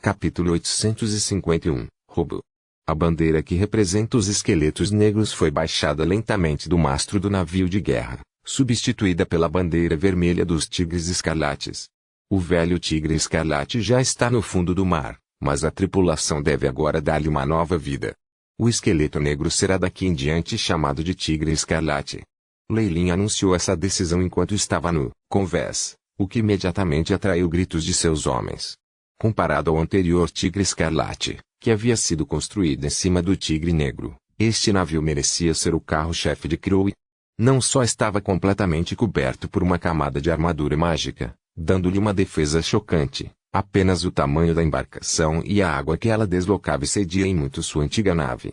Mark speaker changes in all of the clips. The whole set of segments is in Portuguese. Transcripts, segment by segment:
Speaker 1: Capítulo 851 Roubo. A bandeira que representa os esqueletos negros foi baixada lentamente do mastro do navio de guerra, substituída pela bandeira vermelha dos tigres escarlates. O velho tigre escarlate já está no fundo do mar, mas a tripulação deve agora dar-lhe uma nova vida. O esqueleto negro será daqui em diante chamado de tigre escarlate. Leilin anunciou essa decisão enquanto estava no convés, o que imediatamente atraiu gritos de seus homens. Comparado ao anterior tigre escarlate, que havia sido construído em cima do tigre negro, este navio merecia ser o carro-chefe de Crowe. Não só estava completamente coberto por uma camada de armadura mágica, dando-lhe uma defesa chocante, apenas o tamanho da embarcação e a água que ela deslocava excedia em muito sua antiga nave.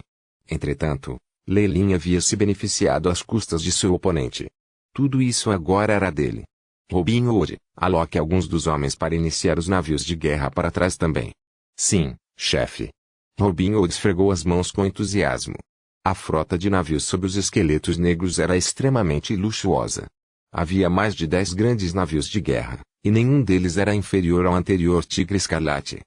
Speaker 1: Entretanto, Leilin havia se beneficiado às custas de seu oponente. Tudo isso agora era dele. Robin Hood, aloque alguns dos homens para iniciar os navios de guerra para trás também. Sim, chefe. Robin Hood esfregou as mãos com entusiasmo. A frota de navios sob os esqueletos negros era extremamente luxuosa. Havia mais de 10 grandes navios de guerra, e nenhum deles era inferior ao anterior Tigre Escarlate.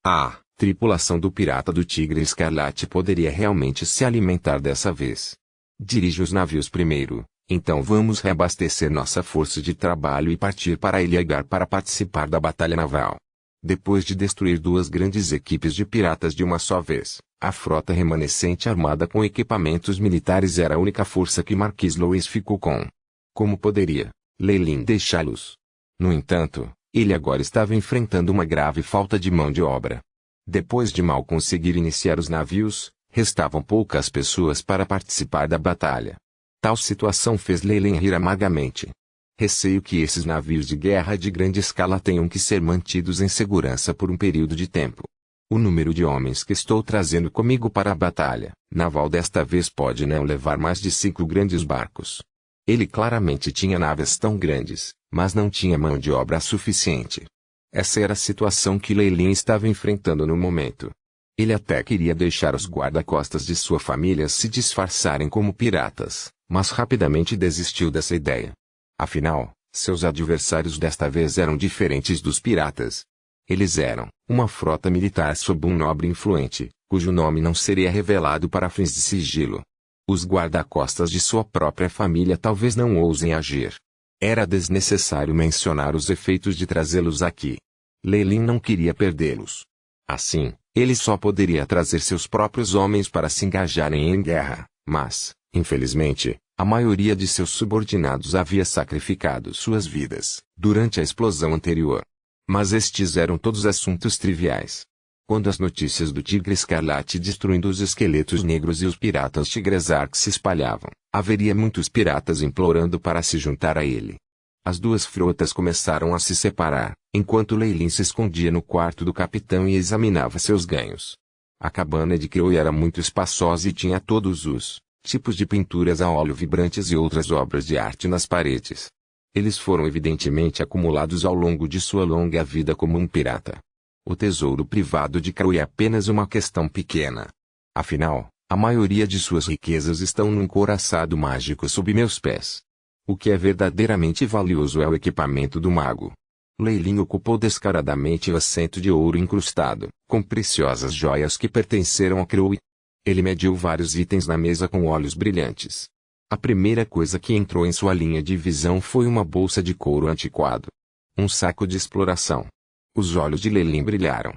Speaker 1: A tripulação do pirata do Tigre Escarlate poderia realmente se alimentar dessa vez. Dirige os navios primeiro, então vamos reabastecer nossa força de trabalho e partir para Iliagar para participar da batalha naval. Depois de destruir duas grandes equipes de piratas de uma só vez, a frota remanescente armada com equipamentos militares era a única força que Marquis Louis ficou com. Como poderia Leilin deixá-los? No entanto, ele agora estava enfrentando uma grave falta de mão de obra. Depois de mal conseguir iniciar os navios, restavam poucas pessoas para participar da batalha. Tal situação fez Leilin rir amargamente. Receio que esses navios de guerra de grande escala tenham que ser mantidos em segurança por um período de tempo. O número de homens que estou trazendo comigo para a batalha naval desta vez pode não levar mais de 5 grandes barcos. Ele claramente tinha naves tão grandes, mas não tinha mão de obra suficiente. Essa era a situação que Leilin estava enfrentando no momento. Ele até queria deixar os guarda-costas de sua família se disfarçarem como piratas, mas rapidamente desistiu dessa ideia. Afinal, seus adversários desta vez eram diferentes dos piratas. Eles eram uma frota militar sob um nobre influente, cujo nome não seria revelado para fins de sigilo. Os guarda-costas de sua própria família talvez não ousem agir. Era desnecessário mencionar os efeitos de trazê-los aqui. Leilin não queria perdê-los. Assim, ele só poderia trazer seus próprios homens para se engajarem em guerra, mas, infelizmente, a maioria de seus subordinados havia sacrificado suas vidas durante a explosão anterior. Mas estes eram todos assuntos triviais. Quando as notícias do Tigre Escarlate destruindo os esqueletos negros e os piratas Tigresark se espalhavam, haveria muitos piratas implorando para se juntar a ele. As duas frotas começaram a se separar, enquanto Leilin se escondia no quarto do capitão e examinava seus ganhos. A cabana de Crowe era muito espaçosa e tinha todos os tipos de pinturas a óleo vibrantes e outras obras de arte nas paredes. Eles foram evidentemente acumulados ao longo de sua longa vida como um pirata. O tesouro privado de Crowe é apenas uma questão pequena. Afinal, a maioria de suas riquezas estão num couraçado mágico sob meus pés. O que é verdadeiramente valioso é o equipamento do mago. Leilin ocupou descaradamente o assento de ouro incrustado, com preciosas joias que pertenceram a Crowe. Ele mediu vários itens na mesa com olhos brilhantes. A primeira coisa que entrou em sua linha de visão foi uma bolsa de couro antiquado. Um saco de exploração. Os olhos de Leilin brilharam.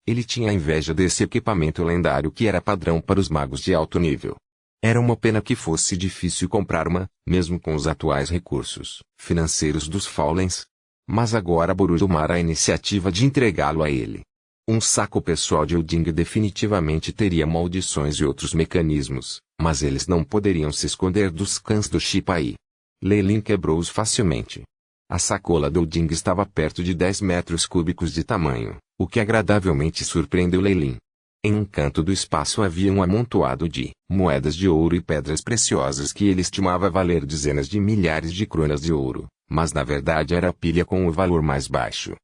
Speaker 1: Ele tinha inveja desse equipamento lendário que era padrão para os magos de alto nível. Era uma pena que fosse difícil comprar uma, mesmo com os atuais recursos financeiros dos Fowlens. Mas agora Boru tomara a iniciativa de entregá-lo a ele. Um saco pessoal de Uding definitivamente teria maldições e outros mecanismos, mas eles não poderiam se esconder dos cães do Shipai. Leilin quebrou-os facilmente. A sacola do Uding estava perto de 10 metros cúbicos de tamanho, o que agradavelmente surpreendeu Leilin. Em um canto do espaço havia um amontoado de moedas de ouro e pedras preciosas que ele estimava valer dezenas de milhares de cronas de ouro, mas na verdade era a pilha com o valor mais baixo.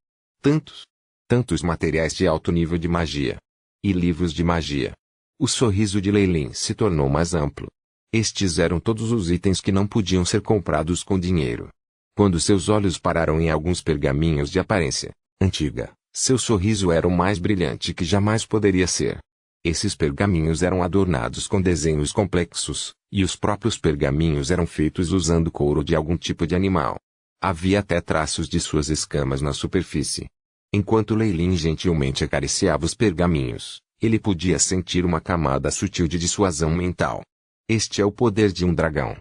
Speaker 1: Tantos materiais de alto nível de magia. E livros de magia. O sorriso de Leilin se tornou mais amplo. Estes eram todos os itens que não podiam ser comprados com dinheiro. Quando seus olhos pararam em alguns pergaminhos de aparência antiga, Seu sorriso era o mais brilhante que jamais poderia ser. Esses pergaminhos eram adornados com desenhos complexos, e os próprios pergaminhos eram feitos usando couro de algum tipo de animal. Havia até traços de suas escamas na superfície. Enquanto Lei Lin gentilmente acariciava os pergaminhos, ele podia sentir uma camada sutil de dissuasão mental. Este é o poder de um dragão.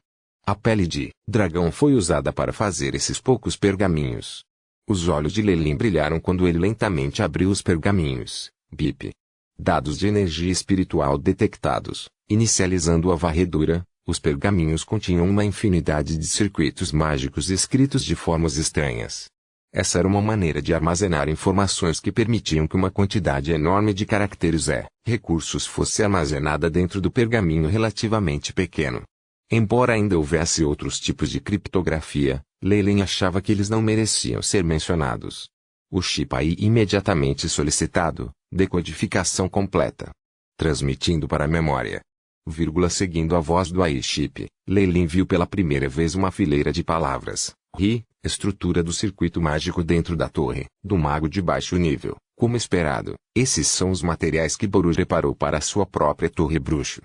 Speaker 1: A pele de dragão foi usada para fazer esses poucos pergaminhos. Os olhos de Lei Lin brilharam quando ele lentamente abriu os pergaminhos. Bip. Dados de energia espiritual detectados. Inicializando a varredura, os pergaminhos continham uma infinidade de circuitos mágicos escritos de formas estranhas. Essa era uma maneira de armazenar informações que permitiam que uma quantidade enorme de caracteres e recursos fosse armazenada dentro do pergaminho relativamente pequeno. Embora ainda houvesse outros tipos de criptografia, Lei Lin achava que eles não mereciam ser mencionados. O chip aí imediatamente solicitado, decodificação completa. Transmitindo para a memória. Seguindo a voz do AI chip, Lei Lin viu pela primeira vez uma fileira de palavras. Estrutura do circuito mágico dentro da torre, do mago de baixo nível, como esperado. Esses são os materiais que Boruj preparou para sua própria torre bruxo.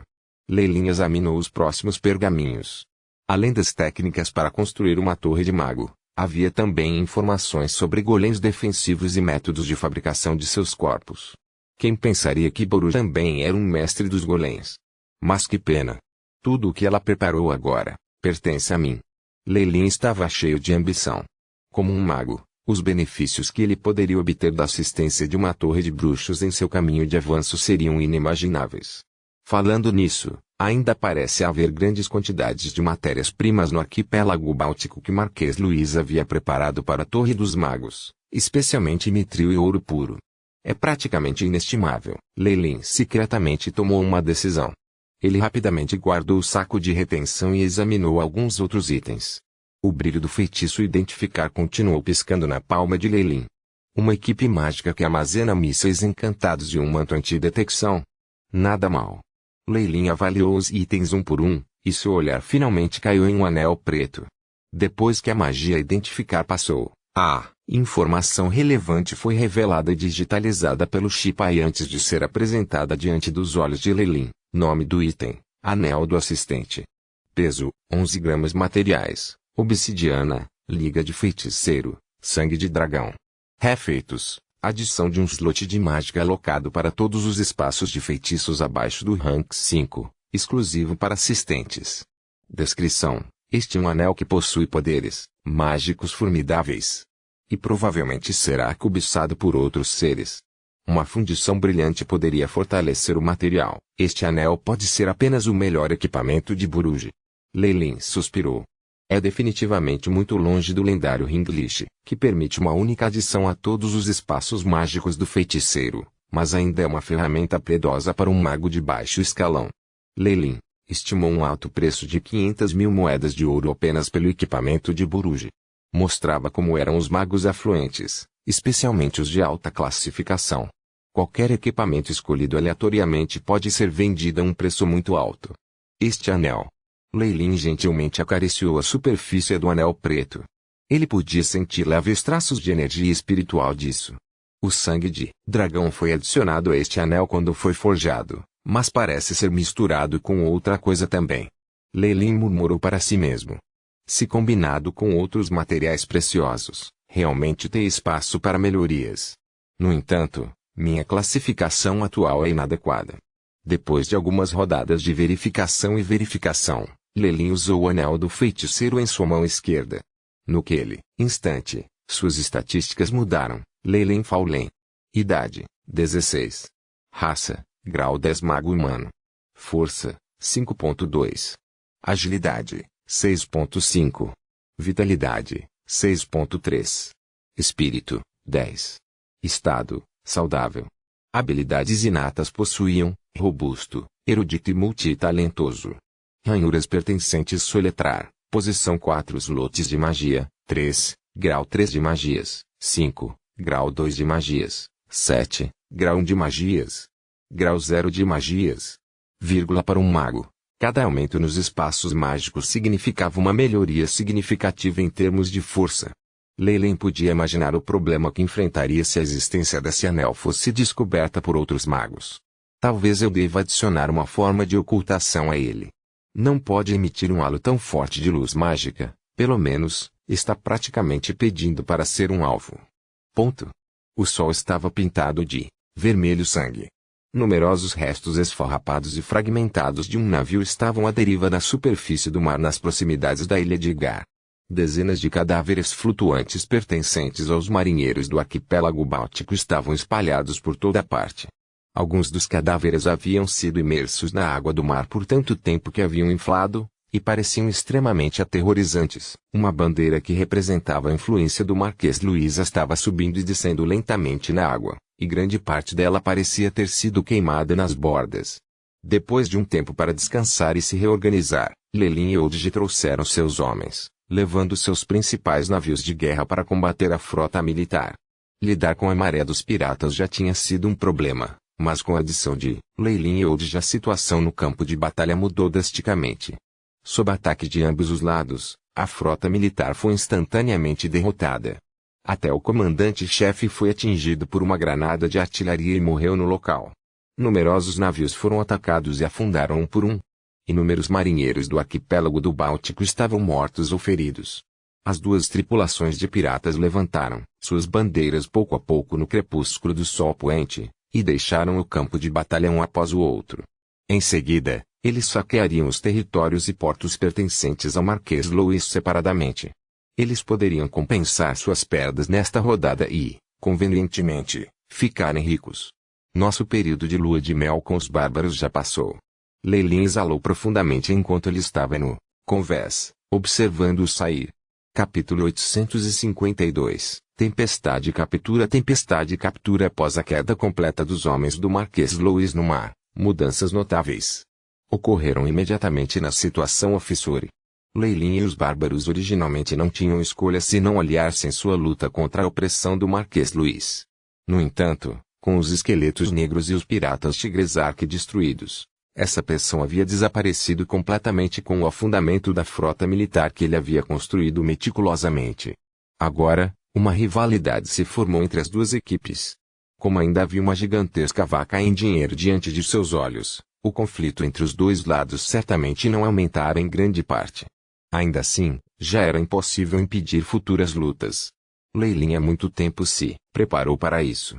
Speaker 1: Lei Lin examinou os próximos pergaminhos. Além das técnicas para construir uma torre de mago, havia também informações sobre golems defensivos e métodos de fabricação de seus corpos. Quem pensaria que Boruj também era um mestre dos golems? Mas que pena. Tudo o que ela preparou agora, pertence a mim. Lei Lin estava cheio de ambição. Como um mago, os benefícios que ele poderia obter da assistência de uma torre de bruxos em seu caminho de avanço seriam inimagináveis. Falando nisso, ainda parece haver grandes quantidades de matérias-primas no arquipélago báltico que Marquês Luiz havia preparado para a Torre dos Magos, especialmente mitril e ouro puro. É praticamente inestimável. Lei Lin secretamente tomou uma decisão. Ele rapidamente guardou o saco de retenção e examinou alguns outros itens. O brilho do feitiço identificar continuou piscando na palma de Lei Lin. Uma equipe mágica que armazena mísseis encantados e um manto antidetecção. Nada mal. Lei Lin avaliou os itens um por um, e seu olhar finalmente caiu em um anel preto. Depois que a magia identificar passou, a informação relevante foi revelada e digitalizada pelo chip AI antes de ser apresentada diante dos olhos de Lei Lin. Nome do item: Anel do Assistente. Peso: 11 gramas materiais, obsidiana, liga de feiticeiro, sangue de dragão. Refeitos: adição de um slot de mágica alocado para todos os espaços de feitiços abaixo do rank 5, exclusivo para assistentes. Descrição: este é um anel que possui poderes mágicos formidáveis. E provavelmente será cobiçado por outros seres. Uma fundição brilhante poderia fortalecer o material. Este anel pode ser apenas o melhor equipamento de Boruj. Lei Lin suspirou. É definitivamente muito longe do lendário Ringlish, que permite uma única adição a todos os espaços mágicos do feiticeiro, mas ainda é uma ferramenta piedosa para um mago de baixo escalão. Lei Lin estimou um alto preço de 500.000 moedas de ouro apenas pelo equipamento de Boruj. Mostrava como eram os magos afluentes, especialmente os de alta classificação. Qualquer equipamento escolhido aleatoriamente pode ser vendido a um preço muito alto. Este anel. Lei Lin gentilmente acariciou a superfície do anel preto. Ele podia sentir leves traços de energia espiritual disso. O sangue de dragão foi adicionado a este anel quando foi forjado, mas parece ser misturado com outra coisa também. Lei Lin murmurou para si mesmo. Se combinado com outros materiais preciosos, realmente tem espaço para melhorias. No entanto, minha classificação atual é inadequada. Depois de algumas rodadas de verificação, Lei Lin usou o anel do feiticeiro em sua mão esquerda. Naquele instante, suas estatísticas mudaram. Lei Lin Faulen. Idade: 16. Raça: grau 10 mago humano. Força: 5.2. Agilidade: 6.5. Vitalidade: 6.3. Espírito: 10. Estado: saudável. Habilidades inatas possuíam: robusto, erudito e multitalentoso. Ranhuras pertencentes soletrar: posição 4 slots de magia, 3, grau 3 de magias, 5, grau 2 de magias, 7, grau 1 de magias, grau 0 de magias. Para um mago, cada aumento nos espaços mágicos significava uma melhoria significativa em termos de força. Leyland podia imaginar o problema que enfrentaria se a existência desse anel fosse descoberta por outros magos. Talvez eu deva adicionar uma forma de ocultação a ele. Não pode emitir um halo tão forte de luz mágica, pelo menos, está praticamente pedindo para ser um alvo. Ponto. O sol estava pintado de vermelho sangue. Numerosos restos esfarrapados e fragmentados de um navio estavam à deriva na superfície do mar nas proximidades da ilha de Gar. Dezenas de cadáveres flutuantes pertencentes aos marinheiros do arquipélago báltico estavam espalhados por toda parte. Alguns dos cadáveres haviam sido imersos na água do mar por tanto tempo que haviam inflado, e pareciam extremamente aterrorizantes. Uma bandeira que representava a influência do Marquês Luís estava subindo e descendo lentamente na água, e grande parte dela parecia ter sido queimada nas bordas. Depois de um tempo para descansar e se reorganizar, Lelin e Oldge trouxeram seus homens, levando seus principais navios de guerra para combater a frota militar. Lidar com a maré dos piratas já tinha sido um problema, mas com a adição de Lelin e Oldge a situação no campo de batalha mudou drasticamente. Sob ataque de ambos os lados, a frota militar foi instantaneamente derrotada. Até o comandante-chefe foi atingido por uma granada de artilharia e morreu no local. Numerosos navios foram atacados e afundaram um por um. Inúmeros marinheiros do arquipélago do Báltico estavam mortos ou feridos. As duas tripulações de piratas levantaram suas bandeiras pouco a pouco no crepúsculo do sol poente, e deixaram o campo de batalha um após o outro. Em seguida, eles saqueariam os territórios e portos pertencentes ao Marquês Luís separadamente. Eles poderiam compensar suas perdas nesta rodada e, convenientemente, ficarem ricos. Nosso período de lua de mel com os bárbaros já passou. Lelin exalou profundamente enquanto ele estava no convés, observando-os sair. Capítulo 852 Tempestade captura após a queda completa dos homens do Marquês Luís no mar. Mudanças notáveis ocorreram imediatamente na situação ofensora. Lelin e os bárbaros originalmente não tinham escolha senão aliar-se em sua luta contra a opressão do Marquês Luís. No entanto, com os esqueletos negros e os piratas tigresarque destruídos, essa pressão havia desaparecido completamente com o afundamento da frota militar que ele havia construído meticulosamente. Agora, uma rivalidade se formou entre as duas equipes. Como ainda havia uma gigantesca vaca em dinheiro diante de seus olhos, o conflito entre os dois lados certamente não aumentara em grande parte. Ainda assim, já era impossível impedir futuras lutas. Lelin há muito tempo se preparou para isso.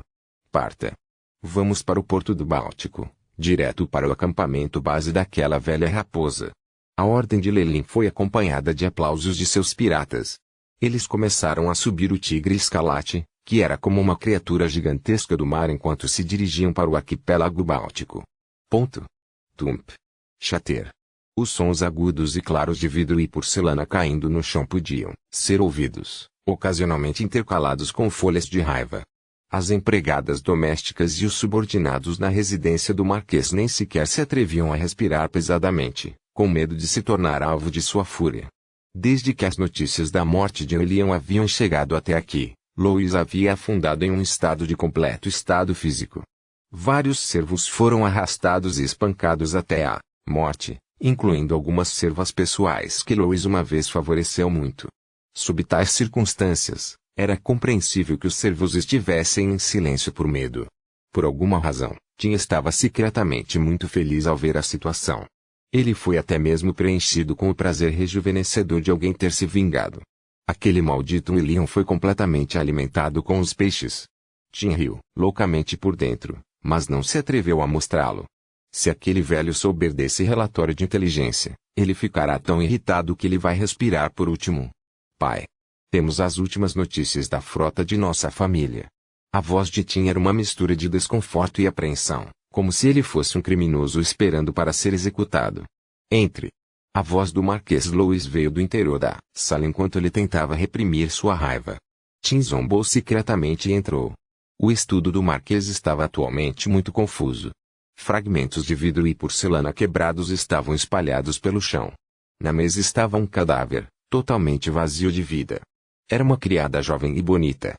Speaker 1: Parta. Vamos para o porto do Báltico, direto para o acampamento base daquela velha raposa. A ordem de Lelin foi acompanhada de aplausos de seus piratas. Eles começaram a subir o Tigre Escarlate, que era como uma criatura gigantesca do mar enquanto se dirigiam para o arquipélago báltico. Ponto. Tump. Chater. Os sons agudos e claros de vidro e porcelana caindo no chão podiam ser ouvidos, ocasionalmente intercalados com folhas de raiva. As empregadas domésticas e os subordinados na residência do Marquês nem sequer se atreviam a respirar pesadamente, com medo de se tornar alvo de sua fúria. Desde que as notícias da morte de Elion haviam chegado até aqui, Louis havia afundado em um estado de completo estado físico. Vários servos foram arrastados e espancados até a morte, incluindo algumas servas pessoais que Louis uma vez favoreceu muito. Sob tais circunstâncias, era compreensível que os servos estivessem em silêncio por medo. Por alguma razão, Tim estava secretamente muito feliz ao ver a situação. Ele foi até mesmo preenchido com o prazer rejuvenescedor de alguém ter se vingado. Aquele maldito Elion foi completamente alimentado com os peixes. Tim riu loucamente por dentro, mas não se atreveu a mostrá-lo. Se aquele velho souber desse relatório de inteligência, ele ficará tão irritado que ele vai respirar por último. Pai. Temos as últimas notícias da frota de nossa família. A voz de Tim era uma mistura de desconforto e apreensão, como se ele fosse um criminoso esperando para ser executado. Entre. A voz do Marquês Luís veio do interior da sala enquanto ele tentava reprimir sua raiva. Tim zombou secretamente e entrou. O estudo do Marquês estava atualmente muito confuso. Fragmentos de vidro e porcelana quebrados estavam espalhados pelo chão. Na mesa estava um cadáver, totalmente vazio de vida. Era uma criada jovem e bonita.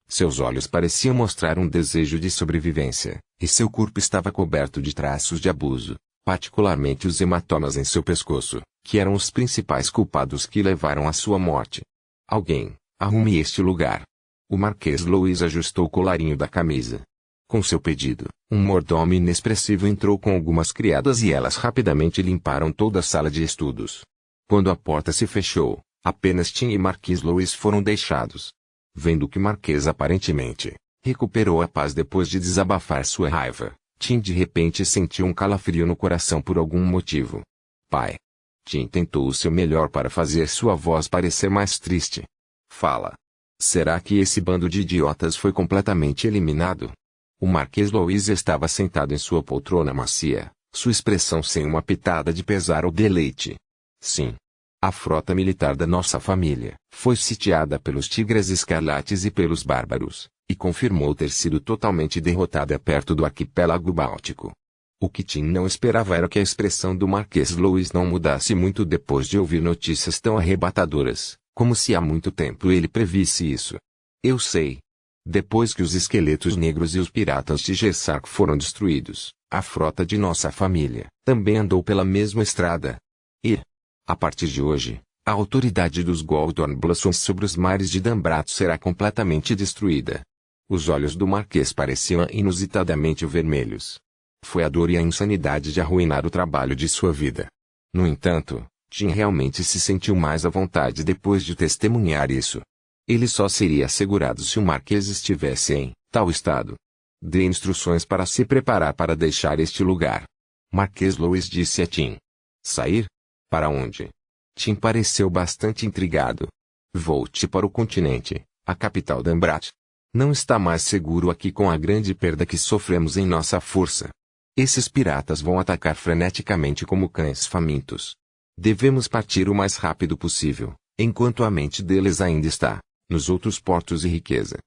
Speaker 1: Seus olhos pareciam mostrar um desejo de sobrevivência, e seu corpo estava coberto de traços de abuso, particularmente os hematomas em seu pescoço, que eram os principais culpados que levaram à sua morte. Alguém, Arrume este lugar. O Marquês Louis ajustou o colarinho da camisa. Com seu pedido, um mordomo inexpressivo entrou com algumas criadas e elas rapidamente limparam toda a sala de estudos. Quando a porta se fechou, apenas Tim e Marquês Louis foram deixados. Vendo que Marquês aparentemente recuperou a paz depois de desabafar sua raiva, Tim de repente sentiu um calafrio no coração por algum motivo. Pai. Tim tentou o seu melhor para fazer sua voz parecer mais triste. Fala. Será que esse bando de idiotas foi completamente eliminado? O Marquês Louis estava sentado em sua poltrona macia, sua expressão sem uma pitada de pesar ou deleite. Sim. A frota militar da nossa família foi sitiada pelos tigres escarlates e pelos bárbaros, e confirmou ter sido totalmente derrotada perto do arquipélago Báltico. O que Tim não esperava era que a expressão do Marquês Louis não mudasse muito depois de ouvir notícias tão arrebatadoras, como se há muito tempo ele previsse isso. Eu sei. Depois que os esqueletos negros e os piratas de Gersark foram destruídos, a frota de nossa família também andou pela mesma estrada. E, a partir de hoje, a autoridade dos Goldorn Blossoms sobre os mares de Dambrat será completamente destruída. Os olhos do Marquês pareciam inusitadamente vermelhos. Foi a dor e a insanidade de arruinar o trabalho de sua vida. No entanto, Tim realmente se sentiu mais à vontade depois de testemunhar isso. Ele só seria assegurado se o Marquês estivesse em tal estado. Dê instruções para se preparar para deixar este lugar. Marquês Louis disse a Tim. Sair? Para onde? Tim pareceu bastante intrigado. Volte para o continente, a capital Dambrat. Não está mais seguro aqui com a grande perda que sofremos em nossa força. Esses piratas vão atacar freneticamente como cães famintos. Devemos partir o mais rápido possível, enquanto a mente deles ainda está nos outros portos e riqueza.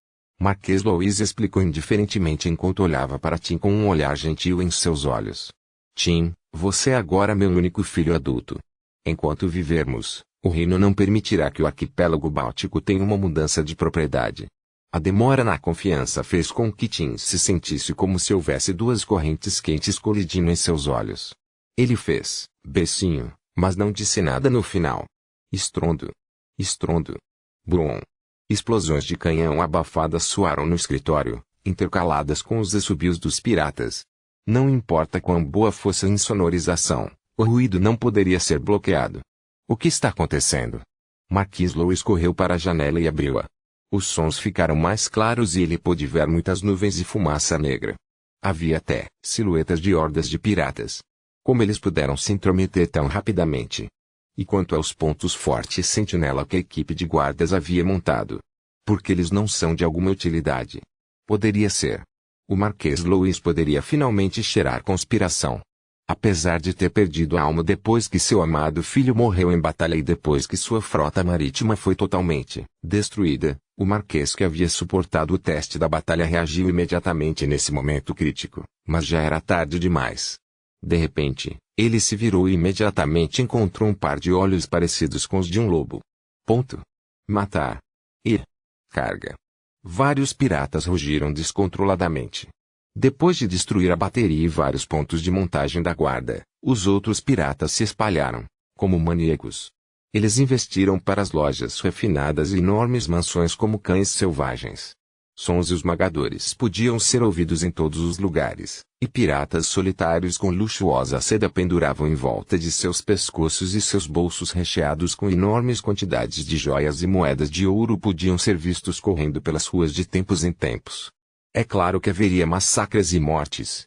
Speaker 1: Marquês Louis explicou indiferentemente enquanto olhava para Tim com um olhar gentil em seus olhos. Tim, você é agora meu único filho adulto. Enquanto vivermos, o reino não permitirá que o arquipélago Báltico tenha uma mudança de propriedade. A demora na confiança fez com que Tim se sentisse como se houvesse duas correntes quentes colidindo em seus olhos. Ele fez becinho, mas não disse nada no final. Estrondo. Estrondo. Brum. Explosões de canhão abafadas soaram no escritório, intercaladas com os assobios dos piratas. Não importa quão boa fosse a insonorização, o ruído não poderia ser bloqueado. O que está acontecendo? Marquês Louis correu para a janela e abriu-a. Os sons ficaram mais claros e ele pôde ver muitas nuvens e fumaça negra. Havia até silhuetas de hordas de piratas. Como eles puderam se intrometer tão rapidamente? E quanto aos pontos fortes sentinela que a equipe de guardas havia montado? Porque eles não são de alguma utilidade. Poderia ser. O Marquês Louis poderia finalmente cheirar conspiração. Apesar de ter perdido a alma depois que seu amado filho morreu em batalha e depois que sua frota marítima foi totalmente destruída, o Marquês que havia suportado o teste da batalha reagiu imediatamente nesse momento crítico, mas já era tarde demais. De repente, ele se virou e imediatamente encontrou um par de olhos parecidos com os de um lobo. Ponto. Matar. E carga. Vários piratas rugiram descontroladamente. Depois de destruir a bateria e vários pontos de montagem da guarda, os outros piratas se espalharam, como maníacos. Eles investiram para as lojas refinadas e enormes mansões como cães selvagens. Sons esmagadores podiam ser ouvidos em todos os lugares, e piratas solitários com luxuosa seda penduravam em volta de seus pescoços e seus bolsos recheados com enormes quantidades de joias e moedas de ouro podiam ser vistos correndo pelas ruas de tempos em tempos. É claro que haveria massacres e mortes,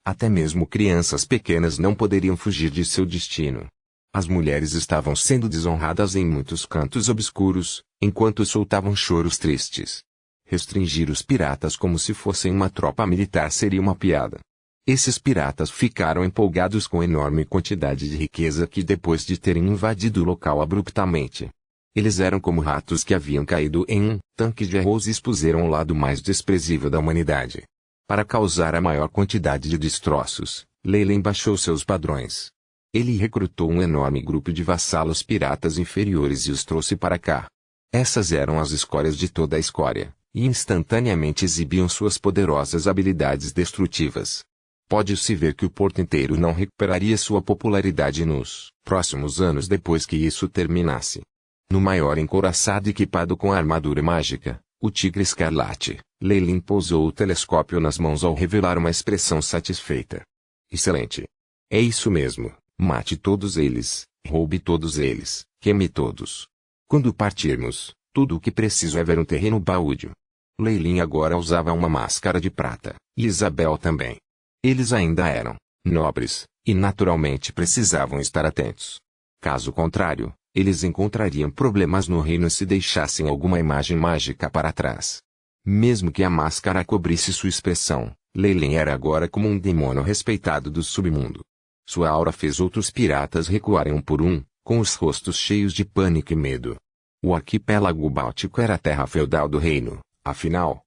Speaker 1: até mesmo crianças pequenas não poderiam fugir de seu destino. As mulheres estavam sendo desonradas em muitos cantos obscuros, enquanto soltavam choros tristes. Restringir os piratas como se fossem uma tropa militar seria uma piada. Esses piratas ficaram empolgados com a enorme quantidade de riqueza que depois de terem invadido o local abruptamente. Eles eram como ratos que haviam caído em um tanque de arroz e expuseram o lado mais desprezível da humanidade. Para causar a maior quantidade de destroços, Leyland baixou seus padrões. Ele recrutou um enorme grupo de vassalos piratas inferiores e os trouxe para cá. Essas eram as escórias de toda a escória, e instantaneamente exibiam suas poderosas habilidades destrutivas. Pode-se ver que o porto inteiro não recuperaria sua popularidade nos próximos anos depois que isso terminasse. No maior encouraçado equipado com a armadura mágica, o Tigre Escarlate, Lei Lin pousou o telescópio nas mãos ao revelar uma expressão satisfeita. Excelente. É isso mesmo, mate todos eles, roube todos eles, queime todos. Quando partirmos, tudo o que preciso é ver um terreno baldio. Lei Lin agora usava uma máscara de prata, e Isabel também. Eles ainda eram nobres, e naturalmente precisavam estar atentos. Caso contrário, eles encontrariam problemas no reino se deixassem alguma imagem mágica para trás. Mesmo que a máscara cobrisse sua expressão, Lei Lin era agora como um demônio respeitado do submundo. Sua aura fez outros piratas recuarem um por um, com os rostos cheios de pânico e medo. O arquipélago báltico era a terra feudal do reino, afinal,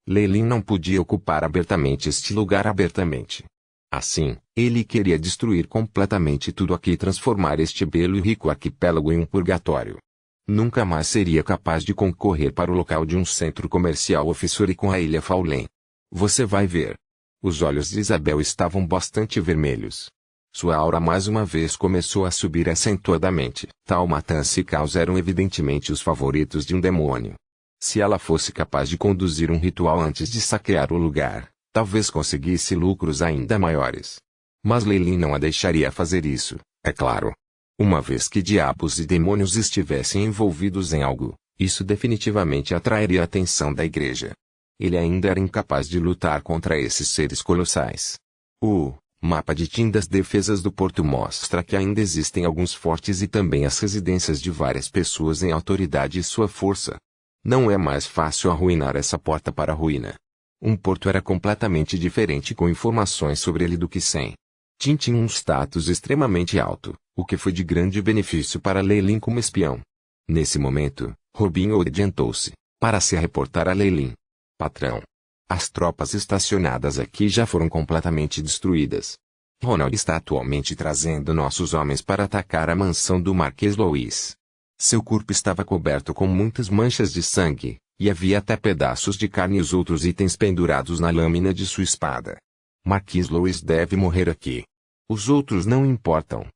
Speaker 1: Lei Lin não podia ocupar abertamente este lugar abertamente. Assim, ele queria destruir completamente tudo aqui e transformar este belo e rico arquipélago em um purgatório. Nunca mais seria capaz de concorrer para o local de um centro comercial ou fissure com a ilha Fallen. Você vai ver. Os olhos de Isabel estavam bastante vermelhos. Sua aura mais uma vez começou a subir acentuadamente. Tal matança e caos eram evidentemente os favoritos de um demônio. Se ela fosse capaz de conduzir um ritual antes de saquear o lugar, talvez conseguisse lucros ainda maiores. Mas Lei Lin não a deixaria fazer isso, é claro. Uma vez que diabos e demônios estivessem envolvidos em algo, isso definitivamente atrairia a atenção da igreja. Ele ainda era incapaz de lutar contra esses seres colossais. O mapa de Tim das defesas do porto mostra que ainda existem alguns fortes e também as residências de várias pessoas em autoridade e sua força. Não é mais fácil arruinar essa porta para a ruína. Um porto era completamente diferente com informações sobre ele do que sem. Tim tinha um status extremamente alto, o que foi de grande benefício para Lei Lin como espião. Nesse momento, Robin Hood adiantou-se, para se reportar a Lei Lin. Patrão. As tropas estacionadas aqui já foram completamente destruídas. Ronald está atualmente trazendo nossos homens para atacar a mansão do Marquês Louis. Seu corpo estava coberto com muitas manchas de sangue, e havia até pedaços de carne e os outros itens pendurados na lâmina de sua espada. Marquês Louis deve morrer aqui. Os outros não importam.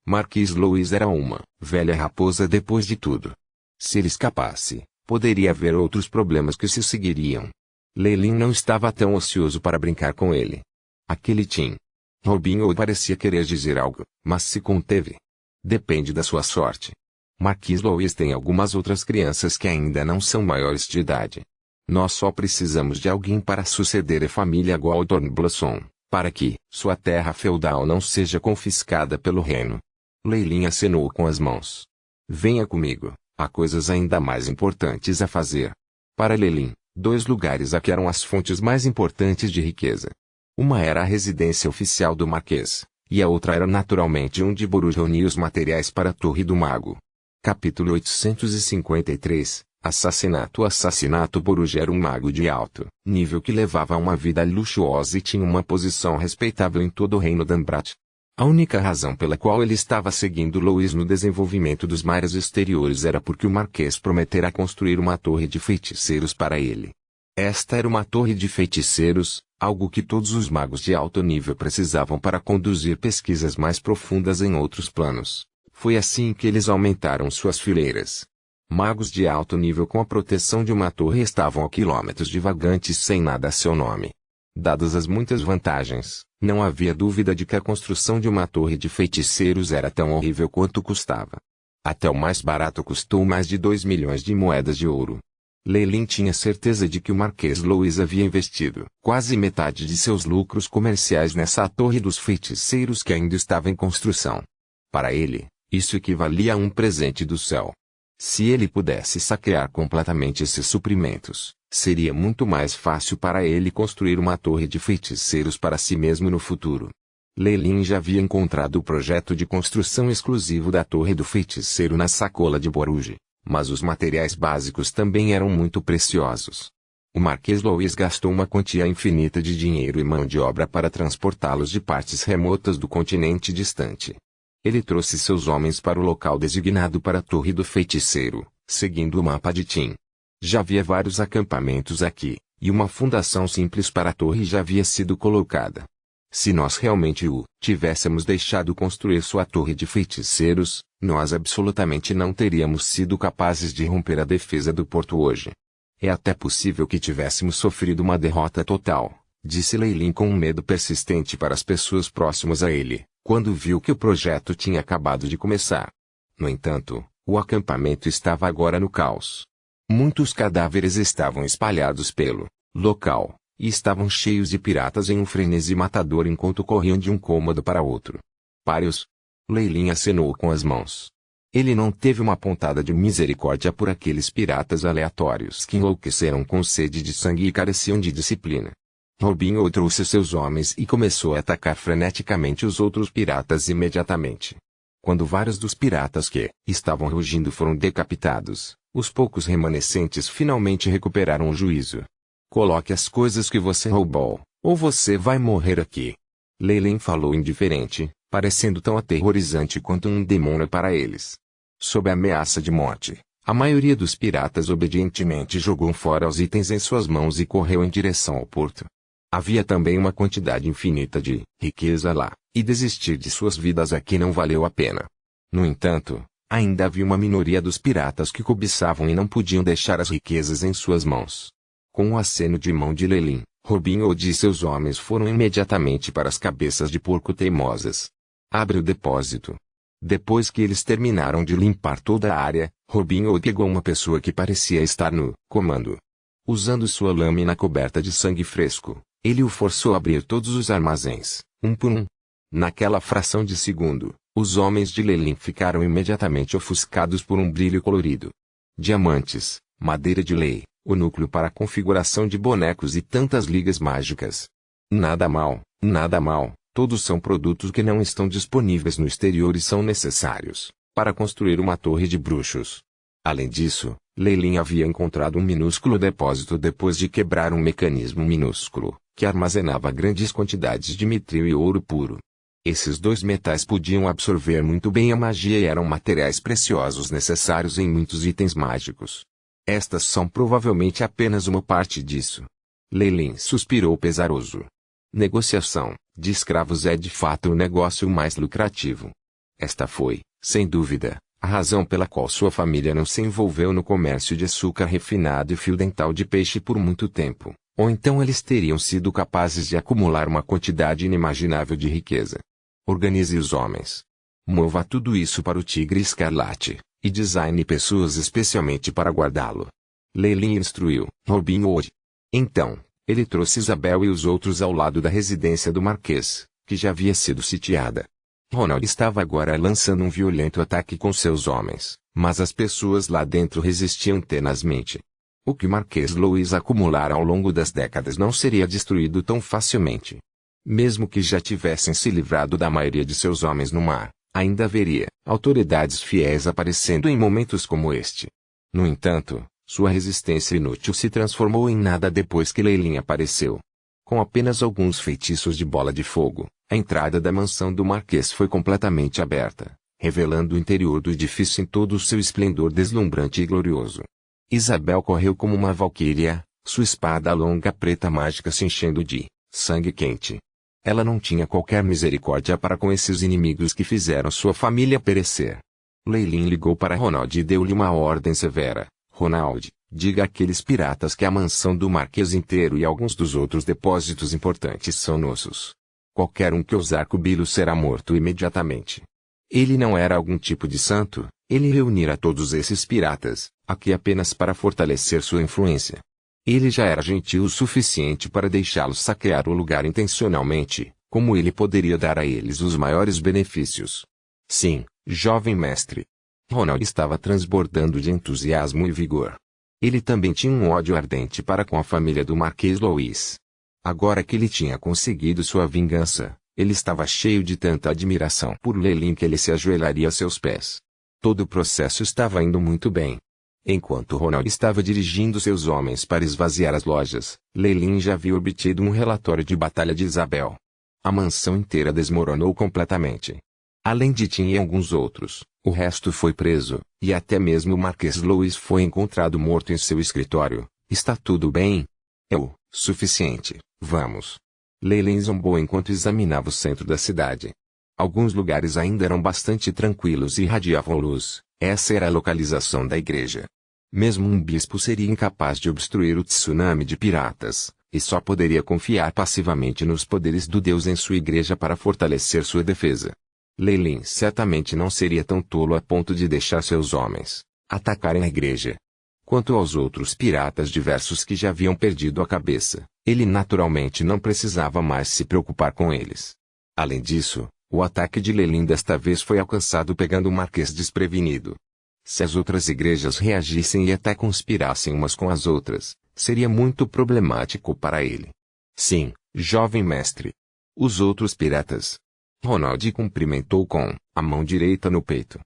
Speaker 1: Marquês Louis era uma velha raposa depois de tudo. Se ele escapasse, poderia haver outros problemas que se seguiriam. Lei Lin não estava tão ocioso para brincar com ele. Aquele Tim. Robin Hood parecia querer dizer algo, mas se conteve. Depende da sua sorte. Marquês Louis tem algumas outras crianças que ainda não são maiores de idade. Nós só precisamos de alguém para suceder a família Galdorn Blossom, para que sua terra feudal não seja confiscada pelo reino. Lei Lin acenou com as mãos. Venha comigo, há coisas ainda mais importantes a fazer. Para Lei Lin, 2 lugares aqui eram as fontes mais importantes de riqueza. Uma era a residência oficial do Marquês, e a outra era naturalmente onde Boruj reunia os materiais para a Torre do Mago. Capítulo 853, Assassinato. O assassinato. Boruj era um mago de alto nível que levava uma vida luxuosa e tinha uma posição respeitável em todo o reino d'Ambrat. A única razão pela qual ele estava seguindo Louis no desenvolvimento dos mares exteriores era porque o Marquês prometera construir uma torre de feiticeiros para ele. Esta era uma torre de feiticeiros, algo que todos os magos de alto nível precisavam para conduzir pesquisas mais profundas em outros planos. Foi assim que eles aumentaram suas fileiras. Magos de alto nível com a proteção de uma torre estavam a quilômetros de vagantes sem nada a seu nome. Dadas as muitas vantagens, não havia dúvida de que a construção de uma torre de feiticeiros era tão horrível quanto custava. Até o mais barato custou mais de 2 milhões de moedas de ouro. Lei Lin tinha certeza de que o Marquês Louis havia investido quase metade de seus lucros comerciais nessa torre dos feiticeiros que ainda estava em construção. Para ele, isso equivalia a um presente do céu. Se ele pudesse saquear completamente esses suprimentos, seria muito mais fácil para ele construir uma torre de feiticeiros para si mesmo no futuro. Lei Lin já havia encontrado o projeto de construção exclusivo da torre do feiticeiro na sacola de Boruj, mas os materiais básicos também eram muito preciosos. O Marquês Louis gastou uma quantia infinita de dinheiro e mão de obra para transportá-los de partes remotas do continente distante. Ele trouxe seus homens para o local designado para a Torre do Feiticeiro, seguindo o mapa de Tim. Já havia vários acampamentos aqui, e uma fundação simples para a torre já havia sido colocada. Se nós realmente o tivéssemos deixado construir sua torre de feiticeiros, nós absolutamente não teríamos sido capazes de romper a defesa do porto hoje. É até possível que tivéssemos sofrido uma derrota total, disse Lei Lin com um medo persistente para as pessoas próximas a ele, quando viu que o projeto tinha acabado de começar. No entanto, o acampamento estava agora no caos. Muitos cadáveres estavam espalhados pelo local, e estavam cheios de piratas em um frenesi matador enquanto corriam de um cômodo para outro. Pare-os! Lei Lin acenou com as mãos. Ele não teve uma pontada de misericórdia por aqueles piratas aleatórios que enlouqueceram com sede de sangue e careciam de disciplina. Robinho trouxe seus homens e começou a atacar freneticamente os outros piratas imediatamente. Quando vários dos piratas que estavam rugindo foram decapitados, os poucos remanescentes finalmente recuperaram o juízo. Coloque as coisas que você roubou, ou você vai morrer aqui. Lei Lin falou indiferente, parecendo tão aterrorizante quanto um demônio para eles. Sob a ameaça de morte, a maioria dos piratas obedientemente jogou fora os itens em suas mãos e correu em direção ao porto. Havia também uma quantidade infinita de riqueza lá, e desistir de suas vidas aqui não valeu a pena. No entanto, ainda havia uma minoria dos piratas que cobiçavam e não podiam deixar as riquezas em suas mãos. Com um aceno de mão de Lei Lin, Robin Hood e seus homens foram imediatamente para as cabeças de porco teimosas. Abre o depósito. Depois que eles terminaram de limpar toda a área, Robin Hood pegou uma pessoa que parecia estar no comando. Usando sua lâmina coberta de sangue fresco, ele o forçou a abrir todos os armazéns, um por um. Naquela fração de segundo, os homens de Lei Lin ficaram imediatamente ofuscados por um brilho colorido. Diamantes, madeira de lei, o núcleo para a configuração de bonecos e tantas ligas mágicas. Nada mal, todos são produtos que não estão disponíveis no exterior e são necessários para construir uma torre de bruxos. Além disso, Lei Lin havia encontrado um minúsculo depósito depois de quebrar um mecanismo minúsculo, que armazenava grandes quantidades de mitril e ouro puro. Esses dois metais podiam absorver muito bem a magia e eram materiais preciosos necessários em muitos itens mágicos. Estas são provavelmente apenas uma parte disso. Lei Lin suspirou pesaroso. Negociação de escravos é de fato o negócio mais lucrativo. Esta foi, sem dúvida, a razão pela qual sua família não se envolveu no comércio de açúcar refinado e fio dental de peixe por muito tempo, ou então eles teriam sido capazes de acumular uma quantidade inimaginável de riqueza. Organize os homens. Mova tudo isso para o Tigre Escarlate, e design pessoas especialmente para guardá-lo. Lei Lin instruiu Robin Hood. Então, ele trouxe Isabel e os outros ao lado da residência do Marquês, que já havia sido sitiada. Ronald estava agora lançando um violento ataque com seus homens, mas as pessoas lá dentro resistiam tenazmente. O que Marquês Louis acumulara ao longo das décadas não seria destruído tão facilmente. Mesmo que já tivessem se livrado da maioria de seus homens no mar, ainda haveria autoridades fiéis aparecendo em momentos como este. No entanto, sua resistência inútil se transformou em nada depois que Lei Lin apareceu. Com apenas alguns feitiços de bola de fogo, a entrada da mansão do Marquês foi completamente aberta, revelando o interior do edifício em todo o seu esplendor deslumbrante e glorioso. Isabel correu como uma valquíria, sua espada longa preta mágica se enchendo de sangue quente. Ela não tinha qualquer misericórdia para com esses inimigos que fizeram sua família perecer. Lei Lin ligou para Ronald e deu-lhe uma ordem severa. Ronald, diga àqueles piratas que a mansão do Marquês inteiro e alguns dos outros depósitos importantes são nossos. Qualquer um que ousar cubi-lo será morto imediatamente. Ele não era algum tipo de santo, ele reunira todos esses piratas, aqui apenas para fortalecer sua influência. Ele já era gentil o suficiente para deixá-los saquear o lugar intencionalmente, como ele poderia dar a eles os maiores benefícios. Sim, jovem mestre. Ronald estava transbordando de entusiasmo e vigor. Ele também tinha um ódio ardente para com a família do Marquês Louis. Agora que ele tinha conseguido sua vingança, ele estava cheio de tanta admiração por Lei Lin que ele se ajoelharia a seus pés. Todo o processo estava indo muito bem. Enquanto Ronald estava dirigindo seus homens para esvaziar as lojas, Lei Lin já havia obtido um relatório de batalha de Isabel. A mansão inteira desmoronou completamente. Além de Tim e alguns outros, o resto foi preso, e até mesmo o Marquês Louis foi encontrado morto em seu escritório. Está tudo bem? É o suficiente, vamos. Leyland zombou enquanto examinava o centro da cidade. Alguns lugares ainda eram bastante tranquilos e irradiavam luz. Essa era a localização da igreja. Mesmo um bispo seria incapaz de obstruir o tsunami de piratas, e só poderia confiar passivamente nos poderes do Deus em sua igreja para fortalecer sua defesa. Leyland certamente não seria tão tolo a ponto de deixar seus homens atacarem a igreja. Quanto aos outros piratas diversos que já haviam perdido a cabeça, ele naturalmente não precisava mais se preocupar com eles. Além disso, o ataque de Leyland desta vez foi alcançado pegando o Marquês desprevenido. Se as outras igrejas reagissem e até conspirassem umas com as outras, seria muito problemático para ele. Sim, jovem mestre. Os outros piratas. Ronald cumprimentou com a mão direita no peito.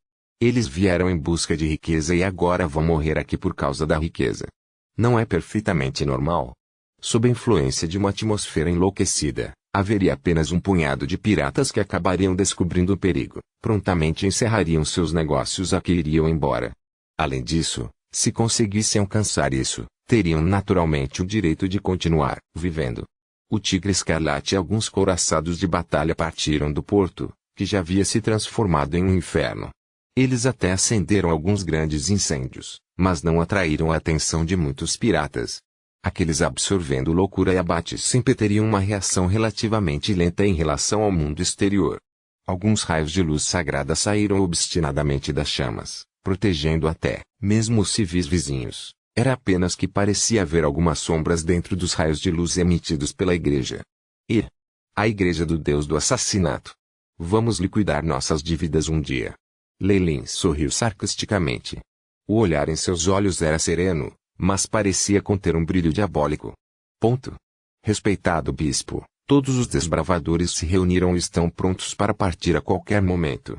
Speaker 1: Eles vieram em busca de riqueza e agora vão morrer aqui por causa da riqueza. Não é perfeitamente normal? Sob a influência de uma atmosfera enlouquecida, haveria apenas um punhado de piratas que acabariam descobrindo o perigo, prontamente encerrariam seus negócios aqui e iriam embora. Além disso, se conseguissem alcançar isso, teriam naturalmente o direito de continuar vivendo. O Tigre Escarlate e alguns couraçados de batalha partiram do porto, que já havia se transformado em um inferno. Eles até acenderam alguns grandes incêndios, mas não atraíram a atenção de muitos piratas. Aqueles absorvendo loucura e abate sempre teriam uma reação relativamente lenta em relação ao mundo exterior. Alguns raios de luz sagrada saíram obstinadamente das chamas, protegendo até, mesmo os civis vizinhos. Era apenas que parecia haver algumas sombras dentro dos raios de luz emitidos pela igreja. E a igreja do Deus do assassinato. Vamos liquidar nossas dívidas um dia. Leyland sorriu sarcasticamente. O olhar em seus olhos era sereno, mas parecia conter um brilho diabólico. Ponto. Respeitado bispo, todos os desbravadores se reuniram e estão prontos para partir a qualquer momento.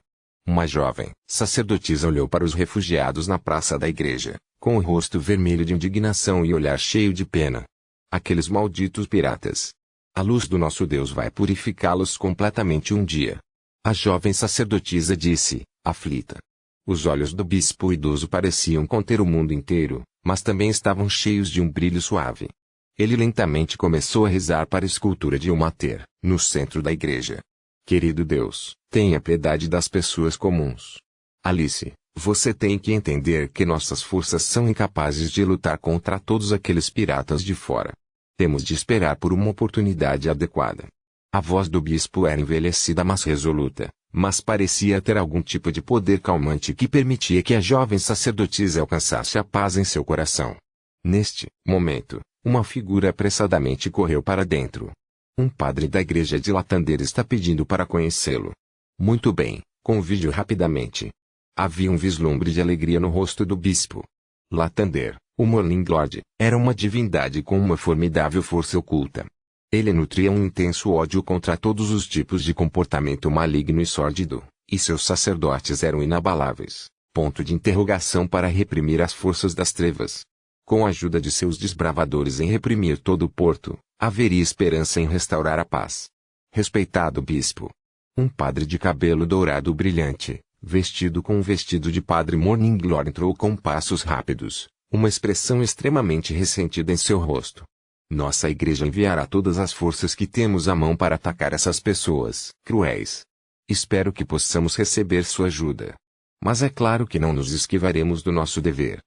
Speaker 1: Uma jovem sacerdotisa olhou para os refugiados na praça da igreja, com o rosto vermelho de indignação e olhar cheio de pena. Aqueles malditos piratas. A luz do nosso Deus vai purificá-los completamente um dia. A jovem sacerdotisa disse, aflita. Os olhos do bispo idoso pareciam conter o mundo inteiro, mas também estavam cheios de um brilho suave. Ele lentamente começou a rezar para a escultura de Umater, no centro da igreja. Querido Deus, tenha piedade das pessoas comuns. Alice, você tem que entender que nossas forças são incapazes de lutar contra todos aqueles piratas de fora. Temos de esperar por uma oportunidade adequada. A voz do bispo era envelhecida mas resoluta, mas parecia ter algum tipo de poder calmante que permitia que a jovem sacerdotisa alcançasse a paz em seu coração. Neste momento, uma figura apressadamente correu para dentro. Um padre da igreja de Lathander está pedindo para conhecê-lo. Muito bem, convide-o rapidamente. Havia um vislumbre de alegria no rosto do bispo. Lathander, o Morning Lord, era uma divindade com uma formidável força oculta. Ele nutria um intenso ódio contra todos os tipos de comportamento maligno e sórdido, e seus sacerdotes eram inabaláveis. Ponto de interrogação para reprimir as forças das trevas. Com a ajuda de seus desbravadores em reprimir todo o porto, haveria esperança em restaurar a paz. Respeitado bispo. Um padre de cabelo dourado brilhante, vestido com um vestido de padre Morning Glory entrou com passos rápidos, uma expressão extremamente ressentida em seu rosto. Nossa igreja enviará todas as forças que temos à mão para atacar essas pessoas cruéis. Espero que possamos receber sua ajuda. Mas é claro que não nos esquivaremos do nosso dever.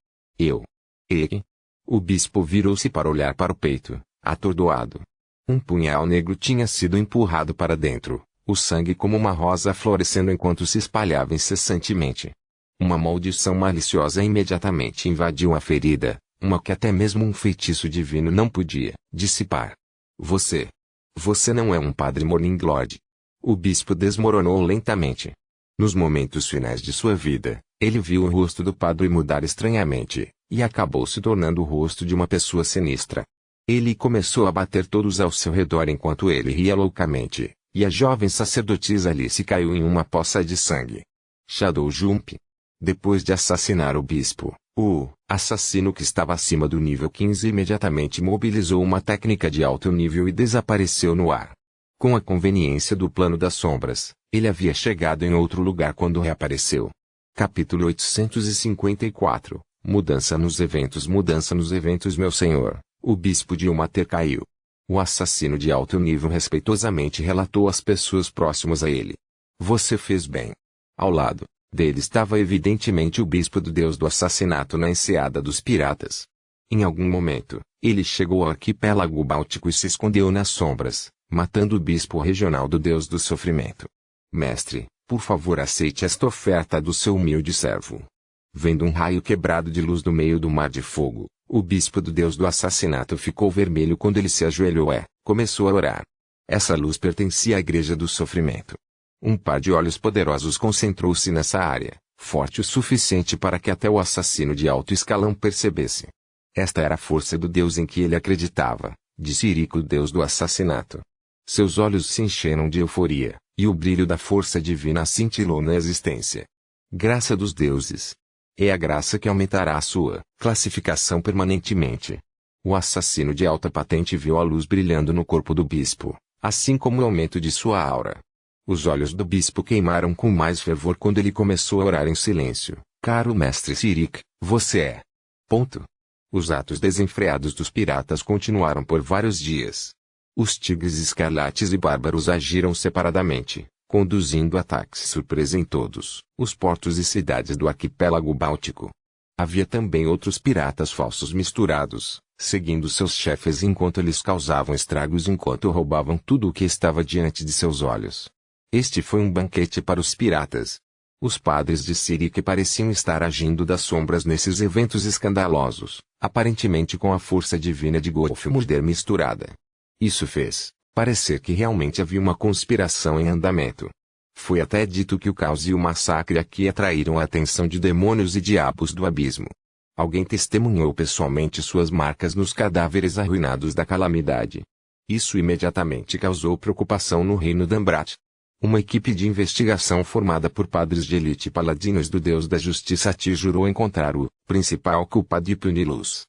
Speaker 1: O bispo virou-se para olhar para o peito, atordoado. Um punhal negro tinha sido empurrado para dentro, o sangue como uma rosa florescendo enquanto se espalhava incessantemente. Uma maldição maliciosa imediatamente invadiu a ferida, uma que até mesmo um feitiço divino não podia dissipar. Você não é um padre Morning Lord. O bispo desmoronou lentamente. Nos momentos finais de sua vida, ele viu o rosto do padre mudar estranhamente, e acabou se tornando o rosto de uma pessoa sinistra. Ele começou a bater todos ao seu redor enquanto ele ria loucamente, e a jovem sacerdotisa Alice caiu em uma poça de sangue. Shadow Jump. Depois de assassinar o bispo, o assassino que estava acima do nível 15 imediatamente mobilizou uma técnica de alto nível e desapareceu no ar. Com a conveniência do plano das sombras, ele havia chegado em outro lugar quando reapareceu. Capítulo 854. Mudança nos eventos, meu senhor. O bispo de Umater caiu. O assassino de alto nível respeitosamente relatou às pessoas próximas a ele: "Você fez bem." Ao lado dele estava evidentemente o bispo do deus do assassinato na enseada dos piratas. Em algum momento, ele chegou ao arquipélago báltico e se escondeu nas sombras, matando o bispo regional do deus do sofrimento. "Mestre, por favor, aceite esta oferta do seu humilde servo." Vendo um raio quebrado de luz no meio do mar de fogo, o bispo do deus do assassinato ficou vermelho quando ele se ajoelhou e começou a orar. Essa luz pertencia à igreja do sofrimento. Um par de olhos poderosos concentrou-se nessa área, forte o suficiente para que até o assassino de alto escalão percebesse. Esta era a força do deus em que ele acreditava, disse Irico, o deus do assassinato. Seus olhos se encheram de euforia, e o brilho da força divina cintilou na existência. Graça dos deuses. É a graça que aumentará a sua classificação permanentemente. O assassino de alta patente viu a luz brilhando no corpo do bispo, assim como o aumento de sua aura. Os olhos do bispo queimaram com mais fervor quando ele começou a orar em silêncio. "Caro mestre Sirik, você é." Ponto. Os atos desenfreados dos piratas continuaram por vários dias. Os tigres escarlates e bárbaros agiram separadamente, conduzindo ataques surpresa em todos os portos e cidades do arquipélago báltico. Havia também outros piratas falsos misturados, seguindo seus chefes enquanto eles causavam estragos enquanto roubavam tudo o que estava diante de seus olhos. Este foi um banquete para os piratas. Os padres de Sirik pareciam estar agindo das sombras nesses eventos escandalosos, aparentemente com a força divina de Golfmurder misturada. Isso fez parecer que realmente havia uma conspiração em andamento. Foi até dito que o caos e o massacre aqui atraíram a atenção de demônios e diabos do abismo. Alguém testemunhou pessoalmente suas marcas nos cadáveres arruinados da calamidade. Isso imediatamente causou preocupação no reino Dambrat. Uma equipe de investigação formada por padres de elite e paladinos do deus da justiça jurou encontrar o principal culpado e puni-los.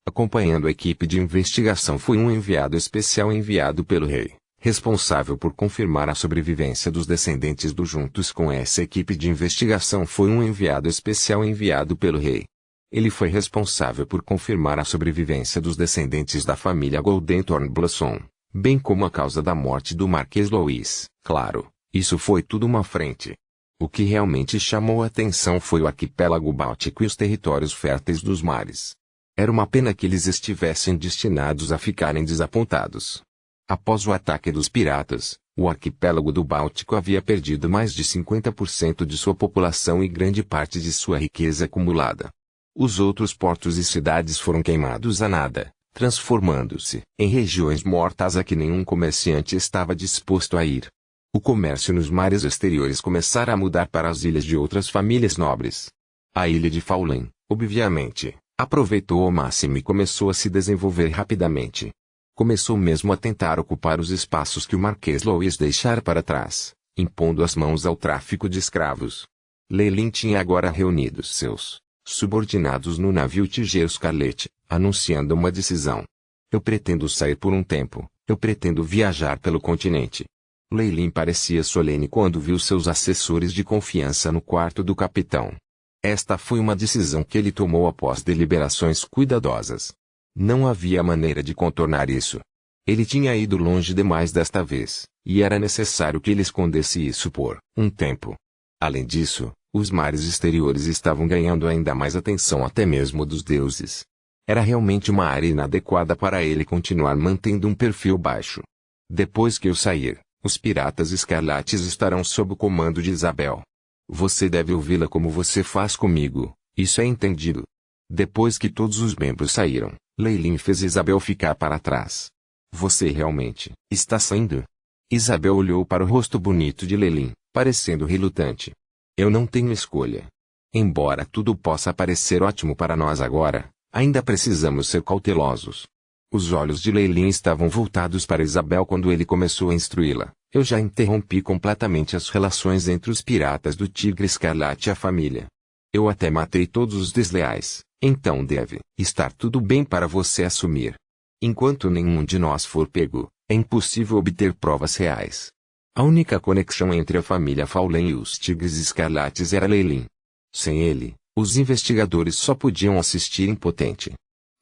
Speaker 1: Acompanhando a equipe de investigação foi um enviado especial enviado pelo rei, responsável por confirmar a sobrevivência dos descendentes do juntos com essa equipe de investigação foi um enviado especial enviado pelo rei. Ele foi responsável por confirmar a sobrevivência dos descendentes da família Goldenthorn Blossom, bem como a causa da morte do Marquês Louis. Claro, isso foi tudo uma frente. O que realmente chamou a atenção foi o arquipélago báltico e os territórios férteis dos mares. Era uma pena que eles estivessem destinados a ficarem desapontados. Após o ataque dos piratas, o arquipélago do Báltico havia perdido mais de 50% de sua população e grande parte de sua riqueza acumulada. Os outros portos e cidades foram queimados a nada, transformando-se em regiões mortas a que nenhum comerciante estava disposto a ir. O comércio nos mares exteriores começara a mudar para as ilhas de outras famílias nobres. A ilha de Faulen, obviamente, aproveitou ao máximo e começou a se desenvolver rapidamente. Começou mesmo a tentar ocupar os espaços que o Marquês Louis deixara para trás, impondo as mãos ao tráfico de escravos. Leilin tinha agora reunido seus subordinados no navio Tiger Scarlet, anunciando uma decisão. "Eu pretendo sair por um tempo, eu pretendo viajar pelo continente." Leilin parecia solene quando viu seus assessores de confiança no quarto do capitão. Esta foi uma decisão que ele tomou após deliberações cuidadosas. Não havia maneira de contornar isso. Ele tinha ido longe demais desta vez, e era necessário que ele escondesse isso por um tempo. Além disso, os mares exteriores estavam ganhando ainda mais atenção até mesmo dos deuses. Era realmente uma área inadequada para ele continuar mantendo um perfil baixo. "Depois que eu sair, os piratas escarlates estarão sob o comando de Isabel. Você deve ouvi-la como você faz comigo, isso é entendido." Depois que todos os membros saíram, Leilin fez Isabel ficar para trás. "Você realmente está saindo?" Isabel olhou para o rosto bonito de Leilin, parecendo relutante. "Eu não tenho escolha. Embora tudo possa parecer ótimo para nós agora, ainda precisamos ser cautelosos." Os olhos de Leilin estavam voltados para Isabel quando ele começou a instruí-la. "Eu já interrompi completamente as relações entre os piratas do Tigre Escarlate e a família. Eu até matei todos os desleais, então deve estar tudo bem para você assumir. Enquanto nenhum de nós for pego, é impossível obter provas reais." A única conexão entre a família Faulen e os Tigres Escarlates era Leilin. Sem ele, os investigadores só podiam assistir impotente.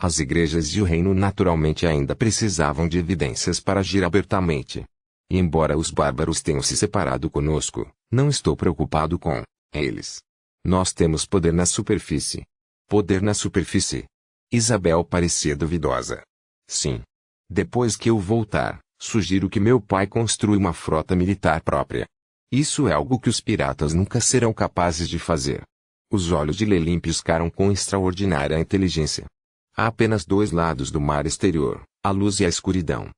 Speaker 1: As igrejas e o reino naturalmente ainda precisavam de evidências para agir abertamente. E embora os bárbaros tenham se separado conosco, não estou preocupado com eles. Nós temos poder na superfície. Poder na superfície. Isabel parecia duvidosa. Sim. Depois que eu voltar, sugiro que meu pai construa uma frota militar própria. Isso é algo que os piratas nunca serão capazes de fazer. Os olhos de Lelin piscaram com extraordinária inteligência. Há apenas dois lados do mar exterior, a luz e a escuridão.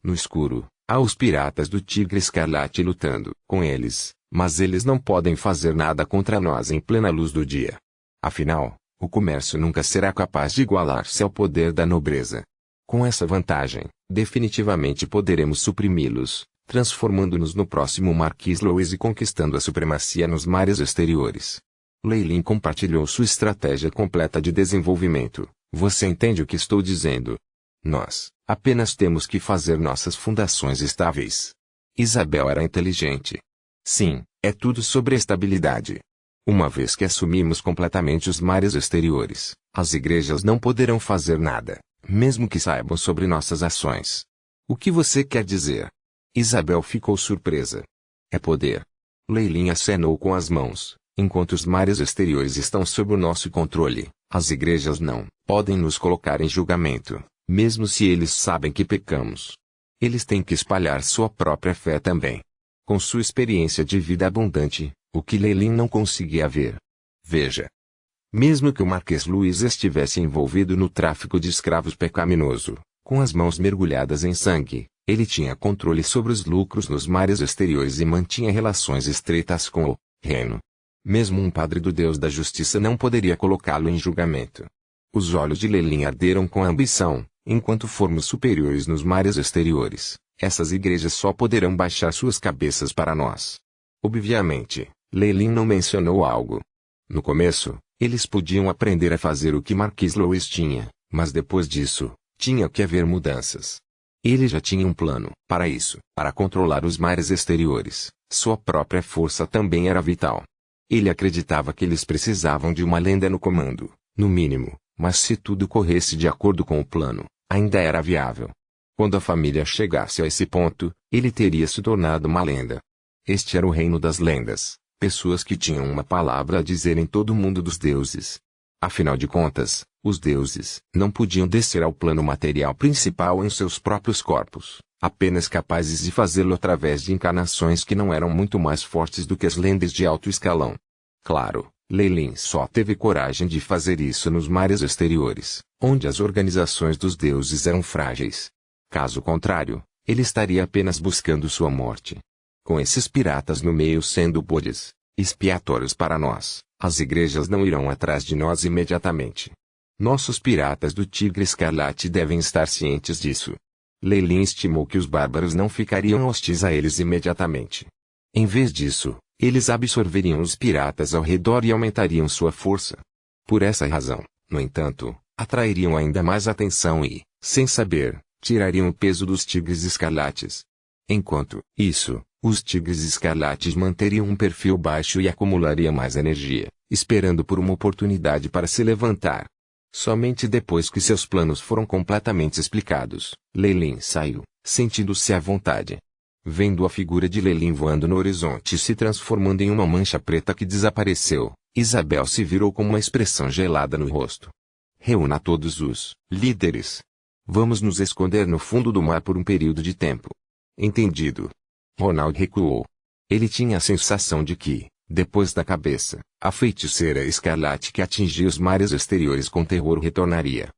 Speaker 1: No escuro, há os piratas do Tigre Escarlate lutando com eles, mas eles não podem fazer nada contra nós em plena luz do dia. Afinal, o comércio nunca será capaz de igualar-se ao poder da nobreza. Com essa vantagem, definitivamente poderemos suprimi-los, transformando-nos no próximo Marquis Louis e conquistando a supremacia nos mares exteriores. Lelin compartilhou sua estratégia completa de desenvolvimento. Você entende o que estou dizendo? Nós apenas temos que fazer nossas fundações estáveis. Isabel era inteligente. Sim, é tudo sobre estabilidade. Uma vez que assumimos completamente os mares exteriores, as igrejas não poderão fazer nada, mesmo que saibam sobre nossas ações. O que você quer dizer? Isabel ficou surpresa. É poder. Lelin acenou com as mãos. Enquanto os mares exteriores estão sob o nosso controle, as igrejas não podem nos colocar em julgamento, mesmo se eles sabem que pecamos. Eles têm que espalhar sua própria fé também. Com sua experiência de vida abundante, o que Lelin não conseguia ver. Veja. Mesmo que o Marquês Luís estivesse envolvido no tráfico de escravos pecaminoso, com as mãos mergulhadas em sangue, ele tinha controle sobre os lucros nos mares exteriores e mantinha relações estreitas com o reino. Mesmo um padre do Deus da Justiça não poderia colocá-lo em julgamento. Os olhos de Lelin arderam com ambição. Enquanto formos superiores nos mares exteriores, essas igrejas só poderão baixar suas cabeças para nós. Obviamente, Lelin não mencionou algo. No começo, eles podiam aprender a fazer o que Marquis Louis tinha, mas depois disso, tinha que haver mudanças. Ele já tinha um plano para isso. Para controlar os mares exteriores, sua própria força também era vital. Ele acreditava que eles precisavam de uma lenda no comando, no mínimo, mas se tudo corresse de acordo com o plano, ainda era viável. Quando a família chegasse a esse ponto, ele teria se tornado uma lenda. Este era o reino das lendas, pessoas que tinham uma palavra a dizer em todo o mundo dos deuses. Afinal de contas, os deuses não podiam descer ao plano material principal em seus próprios corpos, apenas capazes de fazê-lo através de encarnações que não eram muito mais fortes do que as lendas de alto escalão. Claro, Lelin só teve coragem de fazer isso nos mares exteriores, onde as organizações dos deuses eram frágeis. Caso contrário, ele estaria apenas buscando sua morte. Com esses piratas no meio sendo bodes expiatórios para nós, as igrejas não irão atrás de nós imediatamente. Nossos piratas do Tigre Escarlate devem estar cientes disso. Lelin estimou que os bárbaros não ficariam hostis a eles imediatamente. Em vez disso, eles absorveriam os piratas ao redor e aumentariam sua força. Por essa razão, no entanto, atrairiam ainda mais atenção e, sem saber, tirariam o peso dos Tigres Escarlates. Enquanto isso, os Tigres Escarlates manteriam um perfil baixo e acumulariam mais energia, esperando por uma oportunidade para se levantar. Somente depois que seus planos foram completamente explicados, Lelin saiu, sentindo-se à vontade. Vendo a figura de Lelin voando no horizonte e se transformando em uma mancha preta que desapareceu, Isabel se virou com uma expressão gelada no rosto. Reúna todos os líderes. Vamos nos esconder no fundo do mar por um período de tempo. Entendido. Ronald recuou. Ele tinha a sensação de que, depois da cabeça, a feiticeira escarlate que atingia os mares exteriores com terror retornaria.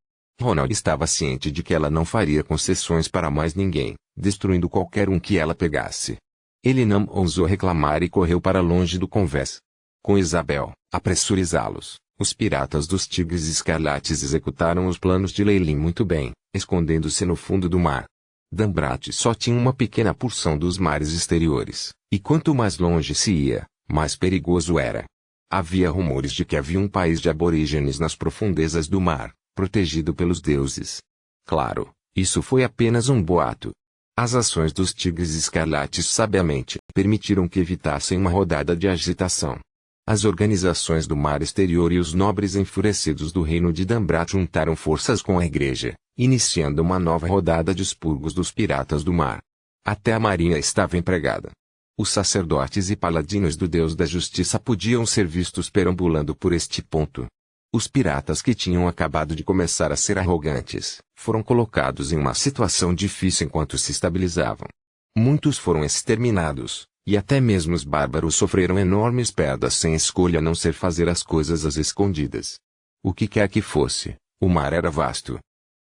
Speaker 1: Ronald estava ciente de que ela não faria concessões para mais ninguém, destruindo qualquer um que ela pegasse. Ele não ousou reclamar e correu para longe do convés. Com Isabel, a pressurizá-los, os piratas dos Tigres Escarlates executaram os planos de Lelin muito bem, escondendo-se no fundo do mar. Dambrat só tinha uma pequena porção dos mares exteriores, e quanto mais longe se ia, mais perigoso era. Havia rumores de que havia um país de aborígenes nas profundezas do mar, protegido pelos deuses. Claro, isso foi apenas um boato. As ações dos Tigres Escarlates sabiamente permitiram que evitassem uma rodada de agitação. As organizações do mar exterior e os nobres enfurecidos do reino de Dambrat juntaram forças com a igreja, iniciando uma nova rodada de expurgos dos piratas do mar. Até a marinha estava empregada. Os sacerdotes e paladinos do Deus da Justiça podiam ser vistos perambulando por este ponto. Os piratas que tinham acabado de começar a ser arrogantes, foram colocados em uma situação difícil enquanto se estabilizavam. Muitos foram exterminados, e até mesmo os bárbaros sofreram enormes perdas sem escolha a não ser fazer as coisas às escondidas. O que quer que fosse, o mar era vasto.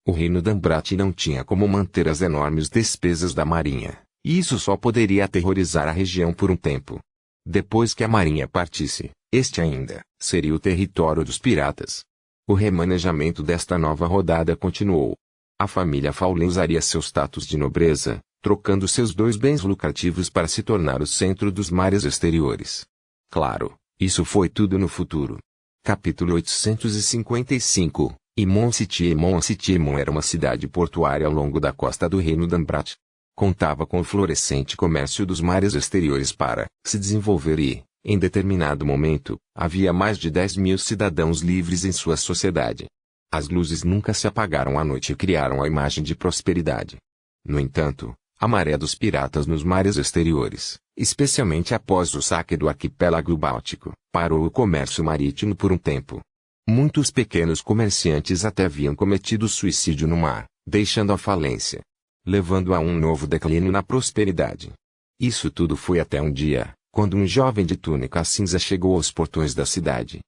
Speaker 1: O reino Dambrat não tinha como manter as enormes despesas da marinha, e isso só poderia aterrorizar a região por um tempo. Depois que a marinha partisse, este ainda seria o território dos piratas. O remanejamento desta nova rodada continuou. A família Fawley usaria seu status de nobreza, trocando seus dois bens lucrativos para se tornar o centro dos mares exteriores. Claro, isso foi tudo no futuro. Capítulo 855, Emon City. Emon City era uma cidade portuária ao longo da costa do reino Dambrat. Contava com o florescente comércio dos mares exteriores para se desenvolver e, em determinado momento, havia mais de 10.000 cidadãos livres em sua sociedade. As luzes nunca se apagaram à noite e criaram a imagem de prosperidade. No entanto, a maré dos piratas nos mares exteriores, especialmente após o saque do arquipélago báltico, parou o comércio marítimo por um tempo. Muitos pequenos comerciantes até haviam cometido suicídio no mar, deixando a falência, levando a um novo declínio na prosperidade. Isso tudo foi até um dia, quando um jovem de túnica cinza chegou aos portões da cidade.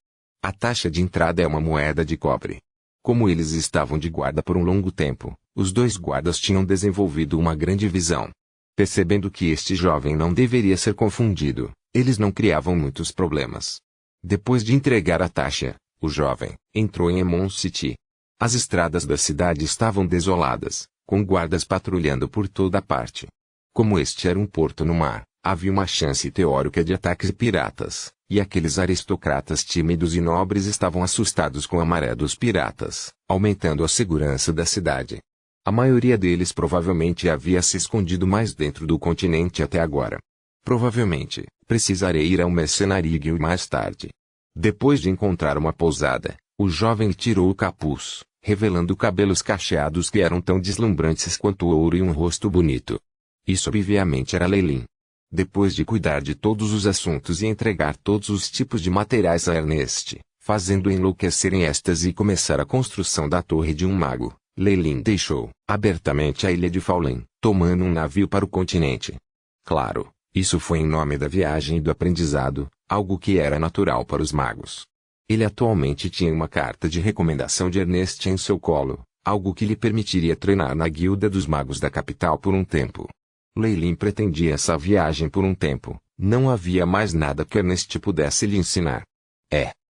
Speaker 1: A taxa de entrada é uma moeda de cobre. Como eles estavam de guarda por um longo tempo, os dois guardas tinham desenvolvido uma grande visão. Percebendo que este jovem não deveria ser confundido, eles não criavam muitos problemas. Depois de entregar a taxa, o jovem entrou em Emon City. As estradas da cidade estavam desoladas, com guardas patrulhando por toda parte. Como este era um porto no mar, havia uma chance teórica de ataques piratas, e aqueles aristocratas tímidos e nobres estavam assustados com a maré dos piratas, aumentando a segurança da cidade. A maioria deles provavelmente havia se escondido mais dentro do continente até agora. Provavelmente, precisarei ir ao Mercenaria Guild mais tarde. Depois de encontrar uma pousada, o jovem tirou o capuz, revelando cabelos cacheados que eram tão deslumbrantes quanto o ouro e um rosto bonito. Isso obviamente era Leilin. Depois de cuidar de todos os assuntos e entregar todos os tipos de materiais a Ernest, fazendo enlouquecer em êxtase e começar a construção da Torre de um Mago, Leilin deixou abertamente a ilha de Fawley, tomando um navio para o continente. Claro, isso foi em nome da viagem e do aprendizado, algo que era natural para os magos. Ele atualmente tinha uma carta de recomendação de Ernest em seu colo, algo que lhe permitiria treinar na guilda dos magos da capital por um tempo. Leilin pretendia essa viagem por um tempo, não havia mais nada que Ernest pudesse lhe ensinar.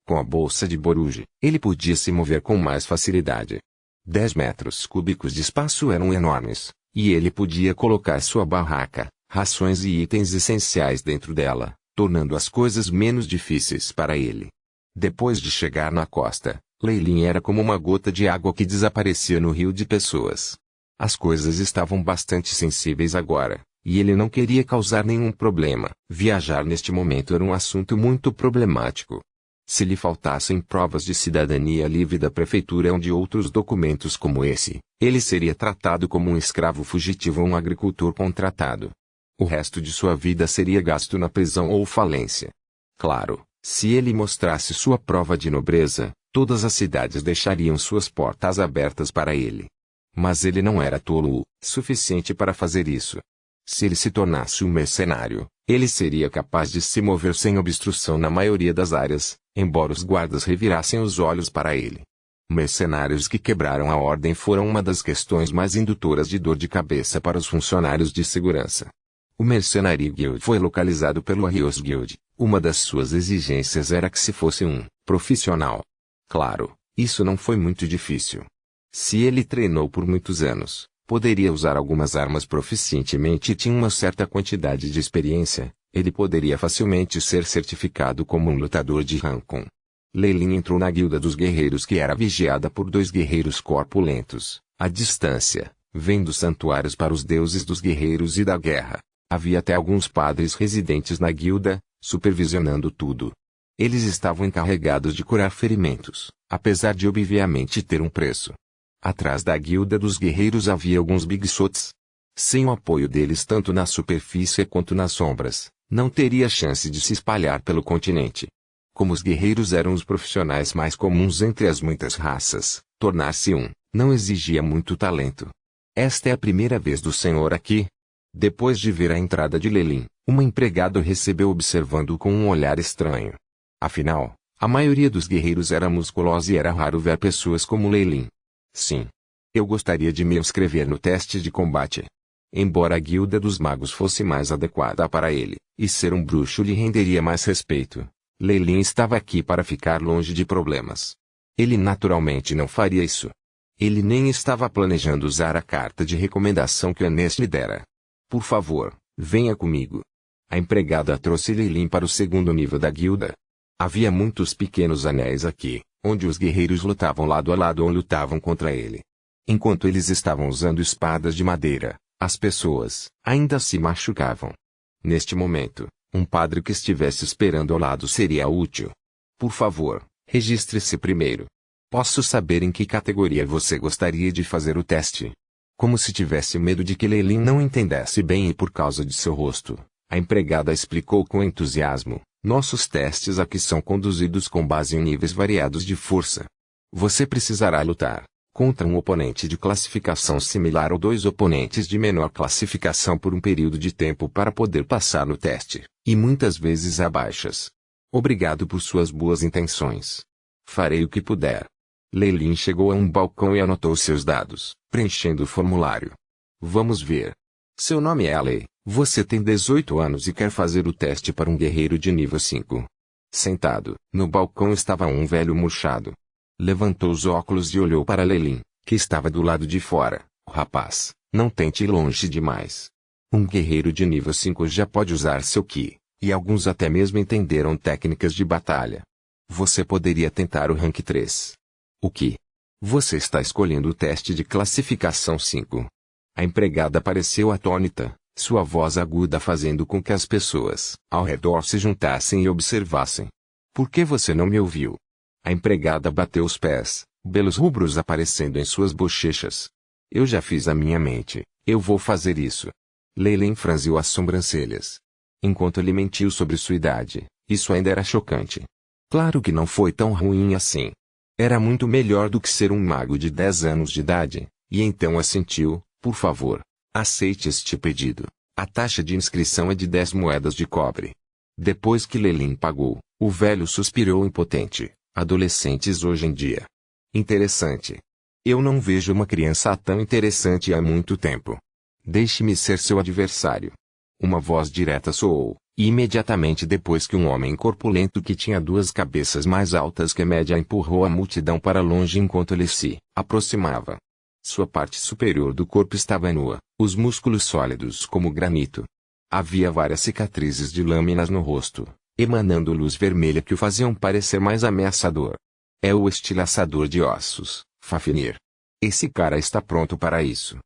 Speaker 1: Com a bolsa de Boruge, ele podia se mover com mais facilidade. 10 metros cúbicos de espaço eram enormes, e ele podia colocar sua barraca, rações e itens essenciais dentro dela, tornando as coisas menos difíceis para ele. Depois de chegar na costa, Leilin era como uma gota de água que desaparecia no rio de pessoas. As coisas estavam bastante sensíveis agora, e ele não queria causar nenhum problema. Viajar neste momento era um assunto muito problemático. Se lhe faltassem provas de cidadania livre da prefeitura ou de outros documentos como esse, ele seria tratado como um escravo fugitivo ou um agricultor contratado. O resto de sua vida seria gasto na prisão ou falência. Claro, se ele mostrasse sua prova de nobreza, todas as cidades deixariam suas portas abertas para ele. Mas ele não era tolo o suficiente para fazer isso. Se ele se tornasse um mercenário, ele seria capaz de se mover sem obstrução na maioria das áreas, embora os guardas revirassem os olhos para ele. Mercenários que quebraram a ordem foram uma das questões mais indutoras de dor de cabeça para os funcionários de segurança. O Mercenary Guild foi localizado pelo Arios Guild. Uma das suas exigências era que se fosse um profissional. Claro, isso não foi muito difícil. Se ele treinou por muitos anos, poderia usar algumas armas proficientemente e tinha uma certa quantidade de experiência, ele poderia facilmente ser certificado como um lutador de Rancon. Leilin entrou na guilda dos guerreiros que era vigiada por 2 guerreiros corpulentos, à distância, vendo santuários para os deuses dos guerreiros e da guerra. Havia até alguns padres residentes na guilda, supervisionando tudo. Eles estavam encarregados de curar ferimentos, apesar de obviamente ter um preço. Atrás da guilda dos guerreiros havia alguns bigsots. Sem o apoio deles tanto na superfície quanto nas sombras, não teria chance de se espalhar pelo continente. Como os guerreiros eram os profissionais mais comuns entre as muitas raças, tornar-se um, não exigia muito talento. Esta é a primeira vez do senhor aqui? Depois de ver a entrada de Lelin, uma empregada o recebeu observando-o com um olhar estranho. Afinal, a maioria dos guerreiros era musculosa e era raro ver pessoas como Lelin. Sim. Eu gostaria de me inscrever no teste de combate. Embora a guilda dos magos fosse mais adequada para ele, e ser um bruxo lhe renderia mais respeito, Lelin estava aqui para ficar longe de problemas. Ele naturalmente não faria isso. Ele nem estava planejando usar a carta de recomendação que Anest lhe dera. Por favor, venha comigo. A empregada trouxe Lelin para o segundo nível da guilda. Havia muitos pequenos anéis aqui, onde os guerreiros lutavam lado a lado ou lutavam contra ele. Enquanto eles estavam usando espadas de madeira, as pessoas ainda se machucavam. Neste momento, um padre que estivesse esperando ao lado seria útil. Por favor, registre-se primeiro. Posso saber em que categoria você gostaria de fazer o teste? Como se tivesse medo de que Lelin não entendesse bem e por causa de seu rosto, a empregada explicou com entusiasmo. Nossos testes aqui são conduzidos com base em níveis variados de força. Você precisará lutar contra um oponente de classificação similar ou dois oponentes de menor classificação por um período de tempo para poder passar no teste, e muitas vezes há baixas. Obrigado por suas boas intenções. Farei o que puder. Lelin chegou a um balcão e anotou seus dados, preenchendo o formulário. Vamos ver. Seu nome é Alei. Você tem 18 anos e quer fazer o teste para um guerreiro de nível 5. Sentado, no balcão estava um velho murchado. Levantou os óculos e olhou para Lelin, que estava do lado de fora. Rapaz, não tente ir longe demais. Um guerreiro de nível 5 já pode usar seu Ki, e alguns até mesmo entenderam técnicas de batalha. Você poderia tentar o rank 3. O Ki? Você está escolhendo o teste de classificação 5. A empregada pareceu atônita, sua voz aguda fazendo com que as pessoas ao redor se juntassem e observassem. Por que você não me ouviu? A empregada bateu os pés, belos rubros aparecendo em suas bochechas. Eu já fiz a minha mente, eu vou fazer isso. Lelin franziu as sobrancelhas. Enquanto ele mentiu sobre sua idade, isso ainda era chocante. Claro que não foi tão ruim assim. Era muito melhor do que ser um mago de 10 anos de idade, e então assentiu, por favor. Aceite este pedido. A taxa de inscrição é de 10 moedas de cobre. Depois que Lelin pagou, o velho suspirou impotente. Adolescentes hoje em dia. Interessante. Eu não vejo uma criança tão interessante há muito tempo. Deixe-me ser seu adversário. Uma voz direta soou, e imediatamente depois que um homem corpulento que tinha duas cabeças mais altas que a média empurrou a multidão para longe enquanto ele se aproximava. Sua parte superior do corpo estava nua, os músculos sólidos como granito. Havia várias cicatrizes de lâminas no rosto, emanando luz vermelha que o faziam parecer mais ameaçador. É o estilhaçador de ossos, Fafnir. Esse cara está pronto para isso.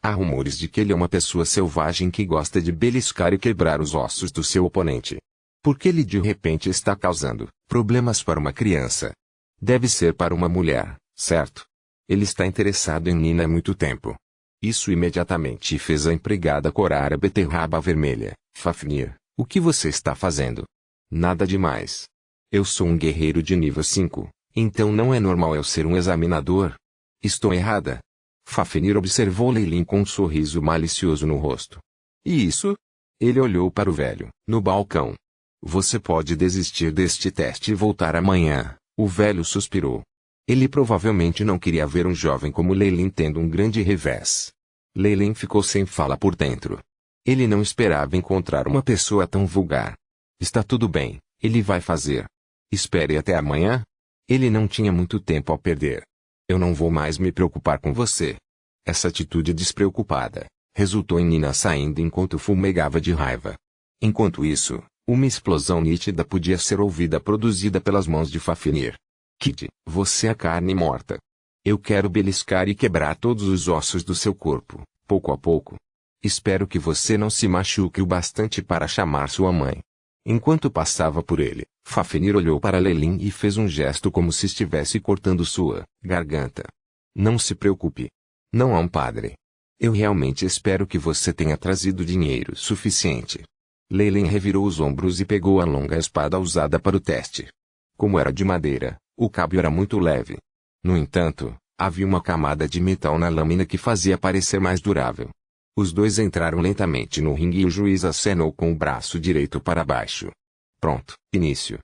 Speaker 1: Há rumores de que ele é uma pessoa selvagem que gosta de beliscar e quebrar os ossos do seu oponente. Por que ele de repente está causando problemas para uma criança? Deve ser para uma mulher, certo? Ele está interessado em Nina há muito tempo. Isso imediatamente fez a empregada corar a beterraba vermelha. Fafnir, o que você está fazendo? Nada demais. Eu sou um guerreiro de nível 5, então não é normal eu ser um examinador? Estou errada? Fafnir observou Lelin com um sorriso malicioso no rosto. E isso? Ele olhou para o velho, no balcão. Você pode desistir deste teste e voltar amanhã, o velho suspirou. Ele provavelmente não queria ver um jovem como Lelin tendo um grande revés. Lelin ficou sem fala por dentro. Ele não esperava encontrar uma pessoa tão vulgar. Está tudo bem, ele vai fazer. Espere até amanhã? Ele não tinha muito tempo a perder. Eu não vou mais me preocupar com você. Essa atitude despreocupada resultou em Nina saindo enquanto fumegava de raiva. Enquanto isso, uma explosão nítida podia ser ouvida produzida pelas mãos de Fafnir. Kid, você é carne morta. Eu quero beliscar e quebrar todos os ossos do seu corpo, pouco a pouco. Espero que você não se machuque o bastante para chamar sua mãe. Enquanto passava por ele, Fafnir olhou para Lei-Lin e fez um gesto como se estivesse cortando sua garganta. Não se preocupe. Não há um padre. Eu realmente espero que você tenha trazido dinheiro suficiente. Lei-Lin revirou os ombros e pegou a longa espada usada para o teste. Como era de madeira, o cabo era muito leve. No entanto, havia uma camada de metal na lâmina que fazia parecer mais durável. Os dois entraram lentamente no ringue e o juiz acenou com o braço direito para baixo. Pronto, início.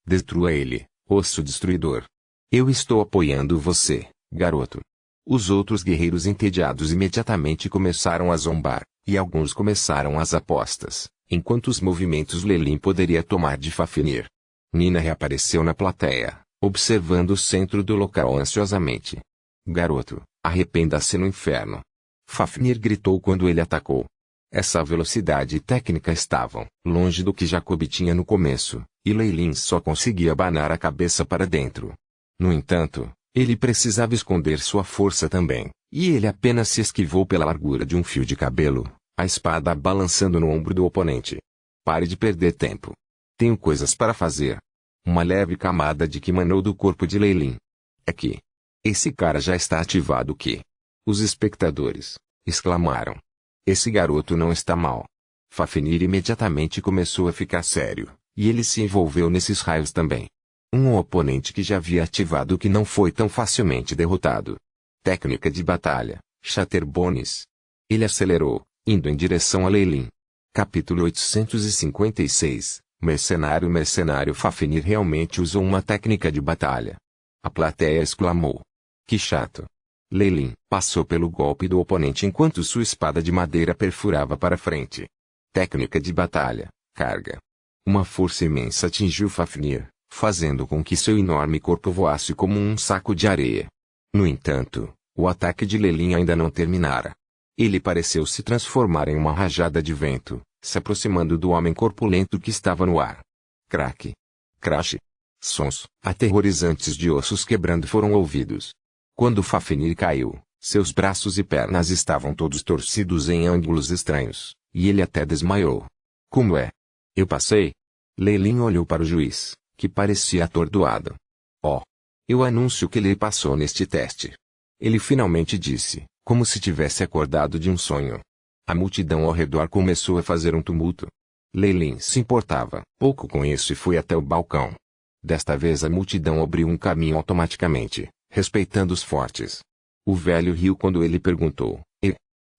Speaker 1: Destrua ele, osso destruidor. Eu estou apoiando você, garoto. Os outros guerreiros entediados imediatamente começaram a zombar, e alguns começaram as apostas, enquanto os movimentos Lei-Lin poderia tomar de Fafnir. Nina reapareceu na plateia, observando o centro do local ansiosamente. Garoto, arrependa-se no inferno. Fafnir gritou quando ele atacou. Essa velocidade e técnica estavam longe do que Jacob tinha no começo, e Lei-Lin só conseguia abanar a cabeça para dentro. No entanto, ele precisava esconder sua força também, e ele apenas se esquivou pela largura de um fio de cabelo, a espada balançando no ombro do oponente. Pare de perder tempo. Tenho coisas para fazer. Uma leve camada de que emanou do corpo de Lei-Lin. É que esse cara já está ativado que? Os espectadores exclamaram. Esse garoto não está mal. Fafnir imediatamente começou a ficar sério, e ele se envolveu nesses raios também. Um oponente que já havia ativado que não foi tão facilmente derrotado. Técnica de batalha, Shatterbones. Ele acelerou, indo em direção a Lei-Lin. Capítulo 856. Mercenário Fafnir realmente usou uma técnica de batalha. A plateia exclamou. Que chato. Lei-Lin passou pelo golpe do oponente enquanto sua espada de madeira perfurava para frente. Técnica de batalha, carga. Uma força imensa atingiu Fafnir, fazendo com que seu enorme corpo voasse como um saco de areia. No entanto, o ataque de Lei-Lin ainda não terminara. Ele pareceu se transformar em uma rajada de vento, se aproximando do homem corpulento que estava no ar. Craque. Crash. Sons aterrorizantes de ossos quebrando foram ouvidos. Quando Fafnir caiu, seus braços e pernas estavam todos torcidos em ângulos estranhos, e ele até desmaiou. Como é? Eu passei? Lei-Lin olhou para o juiz, que parecia atordoado. Oh! Eu anuncio que ele passou neste teste. Ele finalmente disse, como se tivesse acordado de um sonho. A multidão ao redor começou a fazer um tumulto. Lei-Lin se importava pouco com isso e foi até o balcão. Desta vez a multidão abriu um caminho automaticamente, respeitando os fortes. O velho riu quando ele perguntou,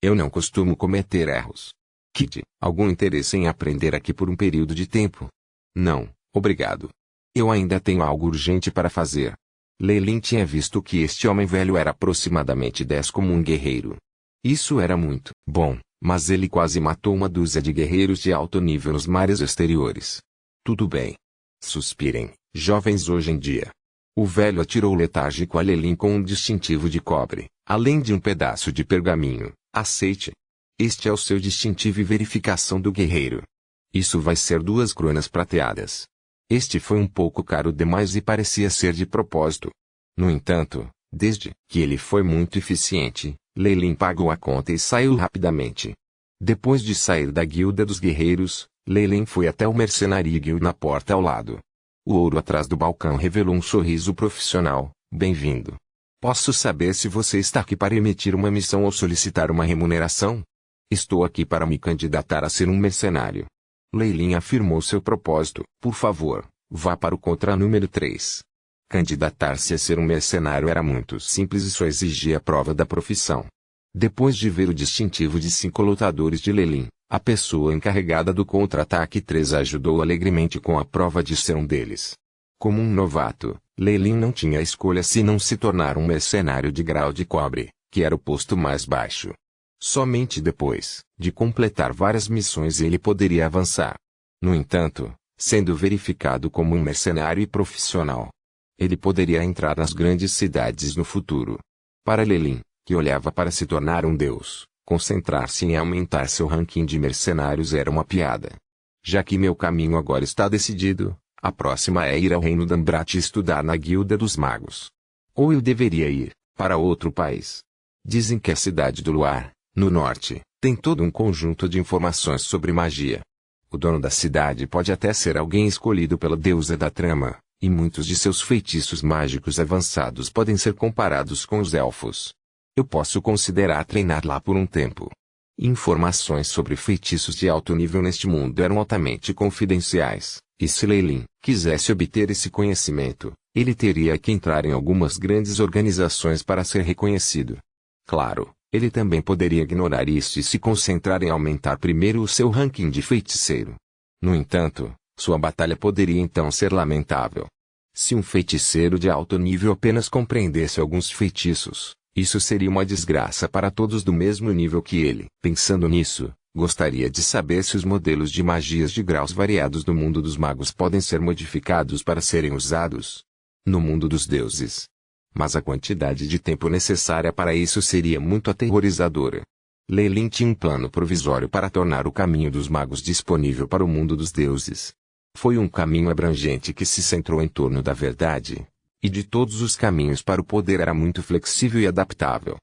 Speaker 1: eu não costumo cometer erros. Kid, algum interesse em aprender aqui por um período de tempo? Não, obrigado. Eu ainda tenho algo urgente para fazer. Lei-Lin tinha visto que este homem velho era aproximadamente 10 como um guerreiro. Isso era muito bom, mas ele quase matou uma dúzia de guerreiros de alto nível nos mares exteriores. Tudo bem. Suspirem, jovens hoje em dia. O velho atirou letárgico a Lei-Lin com um distintivo de cobre, além de um pedaço de pergaminho. Aceite. Este é o seu distintivo e verificação do guerreiro. Isso vai ser 2 coroas prateadas. Este foi um pouco caro demais e parecia ser de propósito. No entanto, desde que ele foi muito eficiente, Lei-Lin pagou a conta e saiu rapidamente. Depois de sair da guilda dos guerreiros, Lei-Lin foi até o Mercenaria Guild na porta ao lado. O ouro atrás do balcão revelou um sorriso profissional. Bem-vindo. Posso saber se você está aqui para emitir uma missão ou solicitar uma remuneração? Estou aqui para me candidatar a ser um mercenário. Lei-Lin afirmou seu propósito. Por favor, vá para o contra número 3. Candidatar-se a ser um mercenário era muito simples e só exigia a prova da profissão. Depois de ver o distintivo de 5 lutadores de Lei-Lin, a pessoa encarregada do contra-ataque 3 ajudou alegremente com a prova de ser um deles. Como um novato, Lei-Lin não tinha escolha senão se tornar um mercenário de grau de cobre, que era o posto mais baixo. Somente depois de completar várias missões ele poderia avançar. No entanto, sendo verificado como um mercenário e profissional, ele poderia entrar nas grandes cidades no futuro. Para Lei-Lin, que olhava para se tornar um deus, concentrar-se em aumentar seu ranking de mercenários era uma piada. Já que meu caminho agora está decidido, a próxima é ir ao reino Dambrat e estudar na Guilda dos Magos. Ou eu deveria ir para outro país. Dizem que a cidade do Luar, no norte, tem todo um conjunto de informações sobre magia. O dono da cidade pode até ser alguém escolhido pela deusa da trama, e muitos de seus feitiços mágicos avançados podem ser comparados com os elfos. Eu posso considerar treinar lá por um tempo. Informações sobre feitiços de alto nível neste mundo eram altamente confidenciais, e se Lei Lin quisesse obter esse conhecimento, ele teria que entrar em algumas grandes organizações para ser reconhecido. Claro, ele também poderia ignorar isso e se concentrar em aumentar primeiro o seu ranking de feiticeiro. No entanto, sua batalha poderia então ser lamentável. Se um feiticeiro de alto nível apenas compreendesse alguns feitiços, isso seria uma desgraça para todos do mesmo nível que ele. Pensando nisso, gostaria de saber se os modelos de magias de graus variados do mundo dos magos podem ser modificados para serem usados no mundo dos deuses. Mas a quantidade de tempo necessária para isso seria muito aterrorizadora. Lei Lin tinha um plano provisório para tornar o caminho dos magos disponível para o mundo dos deuses. Foi um caminho abrangente que se centrou em torno da verdade. E de todos os caminhos para o poder era muito flexível e adaptável.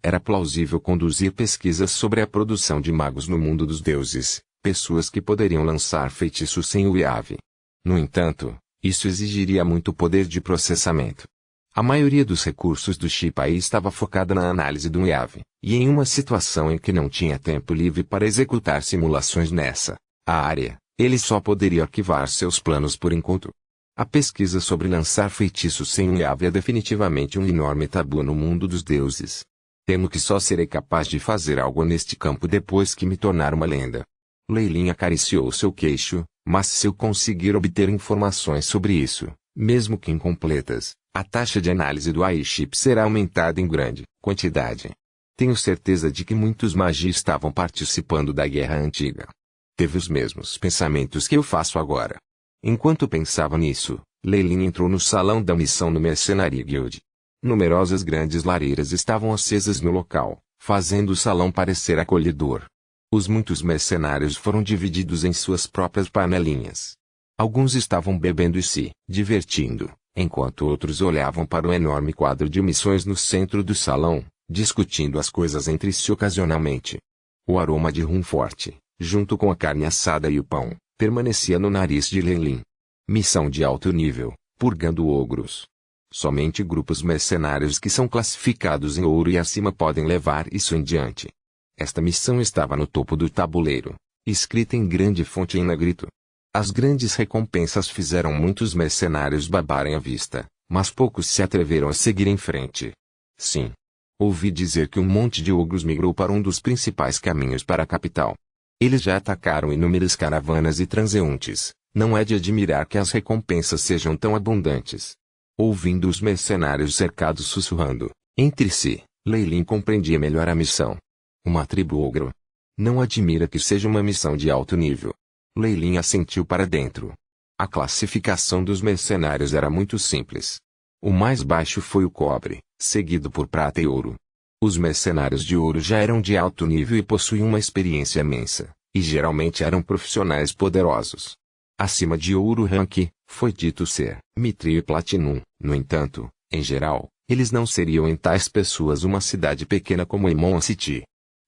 Speaker 1: Era plausível conduzir pesquisas sobre a produção de magos no mundo dos deuses, pessoas que poderiam lançar feitiços sem o IAV. No entanto, isso exigiria muito poder de processamento. A maioria dos recursos do Shipai estava focada na análise do IAV, e em uma situação em que não tinha tempo livre para executar simulações nessa área, ele só poderia arquivar seus planos por enquanto. A pesquisa sobre lançar feitiços sem um IAV é definitivamente um enorme tabu no mundo dos deuses. Temo que só serei capaz de fazer algo neste campo depois que me tornar uma lenda. Lei Lin acariciou seu queixo, mas se eu conseguir obter informações sobre isso, mesmo que incompletas, a taxa de análise do AI-chip será aumentada em grande quantidade. Tenho certeza de que muitos magis estavam participando da guerra antiga. Teve os mesmos pensamentos que eu faço agora. Enquanto pensava nisso, Lei Lin entrou no salão da missão no Mercenaria Guild. Numerosas grandes lareiras estavam acesas no local, fazendo o salão parecer acolhedor. Os muitos mercenários foram divididos em suas próprias panelinhas. Alguns estavam bebendo e se divertindo, enquanto outros olhavam para o enorme quadro de missões no centro do salão, discutindo as coisas entre si ocasionalmente. O aroma de rum forte, junto com a carne assada e o pão, permanecia no nariz de Lei Lin. Missão de alto nível, purgando ogros. Somente grupos mercenários que são classificados em ouro e acima podem levar isso em diante. Esta missão estava no topo do tabuleiro, escrita em grande fonte em negrito. As grandes recompensas fizeram muitos mercenários babarem a vista, mas poucos se atreveram a seguir em frente. Sim. Ouvi dizer que um monte de ogros migrou para um dos principais caminhos para a capital. Eles já atacaram inúmeras caravanas e transeuntes. Não é de admirar que as recompensas sejam tão abundantes. Ouvindo os mercenários cercados sussurrando entre si, Lei Lin compreendia melhor a missão. Uma tribo ogro. Não admira que seja uma missão de alto nível. Lei Lin assentiu para dentro. A classificação dos mercenários era muito simples. O mais baixo foi o cobre, seguido por prata e ouro. Os mercenários de ouro já eram de alto nível e possuíam uma experiência imensa, e geralmente eram profissionais poderosos. Acima de ouro rank, foi dito ser Mithril e Platinum. No entanto, em geral, eles não seriam em tais pessoas uma cidade pequena como Emon City.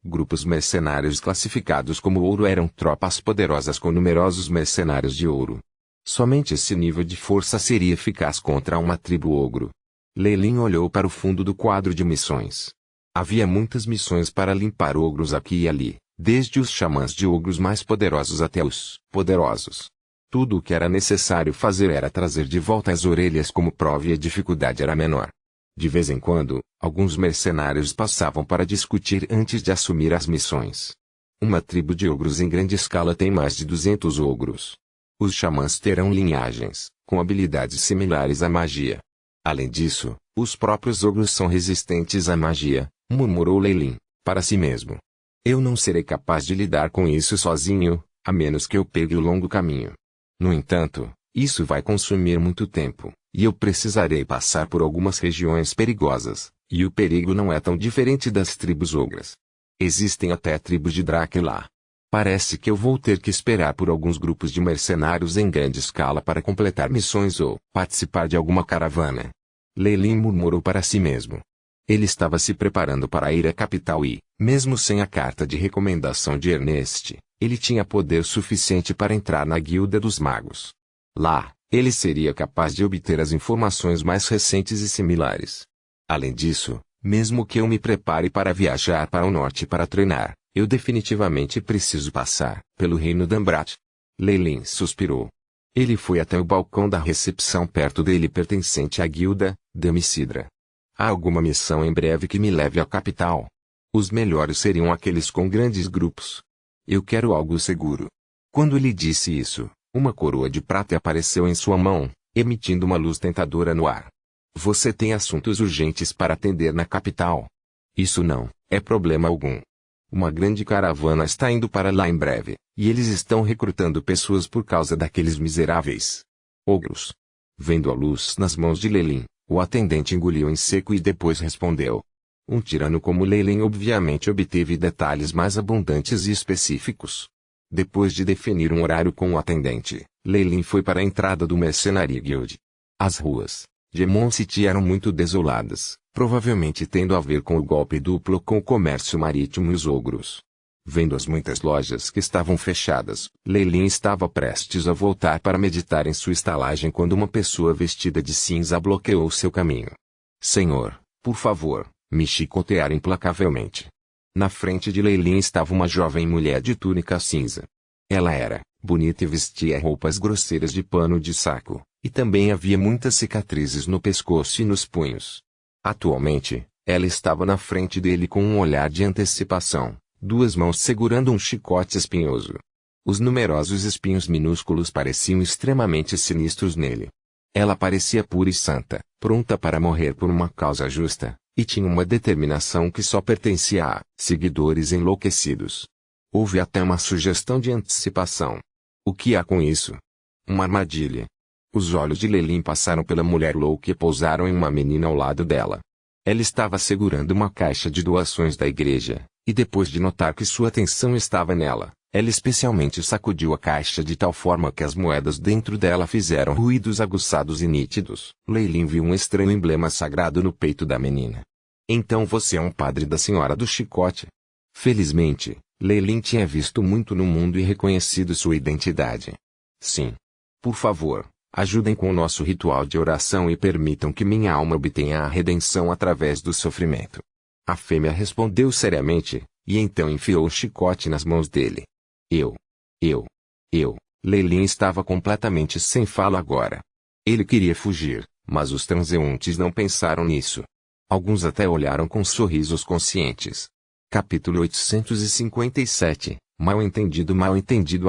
Speaker 1: Grupos mercenários classificados como ouro eram tropas poderosas com numerosos mercenários de ouro. Somente esse nível de força seria eficaz contra uma tribo ogro. Lei Lin olhou para o fundo do quadro de missões. Havia muitas missões para limpar ogros aqui e ali, desde os xamãs de ogros mais poderosos até os poderosos. Tudo o que era necessário fazer era trazer de volta as orelhas como prova e a dificuldade era menor. De vez em quando, alguns mercenários passavam para discutir antes de assumir as missões. Uma tribo de ogros em grande escala tem mais de 200 ogros. Os xamãs terão linhagens, com habilidades similares à magia. Além disso, os próprios ogros são resistentes à magia, murmurou Lei Lin, para si mesmo. Eu não serei capaz de lidar com isso sozinho, a menos que eu pegue o longo caminho. No entanto, isso vai consumir muito tempo, e eu precisarei passar por algumas regiões perigosas, e o perigo não é tão diferente das tribos ogras. Existem até tribos de Drake lá. Parece que eu vou ter que esperar por alguns grupos de mercenários em grande escala para completar missões ou participar de alguma caravana. Lei Lin murmurou para si mesmo. Ele estava se preparando para ir à capital e, mesmo sem a carta de recomendação de Ernest, Ele tinha poder suficiente para entrar na Guilda dos Magos. Lá, ele seria capaz de obter as informações mais recentes e similares. Além disso, mesmo que eu me prepare para viajar para o norte para treinar, eu definitivamente preciso passar pelo reino Dambrat. Leilin suspirou. Ele foi até o balcão da recepção perto dele pertencente à guilda, Damicidra. Há alguma missão em breve que me leve à capital? Os melhores seriam aqueles com grandes grupos. Eu quero algo seguro. Quando ele disse isso, uma coroa de prata apareceu em sua mão, emitindo uma luz tentadora no ar. Você tem assuntos urgentes para atender na capital? Isso não é problema algum. Uma grande caravana está indo para lá em breve, e eles estão recrutando pessoas por causa daqueles miseráveis ogros. Vendo a luz nas mãos de Leilin, o atendente engoliu em seco e depois respondeu. Um tirano como Leilin obviamente obteve detalhes mais abundantes e específicos. Depois de definir um horário com o atendente, Leilin foi para a entrada do Mercenary Guild. As ruas de Mon City eram muito desoladas, provavelmente tendo a ver com o golpe duplo com o comércio marítimo e os ogros. Vendo as muitas lojas que estavam fechadas, Leilin estava prestes a voltar para meditar em sua estalagem quando uma pessoa vestida de cinza bloqueou seu caminho. Senhor, por favor, me chicotearam implacavelmente. Na frente de Leilin estava uma jovem mulher de túnica cinza. Ela era bonita e vestia roupas grosseiras de pano de saco, e também havia muitas cicatrizes no pescoço e nos punhos. Atualmente, ela estava na frente dele com um olhar de antecipação, duas mãos segurando um chicote espinhoso. Os numerosos espinhos minúsculos pareciam extremamente sinistros nele. Ela parecia pura e santa, pronta para morrer por uma causa justa, e tinha uma determinação que só pertencia a seguidores enlouquecidos. Houve até uma sugestão de antecipação. O que há com isso? Uma armadilha. Os olhos de Leilin passaram pela mulher louca e pousaram em uma menina ao lado dela. Ela estava segurando uma caixa de doações da igreja, e depois de notar que sua atenção estava nela, ela especialmente sacudiu a caixa de tal forma que as moedas dentro dela fizeram ruídos aguçados e nítidos. Leilin viu um estranho emblema sagrado no peito da menina. Então você é um padre da Senhora do Chicote? Felizmente, Leilin tinha visto muito no mundo e reconhecido sua identidade. Sim. Por favor, ajudem com o nosso ritual de oração e permitam que minha alma obtenha a redenção através do sofrimento. A fêmea respondeu seriamente, e então enfiou o chicote nas mãos dele. Leilin estava completamente sem fala agora. Ele queria fugir, mas os transeuntes não pensaram nisso. Alguns até olharam com sorrisos conscientes. Capítulo 857, Mal entendido.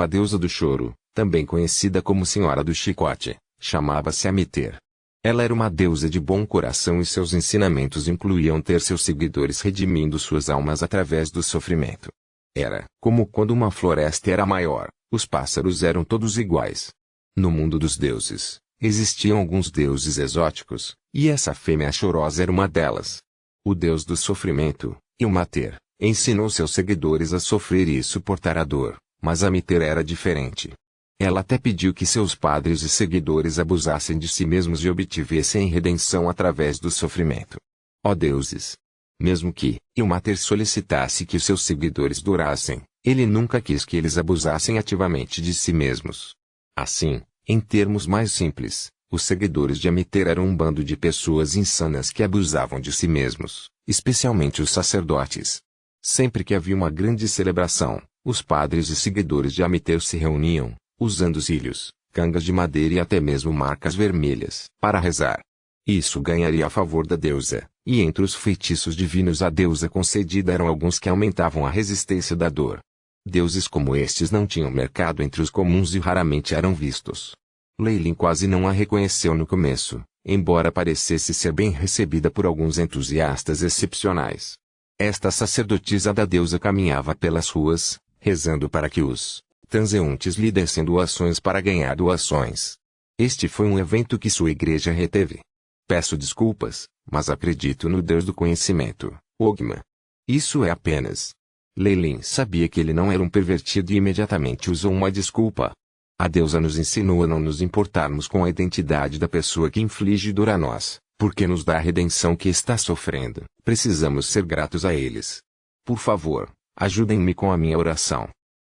Speaker 1: A deusa do choro, também conhecida como Senhora do Chicote, chamava-se Amiter. Ela era uma deusa de bom coração e seus ensinamentos incluíam ter seus seguidores redimindo suas almas através do sofrimento. Era como quando uma floresta era maior, os pássaros eram todos iguais. No mundo dos deuses, existiam alguns deuses exóticos, e essa fêmea chorosa era uma delas. O deus do sofrimento, Ilmater, ensinou seus seguidores a sofrer e suportar a dor, mas Amiter era diferente. Ela até pediu que seus padres e seguidores abusassem de si mesmos e obtivessem redenção através do sofrimento. Ó deuses! Mesmo que Ilmater solicitasse que seus seguidores durassem, ele nunca quis que eles abusassem ativamente de si mesmos. Assim, em termos mais simples, os seguidores de Amiter eram um bando de pessoas insanas que abusavam de si mesmos, especialmente os sacerdotes. Sempre que havia uma grande celebração, os padres e seguidores de Amiter se reuniam, usando cílios, cangas de madeira e até mesmo marcas vermelhas, para rezar. Isso ganharia a favor da deusa, e entre os feitiços divinos a deusa concedida eram alguns que aumentavam a resistência da dor. Deuses como estes não tinham mercado entre os comuns e raramente eram vistos. Leilin quase não a reconheceu no começo, embora parecesse ser bem recebida por alguns entusiastas excepcionais. Esta sacerdotisa da deusa caminhava pelas ruas, rezando para que os transeuntes lhe dessem doações para ganhar doações. Este foi um evento que sua igreja reteve. Peço desculpas, mas acredito no Deus do conhecimento, Ogma. Isso é apenas. Leilin sabia que ele não era um pervertido e imediatamente usou uma desculpa. A deusa nos ensinou a não nos importarmos com a identidade da pessoa que inflige dor a nós, porque nos dá a redenção que está sofrendo. Precisamos ser gratos a eles. Por favor, ajudem-me com a minha oração.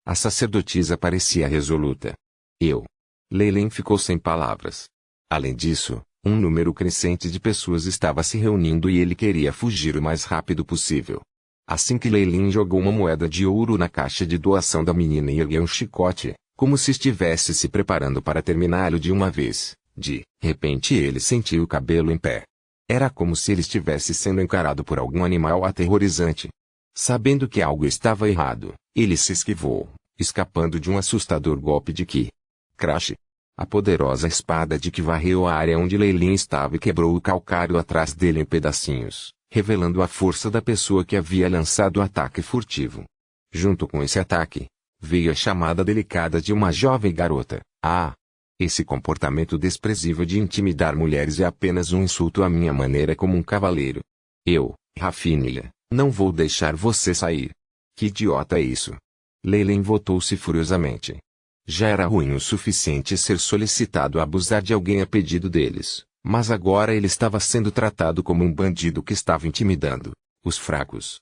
Speaker 1: A sacerdotisa parecia resoluta. Lei ficou sem palavras. Além disso, um número crescente de pessoas estava se reunindo e ele queria fugir o mais rápido possível. Assim que Lei jogou uma moeda de ouro na caixa de doação da menina e ergueu um chicote, como se estivesse se preparando para terminá-lo de uma vez, de repente ele sentiu o cabelo em pé. Era como se ele estivesse sendo encarado por algum animal aterrorizante. Sabendo que algo estava errado, ele se esquivou, escapando de um assustador golpe de Ki. Crash! A poderosa espada de Ki varreu a área onde Lei estava e quebrou o calcário atrás dele em pedacinhos, revelando a força da pessoa que havia lançado o ataque furtivo. Junto com esse ataque, veio a chamada delicada de uma jovem garota. Esse comportamento desprezível de intimidar mulheres é apenas um insulto à minha maneira como um cavaleiro. Rafinha, não vou deixar você sair. Que idiota é isso? Lei voltou-se furiosamente. Já era ruim o suficiente ser solicitado a abusar de alguém a pedido deles, mas agora ele estava sendo tratado como um bandido que estava intimidando os fracos.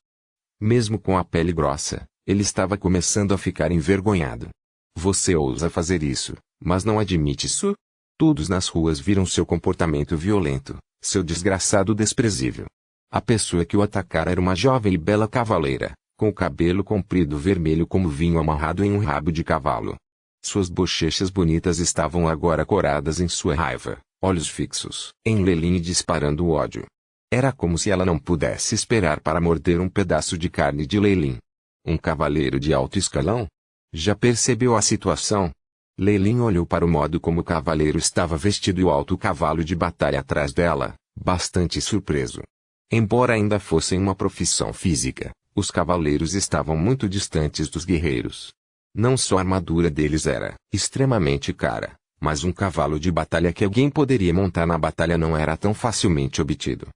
Speaker 1: Mesmo com a pele grossa, ele estava começando a ficar envergonhado. Você ousa fazer isso, mas não admite isso? Todos nas ruas viram seu comportamento violento, seu desgraçado desprezível. A pessoa que o atacara era uma jovem e bela cavaleira, com o cabelo comprido vermelho como vinho amarrado em um rabo de cavalo. Suas bochechas bonitas estavam agora coradas em sua raiva, olhos fixos em Lei e disparando ódio. Era como se ela não pudesse esperar para morder um pedaço de carne de Lei. Um cavaleiro de alto escalão? Já percebeu a situação? Lei olhou para o modo como o cavaleiro estava vestido e o alto cavalo de batalha atrás dela, bastante surpreso. Embora ainda fossem uma profissão física, os cavaleiros estavam muito distantes dos guerreiros. Não só a armadura deles era extremamente cara, mas um cavalo de batalha que alguém poderia montar na batalha não era tão facilmente obtido.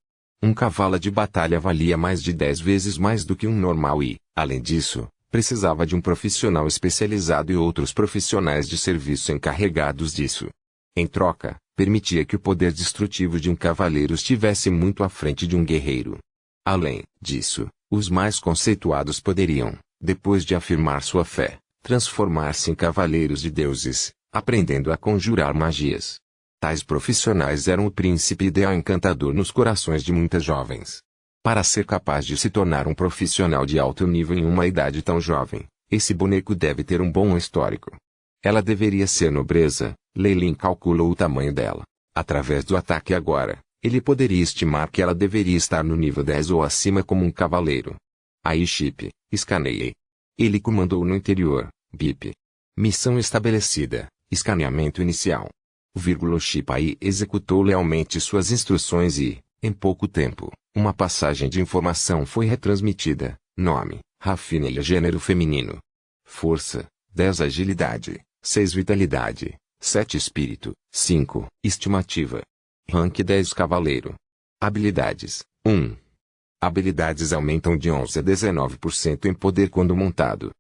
Speaker 1: Um cavalo de batalha valia mais de 10 vezes mais do que um normal e, além disso, precisava de um profissional especializado e outros profissionais de serviço encarregados disso. Em troca, permitia que o poder destrutivo de um cavaleiro estivesse muito à frente de um guerreiro. Além disso, os mais conceituados poderiam, depois de afirmar sua fé, transformar-se em cavaleiros de deuses, aprendendo a conjurar magias. Tais profissionais eram o príncipe ideal encantador nos corações de muitas jovens. Para ser capaz de se tornar um profissional de alto nível em uma idade tão jovem, esse boneco deve ter um bom histórico. Ela deveria ser nobreza. Lei calculou o tamanho dela. Através do ataque agora, ele poderia estimar que ela deveria estar no nível 10 ou acima como um cavaleiro. Aí chip, escaneie. Ele comandou no interior. BIP. Missão estabelecida. Escaneamento inicial. Chip aí executou lealmente suas instruções e, em pouco tempo, uma passagem de informação foi retransmitida. Nome: Rafinha, gênero feminino. Força: 10 agilidade, 6 vitalidade, 7 espírito, 5 estimativa. Rank 10 cavaleiro. Habilidades: 1. Habilidades aumentam de 11 a 19% em poder quando montado.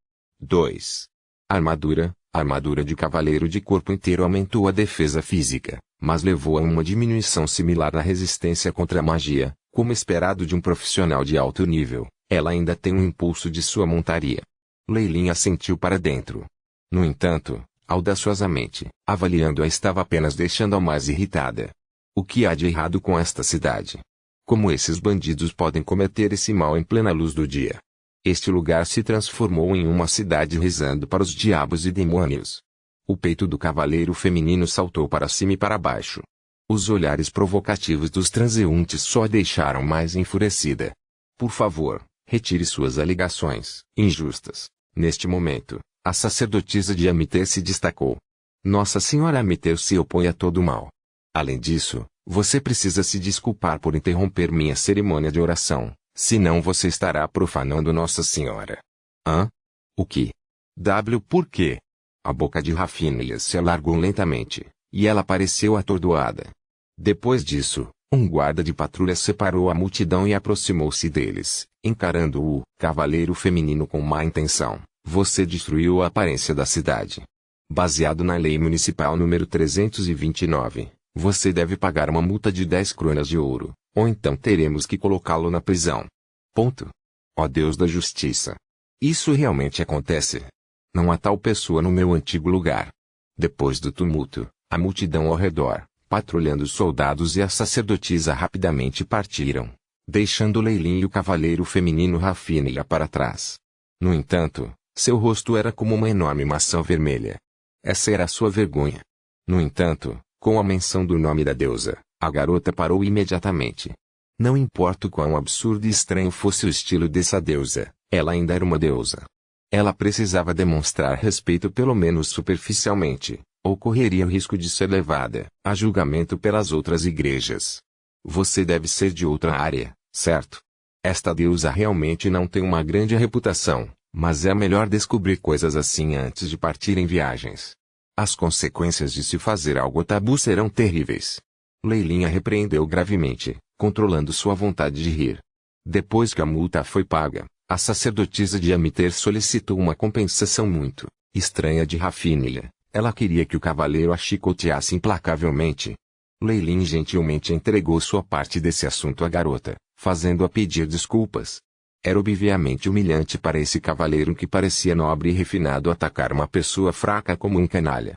Speaker 1: 2. Armadura: a armadura de cavaleiro de corpo inteiro aumentou a defesa física, mas levou a uma diminuição similar na resistência contra a magia. Como esperado de um profissional de alto nível, ela ainda tem um impulso de sua montaria. Lei assentiu para dentro. No entanto, audaciosamente, avaliando-a estava apenas deixando-a mais irritada. O que há de errado com esta cidade? Como esses bandidos podem cometer esse mal em plena luz do dia? Este lugar se transformou em uma cidade rezando para os diabos e demônios. O peito do cavaleiro feminino saltou para cima e para baixo. Os olhares provocativos dos transeuntes só a deixaram mais enfurecida. Por favor, retire suas alegações injustas. Neste momento, a sacerdotisa de Amiter se destacou. Nossa Senhora Amiter se opõe a todo mal. Além disso, você precisa se desculpar por interromper minha cerimônia de oração, senão você estará profanando Nossa Senhora. Hã? O que? Por quê? A boca de Rafinha se alargou lentamente, e ela pareceu atordoada. Depois disso, um guarda de patrulha separou a multidão e aproximou-se deles, encarando o cavaleiro feminino com má intenção. Você destruiu a aparência da cidade. Baseado na Lei Municipal número 329, você deve pagar uma multa de 10 cronas de ouro, ou então teremos que colocá-lo na prisão. Ponto. Ó Deus da Justiça. Isso realmente acontece? Não há tal pessoa no meu antigo lugar. Depois do tumulto, a multidão ao redor, patrulhando os soldados e a sacerdotisa rapidamente partiram, deixando Leilin e o cavaleiro feminino Rafinha para trás. No entanto, seu rosto era como uma enorme maçã vermelha. Essa era a sua vergonha. No entanto, com a menção do nome da deusa, a garota parou imediatamente. Não importa o quão absurdo e estranho fosse o estilo dessa deusa, ela ainda era uma deusa. Ela precisava demonstrar respeito pelo menos superficialmente, ou correria o risco de ser levada a julgamento pelas outras igrejas. Você deve ser de outra área, certo? Esta deusa realmente não tem uma grande reputação, mas é melhor descobrir coisas assim antes de partir em viagens. As consequências de se fazer algo tabu serão terríveis. Leilin a repreendeu gravemente, controlando sua vontade de rir. Depois que a multa foi paga, a sacerdotisa de Amiter solicitou uma compensação muito estranha de Rafinha. Ela queria que o cavaleiro a chicoteasse implacavelmente. Leilin gentilmente entregou sua parte desse assunto à garota, fazendo-a pedir desculpas. Era obviamente humilhante para esse cavaleiro que parecia nobre e refinado atacar uma pessoa fraca como um canalha.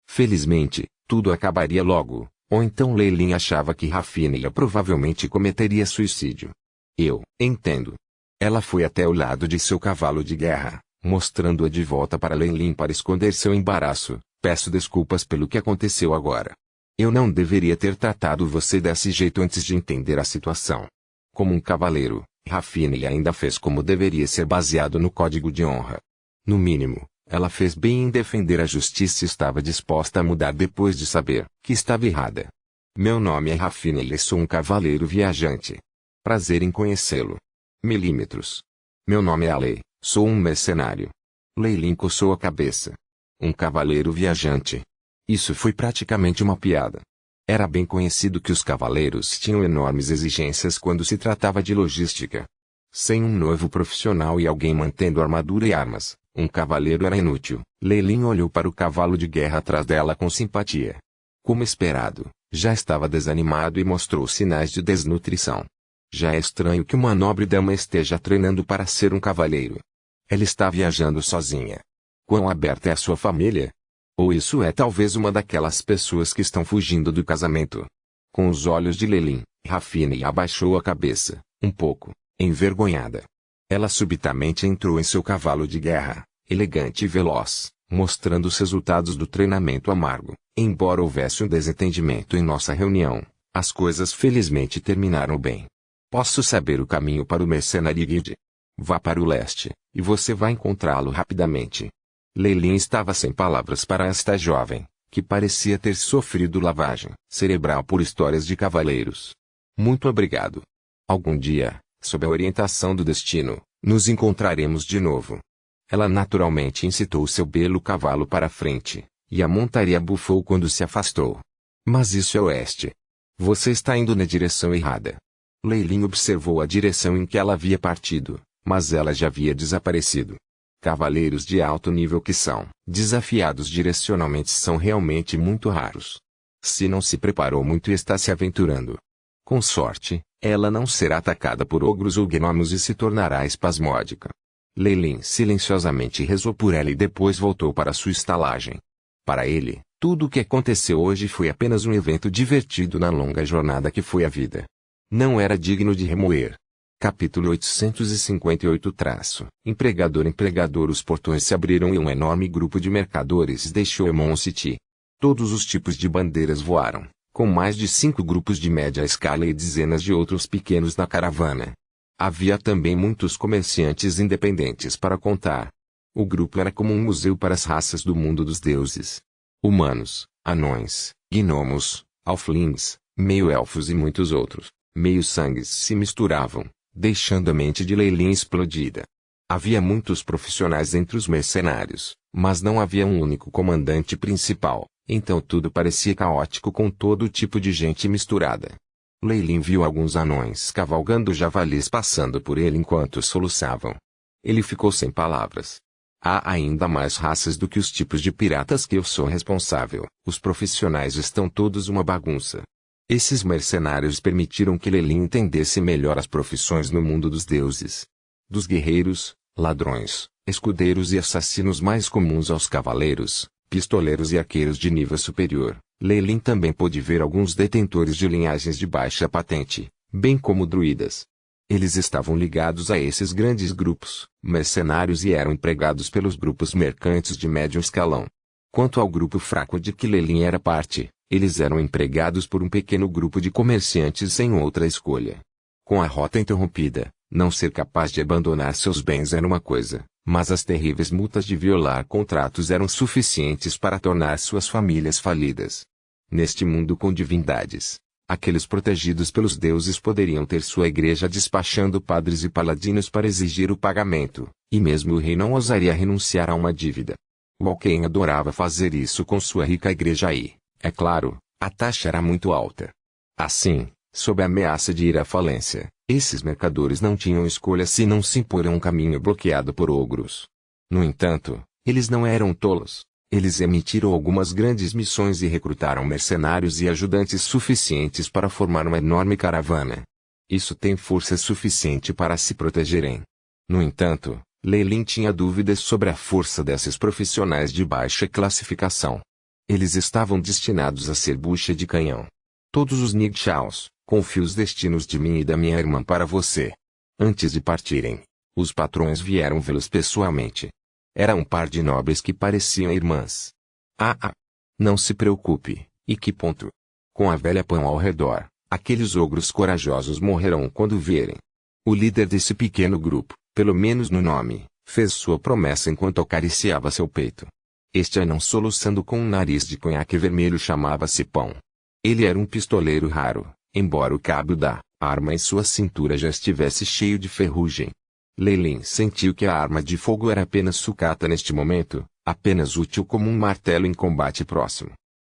Speaker 1: Felizmente, tudo acabaria logo, ou então Leilin achava que Rafinha provavelmente cometeria suicídio. Eu entendo. Ela foi até o lado de seu cavalo de guerra, mostrando-a de volta para Leilin para esconder seu embaraço. Peço desculpas pelo que aconteceu agora. Eu não deveria ter tratado você desse jeito antes de entender a situação. Como um cavaleiro, Rafinha ainda fez como deveria ser baseado no código de honra. No mínimo, ela fez bem em defender a justiça e estava disposta a mudar depois de saber que estava errada. Meu nome é Rafinha e sou um cavaleiro viajante. Prazer em conhecê-lo. Milímetros. Meu nome é Ale, sou um mercenário. Leilin coçou a cabeça. Um cavaleiro viajante. Isso foi praticamente uma piada. Era bem conhecido que os cavaleiros tinham enormes exigências quando se tratava de logística. Sem um novo profissional e alguém mantendo armadura e armas, um cavaleiro era inútil. Leilin olhou para o cavalo de guerra atrás dela com simpatia. Como esperado, já estava desanimado e mostrou sinais de desnutrição. Já é estranho que uma nobre dama esteja treinando para ser um cavaleiro. Ela está viajando sozinha. Quão aberta é a sua família? Ou isso é talvez uma daquelas pessoas que estão fugindo do casamento? Com os olhos de Leilin, Rafinha abaixou a cabeça, um pouco envergonhada. Ela subitamente entrou em seu cavalo de guerra, elegante e veloz, mostrando os resultados do treinamento amargo. Embora houvesse um desentendimento em nossa reunião, as coisas felizmente terminaram bem. Posso saber o caminho para o Mercenary Guild? Vá para o leste, e você vai encontrá-lo rapidamente. Leilin estava sem palavras para esta jovem, que parecia ter sofrido lavagem cerebral por histórias de cavaleiros. Muito obrigado. Algum dia, sob a orientação do destino, nos encontraremos de novo. Ela naturalmente incitou seu belo cavalo para a frente, e a montaria bufou quando se afastou. Mas isso é oeste. Você está indo na direção errada. Leilin observou a direção em que ela havia partido, mas ela já havia desaparecido. Cavaleiros de alto nível que são desafiados direcionalmente são realmente muito raros. Se não se preparou muito e está se aventurando. Com sorte, ela não será atacada por ogros ou gnomos e se tornará espasmódica. Leilin silenciosamente rezou por ela e depois voltou para sua estalagem. Para ele, tudo o que aconteceu hoje foi apenas um evento divertido na longa jornada que foi a vida. Não era digno de remoer. Capítulo 858 Empregador. Os portões se abriram e um enorme grupo de mercadores deixou Emon City. Todos os tipos de bandeiras voaram, com mais de 5 grupos de média escala e dezenas de outros pequenos na caravana. Havia também muitos comerciantes independentes para contar. O grupo era como um museu para as raças do mundo dos deuses. Humanos, anões, gnomos, halflings, meio-elfos e muitos outros, meio-sangues se misturavam, deixando a mente de Leilin explodida. Havia muitos profissionais entre os mercenários, mas não havia um único comandante principal, então tudo parecia caótico com todo tipo de gente misturada. Leilin viu alguns anões cavalgando javalis passando por ele enquanto soluçavam. Ele ficou sem palavras. Há ainda mais raças do que os tipos de piratas que eu sou responsável. Os profissionais estão todos uma bagunça. Esses mercenários permitiram que Leilin entendesse melhor as profissões no mundo dos deuses. Dos guerreiros, Ladrões, escudeiros e assassinos mais comuns aos cavaleiros, pistoleiros e arqueiros de nível superior. Lei Lin também pôde ver alguns detentores de linhagens de baixa patente, bem como druidas. Eles estavam ligados a esses grandes grupos, mercenários, e eram empregados pelos grupos mercantes de médio escalão. Quanto ao grupo fraco de que Lei Lin era parte, eles eram empregados por um pequeno grupo de comerciantes sem outra escolha. Com a rota interrompida, não ser capaz de abandonar seus bens era uma coisa, mas as terríveis multas de violar contratos eram suficientes para tornar suas famílias falidas. Neste mundo com divindades, aqueles protegidos pelos deuses poderiam ter sua igreja despachando padres e paladinos para exigir o pagamento, e mesmo o rei não ousaria renunciar a uma dívida. Walken adorava fazer isso com sua rica igreja e, é claro, a taxa era muito alta. Assim, sob a ameaça de ir à falência, esses mercadores não tinham escolha senão se impor a um caminho bloqueado por ogros. No entanto, eles não eram tolos. Eles emitiram algumas grandes missões e recrutaram mercenários e ajudantes suficientes para formar uma enorme caravana. Isso tem força suficiente para se protegerem. No entanto, Lei Lin tinha dúvidas sobre a força desses profissionais de baixa classificação. Eles estavam destinados a ser bucha de canhão. Todos os Nightshaws, confio os destinos de mim e da minha irmã para você. Antes de partirem, os patrões vieram vê-los pessoalmente. Era um par de nobres que pareciam irmãs. Não se preocupe, e que ponto? Com a velha Pan ao redor, aqueles ogros corajosos morrerão quando vierem. O líder desse pequeno grupo, pelo menos no nome, fez sua promessa enquanto acariciava seu peito. Este anão soluçando com um nariz de conhaque vermelho chamava-se Pão. Ele era um pistoleiro raro, embora o cabo da arma em sua cintura já estivesse cheio de ferrugem. Lei Lin sentiu que a arma de fogo era apenas sucata neste momento, apenas útil como um martelo em combate próximo.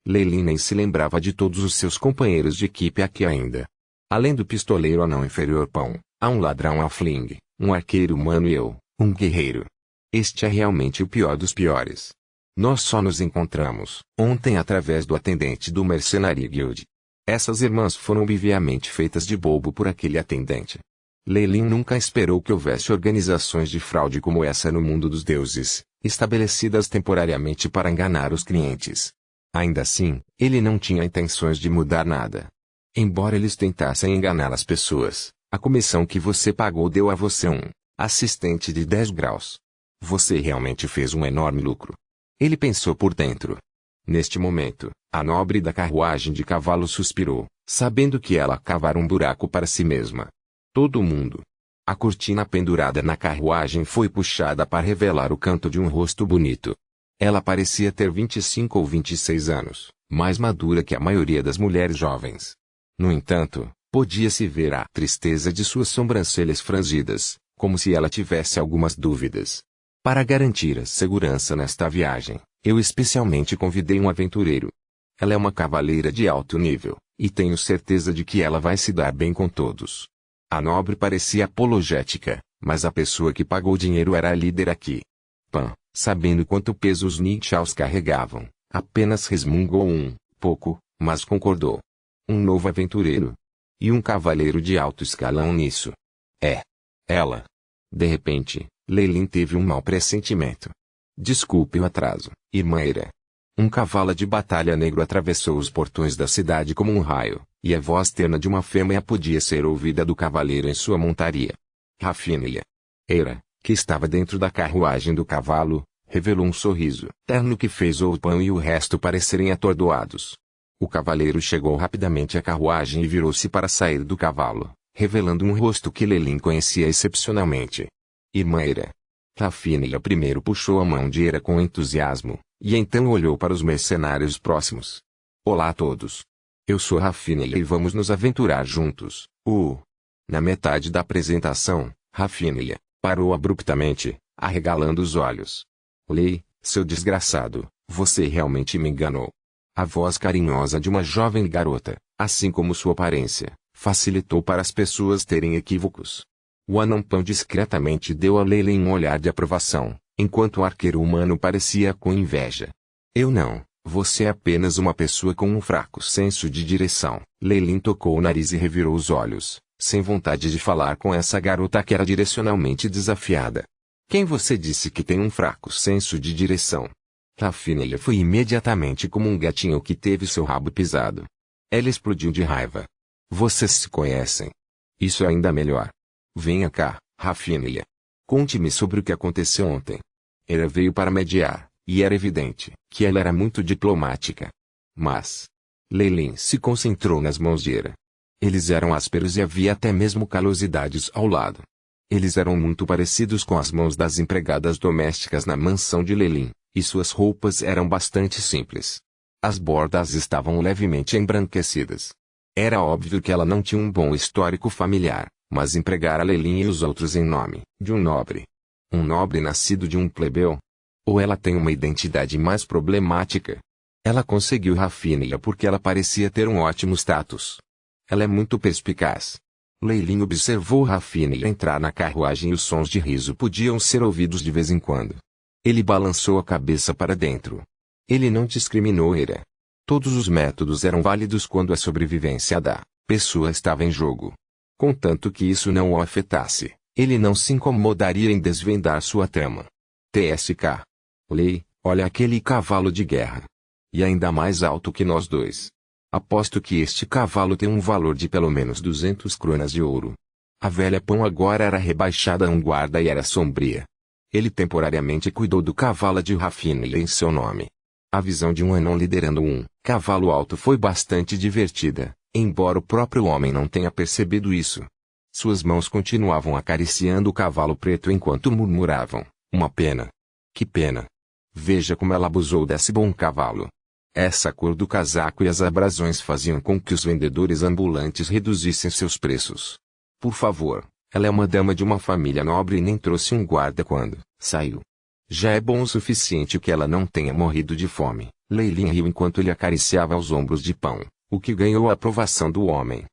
Speaker 1: Lei Lin nem se lembrava de todos os seus companheiros de equipe aqui ainda. Além do pistoleiro anão inferior Pão, há um ladrão halfling, um arqueiro humano e eu, um guerreiro. Este é realmente o pior dos piores. Nós só nos encontramos ontem através do atendente do Mercenary Guild. Essas irmãs foram obviamente feitas de bobo por aquele atendente. Lei Lin nunca esperou que houvesse organizações de fraude como essa no mundo dos deuses, estabelecidas temporariamente para enganar os clientes. Ainda assim, ele não tinha intenções de mudar nada. Embora eles tentassem enganar as pessoas, a comissão que você pagou deu a você um assistente de 10 graus. Você realmente fez um enorme lucro. Ele pensou por dentro. Neste momento, a nobre da carruagem de cavalo suspirou, sabendo que ela cavara um buraco para si mesma. Todo mundo. A cortina pendurada na carruagem foi puxada para revelar o canto de um rosto bonito. Ela parecia ter 25 ou 26 anos, mais madura que a maioria das mulheres jovens. No entanto, podia-se ver a tristeza de suas sobrancelhas franzidas, como se ela tivesse algumas dúvidas. Para garantir a segurança nesta viagem, eu especialmente convidei um aventureiro. Ela é uma cavaleira de alto nível, e tenho certeza de que ela vai se dar bem com todos. A nobre parecia apologética, mas a pessoa que pagou o dinheiro era a líder aqui. Pan, sabendo quanto peso os Nightshaws carregavam, apenas resmungou um pouco, mas concordou. Um novo aventureiro. E um cavaleiro de alto escalão nisso. É. Ela. De repente, Lei Lin teve um mau pressentimento. Desculpe o atraso, irmã Eira. Um cavalo de batalha negro atravessou os portões da cidade como um raio, e a voz terna de uma fêmea podia ser ouvida do cavaleiro em sua montaria. Rafinha. Eira, que estava dentro da carruagem do cavalo, revelou um sorriso terno que fez o Pão e o resto parecerem atordoados. O cavaleiro chegou rapidamente à carruagem e virou-se para sair do cavalo, revelando um rosto que Lei Lin conhecia excepcionalmente. Irmã Eira. Rafinha primeiro puxou a mão de Eira com entusiasmo, e então olhou para os mercenários próximos. Olá a todos. Eu sou Rafinha e vamos nos aventurar juntos. Na metade da apresentação, Rafinha parou abruptamente, arregalando os olhos. Lei, seu desgraçado, você realmente me enganou. A voz carinhosa de uma jovem garota, assim como sua aparência, facilitou para as pessoas terem equívocos. O anão Pão discretamente deu a Lei Lin um olhar de aprovação, enquanto o arqueiro humano parecia com inveja. Eu não, você é apenas uma pessoa com um fraco senso de direção. Lei Lin tocou o nariz e revirou os olhos, sem vontade de falar com essa garota que era direcionalmente desafiada. Quem você disse que tem um fraco senso de direção? Rafinha foi imediatamente como um gatinho que teve seu rabo pisado. Ela explodiu de raiva. Vocês se conhecem. Isso é ainda melhor. Venha cá, Rafinha. Conte-me sobre o que aconteceu ontem. Ela veio para mediar, e era evidente que ela era muito diplomática. Mas Leilin se concentrou nas mãos de Era. Eles eram ásperos e havia até mesmo calosidades ao lado. Eles eram muito parecidos com as mãos das empregadas domésticas na mansão de Leilin, e suas roupas eram bastante simples. As bordas estavam levemente embranquecidas. Era óbvio que ela não tinha um bom histórico familiar, mas empregara Leilin e os outros em nome de um nobre. Um nobre nascido de um plebeu? Ou ela tem uma identidade mais problemática? Ela conseguiu Rafinha porque ela parecia ter um ótimo status. Ela é muito perspicaz. Leilin observou Rafinha entrar na carruagem e os sons de riso podiam ser ouvidos de vez em quando. Ele balançou a cabeça para dentro. Ele não discriminou Era. Todos os métodos eram válidos quando a sobrevivência da pessoa estava em jogo. Contanto que isso não o afetasse, ele não se incomodaria em desvendar sua trama. TSK. Lei, olha aquele cavalo de guerra. E ainda mais alto que nós dois. Aposto que este cavalo tem um valor de pelo menos 200 cronas de ouro. A velha Pão agora era rebaixada a um guarda e era sombria. Ele temporariamente cuidou do cavalo de Rafinha em seu nome. A visão de um anão liderando um cavalo alto foi bastante divertida, embora o próprio homem não tenha percebido isso. Suas mãos continuavam acariciando o cavalo preto enquanto murmuravam, uma pena. Que pena. Veja como ela abusou desse bom cavalo. Essa cor do casaco e as abrasões faziam com que os vendedores ambulantes reduzissem seus preços. Por favor, ela é uma dama de uma família nobre e nem trouxe um guarda quando saiu. Já é bom o suficiente que ela não tenha morrido de fome. Leilin riu enquanto ele acariciava os ombros de Pão, o que ganhou a aprovação do homem.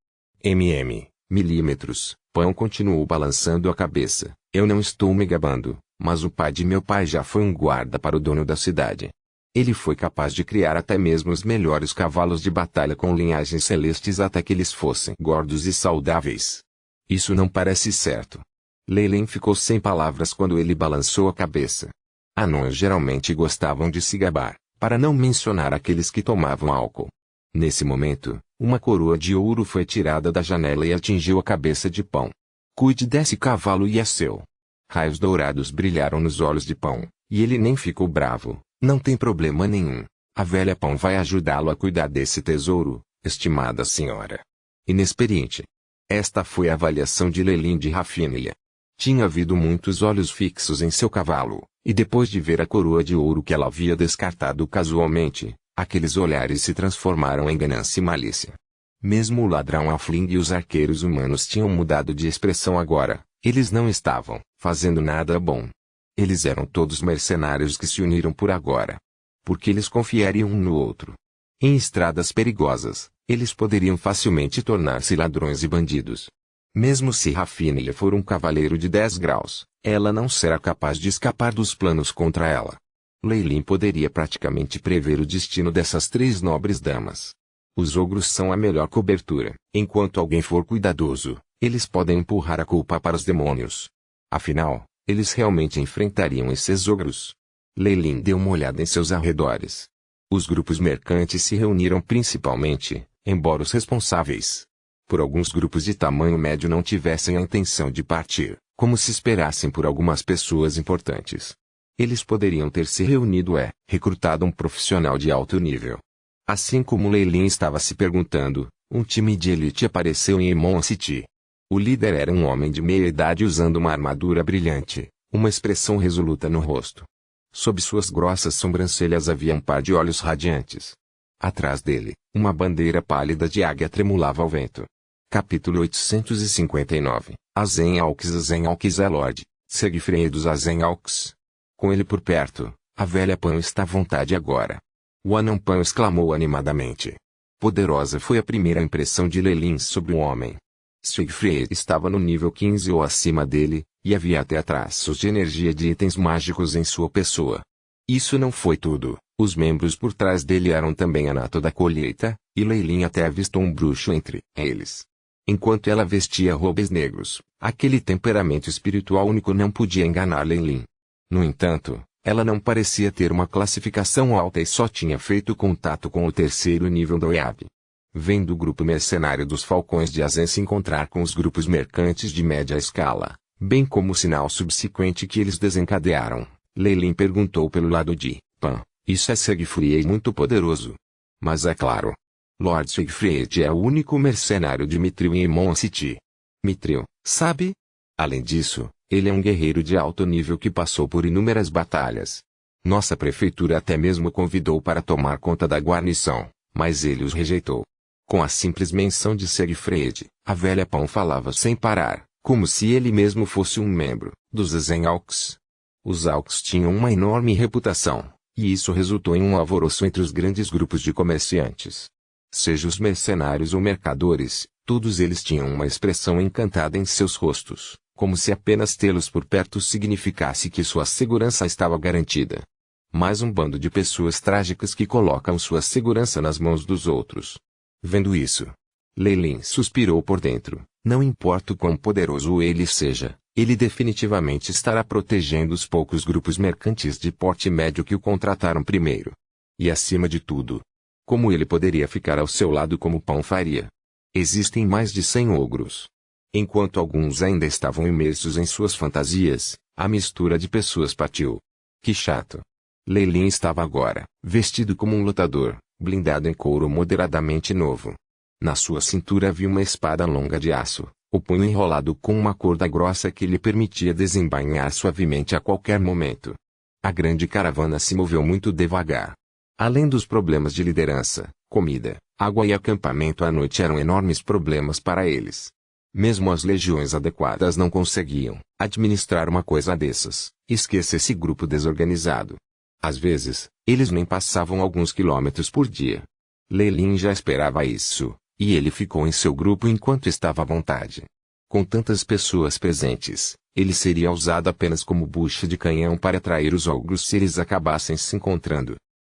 Speaker 1: Milímetros. Pão continuou balançando a cabeça. Eu não estou me gabando, mas o pai de meu pai já foi um guarda para o dono da cidade. Ele foi capaz de criar até mesmo os melhores cavalos de batalha com linhagens celestes até que eles fossem gordos e saudáveis. Isso não parece certo. Leilin ficou sem palavras quando ele balançou a cabeça. Anões geralmente gostavam de se gabar, para não mencionar aqueles que tomavam álcool. Nesse momento, uma coroa de ouro foi tirada da janela e atingiu a cabeça de Pão. Cuide desse cavalo e é seu. Raios dourados brilharam nos olhos de Pão, e ele nem ficou bravo. Não tem problema nenhum. A velha Pão vai ajudá-lo a cuidar desse tesouro, estimada senhora. Inexperiente. Esta foi a avaliação de Leilin de Rafinha. Tinha havido muitos olhos fixos em seu cavalo, e depois de ver a coroa de ouro que ela havia descartado casualmente, aqueles olhares se transformaram em ganância e malícia. Mesmo o ladrão Halfling e os arqueiros humanos tinham mudado de expressão agora. Eles não estavam fazendo nada bom. Eles eram todos mercenários que se uniram por agora. Porque eles confiariam um no outro. Em estradas perigosas, eles poderiam facilmente tornar-se ladrões e bandidos. Mesmo se Rafinha for um cavaleiro de 10 graus, ela não será capaz de escapar dos planos contra ela. Leilin poderia praticamente prever o destino dessas 3 nobres damas. Os ogros são a melhor cobertura. Enquanto alguém for cuidadoso, eles podem empurrar a culpa para os demônios. Afinal, eles realmente enfrentariam esses ogros. Leilin deu uma olhada em seus arredores. Os grupos mercantes se reuniram principalmente, embora os responsáveis por alguns grupos de tamanho médio não tivessem a intenção de partir, como se esperassem por algumas pessoas importantes. Eles poderiam ter se reunido e recrutado um profissional de alto nível. Assim como Leilin estava se perguntando, um time de elite apareceu em Emon City. O líder era um homem de meia idade usando uma armadura brilhante, uma expressão resoluta no rosto. Sob suas grossas sobrancelhas havia um par de olhos radiantes. Atrás dele, uma bandeira pálida de águia tremulava ao vento. Capítulo 859. Azenalques é Lorde, Segfredos Azenalques. Com ele por perto, a velha Pão está à vontade agora. O anão Pão exclamou animadamente. Poderosa foi a primeira impressão de Leilin sobre o homem. Siegfried estava no nível 15 ou acima dele, e havia até traços de energia de itens mágicos em sua pessoa. Isso não foi tudo, os membros por trás dele eram também a nata da colheita, e Leilin até avistou um bruxo entre eles. Enquanto ela vestia roupes negros, Aquele temperamento espiritual único não podia enganar Leilin. No entanto, ela não parecia ter uma classificação alta e só tinha feito contato com o terceiro nível do IAB. Vendo o grupo mercenário dos Falcões de Azen se encontrar com os grupos mercantes de média escala, bem como o sinal subsequente que eles desencadearam, Leilin perguntou pelo lado de Pan: isso é Siegfried muito poderoso? Mas é claro. Lord Siegfried é o único mercenário de Mithril em Emon City. Mithril, sabe? Além disso, ele é um guerreiro de alto nível que passou por inúmeras batalhas. Nossa prefeitura até mesmo o convidou para tomar conta da guarnição, mas ele os rejeitou. Com a simples menção de Siegfried, a velha Pão falava sem parar, como se ele mesmo fosse um membro dos Zenalks. Os Alks tinham uma enorme reputação, e isso resultou em um alvoroço entre os grandes grupos de comerciantes. Seja os mercenários ou mercadores, todos eles tinham uma expressão encantada em seus rostos, como se apenas tê-los por perto significasse que sua segurança estava garantida. Mais um bando de pessoas trágicas que colocam sua segurança nas mãos dos outros. Vendo isso, Leilin suspirou por dentro. Não importa o quão poderoso ele seja, ele definitivamente estará protegendo os poucos grupos mercantis de porte médio que o contrataram primeiro. E acima de tudo, como ele poderia ficar ao seu lado como Pão faria? Existem mais de 100 ogros. Enquanto alguns ainda estavam imersos em suas fantasias, a mistura de pessoas partiu. Que chato. Leilin estava agora, vestido como um lutador, blindado em couro moderadamente novo. Na sua cintura havia uma espada longa de aço, o punho enrolado com uma corda grossa que lhe permitia desembainhar suavemente a qualquer momento. A grande caravana se moveu muito devagar. Além dos problemas de liderança, comida, água e acampamento à noite eram enormes problemas para eles. Mesmo as legiões adequadas não conseguiam administrar uma coisa dessas. Esqueça esse grupo desorganizado. Às vezes, eles nem passavam alguns quilômetros por dia. Leilin já esperava isso, e ele ficou em seu grupo enquanto estava à vontade. Com tantas pessoas presentes, ele seria usado apenas como bucha de canhão para atrair os ogros se eles acabassem se encontrando.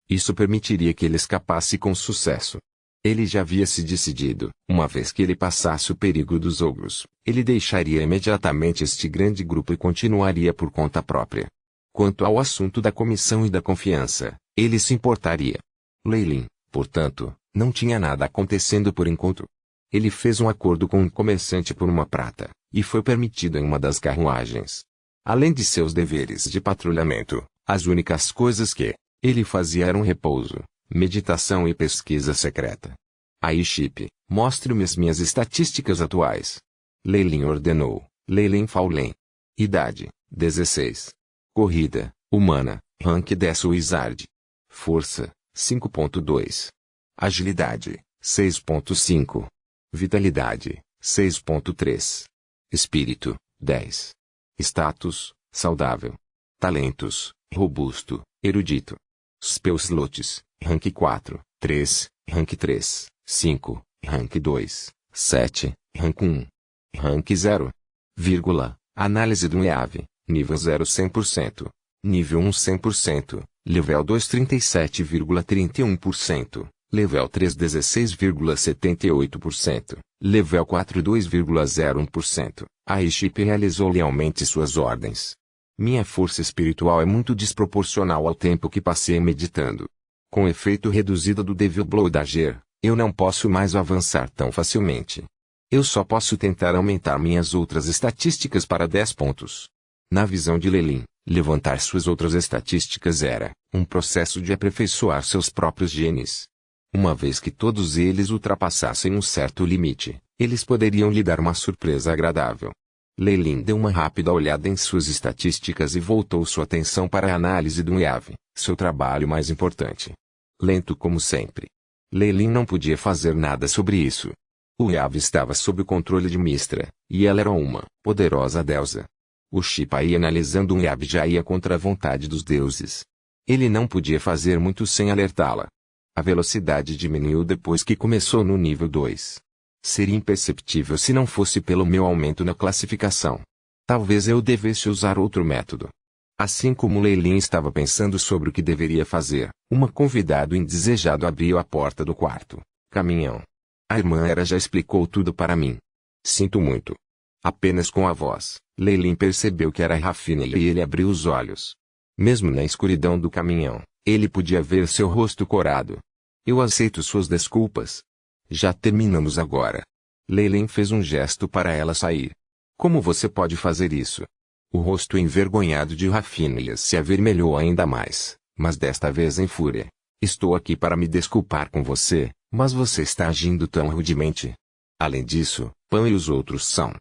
Speaker 1: Isso permitiria que ele escapasse com sucesso. Ele já havia se decidido, uma vez que ele passasse o perigo dos ogros, ele deixaria imediatamente este grande grupo e continuaria por conta própria. Quanto ao assunto da comissão e da confiança, ele se importaria. Leilin, portanto, não tinha nada acontecendo por enquanto. Ele fez um acordo com um comerciante por uma prata, e foi permitido em uma das carruagens. Além de seus deveres de patrulhamento, as únicas coisas que ele fazia eram repouso, meditação e pesquisa secreta. Aí Chip, mostre-me as minhas estatísticas atuais. Leilin ordenou. Leilin Faulen. Idade, 16. Corrida, humana, rank 10 Wizard. Força, 5.2. Agilidade, 6.5. Vitalidade, 6.3. Espírito, 10. Status, saudável. Talentos, robusto, erudito. Spell slots, rank 4, 3, rank 3, 5, rank 2, 7, rank 1. Rank 0. Vírgula, análise do EAV, nível 0 100%, nível 1 100%, level 2 37,31%, level 3 16,78%, level 4 2,01%. A Chip realizou lealmente suas ordens. Minha força espiritual é muito desproporcional ao tempo que passei meditando. Com o efeito reduzido do Devil Blow da Ger, eu não posso mais avançar tão facilmente. Eu só posso tentar aumentar minhas outras estatísticas para 10 pontos. Na visão de Leilin, levantar suas outras estatísticas era um processo de aperfeiçoar seus próprios genes. Uma vez que todos eles ultrapassassem um certo limite, eles poderiam lhe dar uma surpresa agradável. Leilin deu uma rápida olhada em suas estatísticas e voltou sua atenção para a análise do IAV, seu trabalho mais importante. Lento como sempre. Leilin não podia fazer nada sobre isso. O IAV estava sob o controle de Mistra, e ela era uma poderosa deusa. O Chip aí analisando um IAV já ia contra a vontade dos deuses. Ele não podia fazer muito sem alertá-la. A velocidade diminuiu depois que começou no nível 2. Seria imperceptível se não fosse pelo meu aumento na classificação. Talvez eu devesse usar outro método. Assim como Leilin estava pensando sobre o que deveria fazer, uma convidado indesejado abriu a porta do quarto. Caminhão. A irmã Era já explicou tudo para mim. Sinto muito. Apenas com a voz, Leilin percebeu que era Rafinha e ele abriu os olhos. Mesmo na escuridão do caminhão, ele podia ver seu rosto corado. Eu aceito suas desculpas. Já terminamos agora. Leilin fez um gesto para ela sair. Como você pode fazer isso? O rosto envergonhado de Rafinha se avermelhou ainda mais, mas desta vez em fúria. Estou aqui para me desculpar com você, mas você está agindo tão rudemente. Além disso, Pan e os outros são.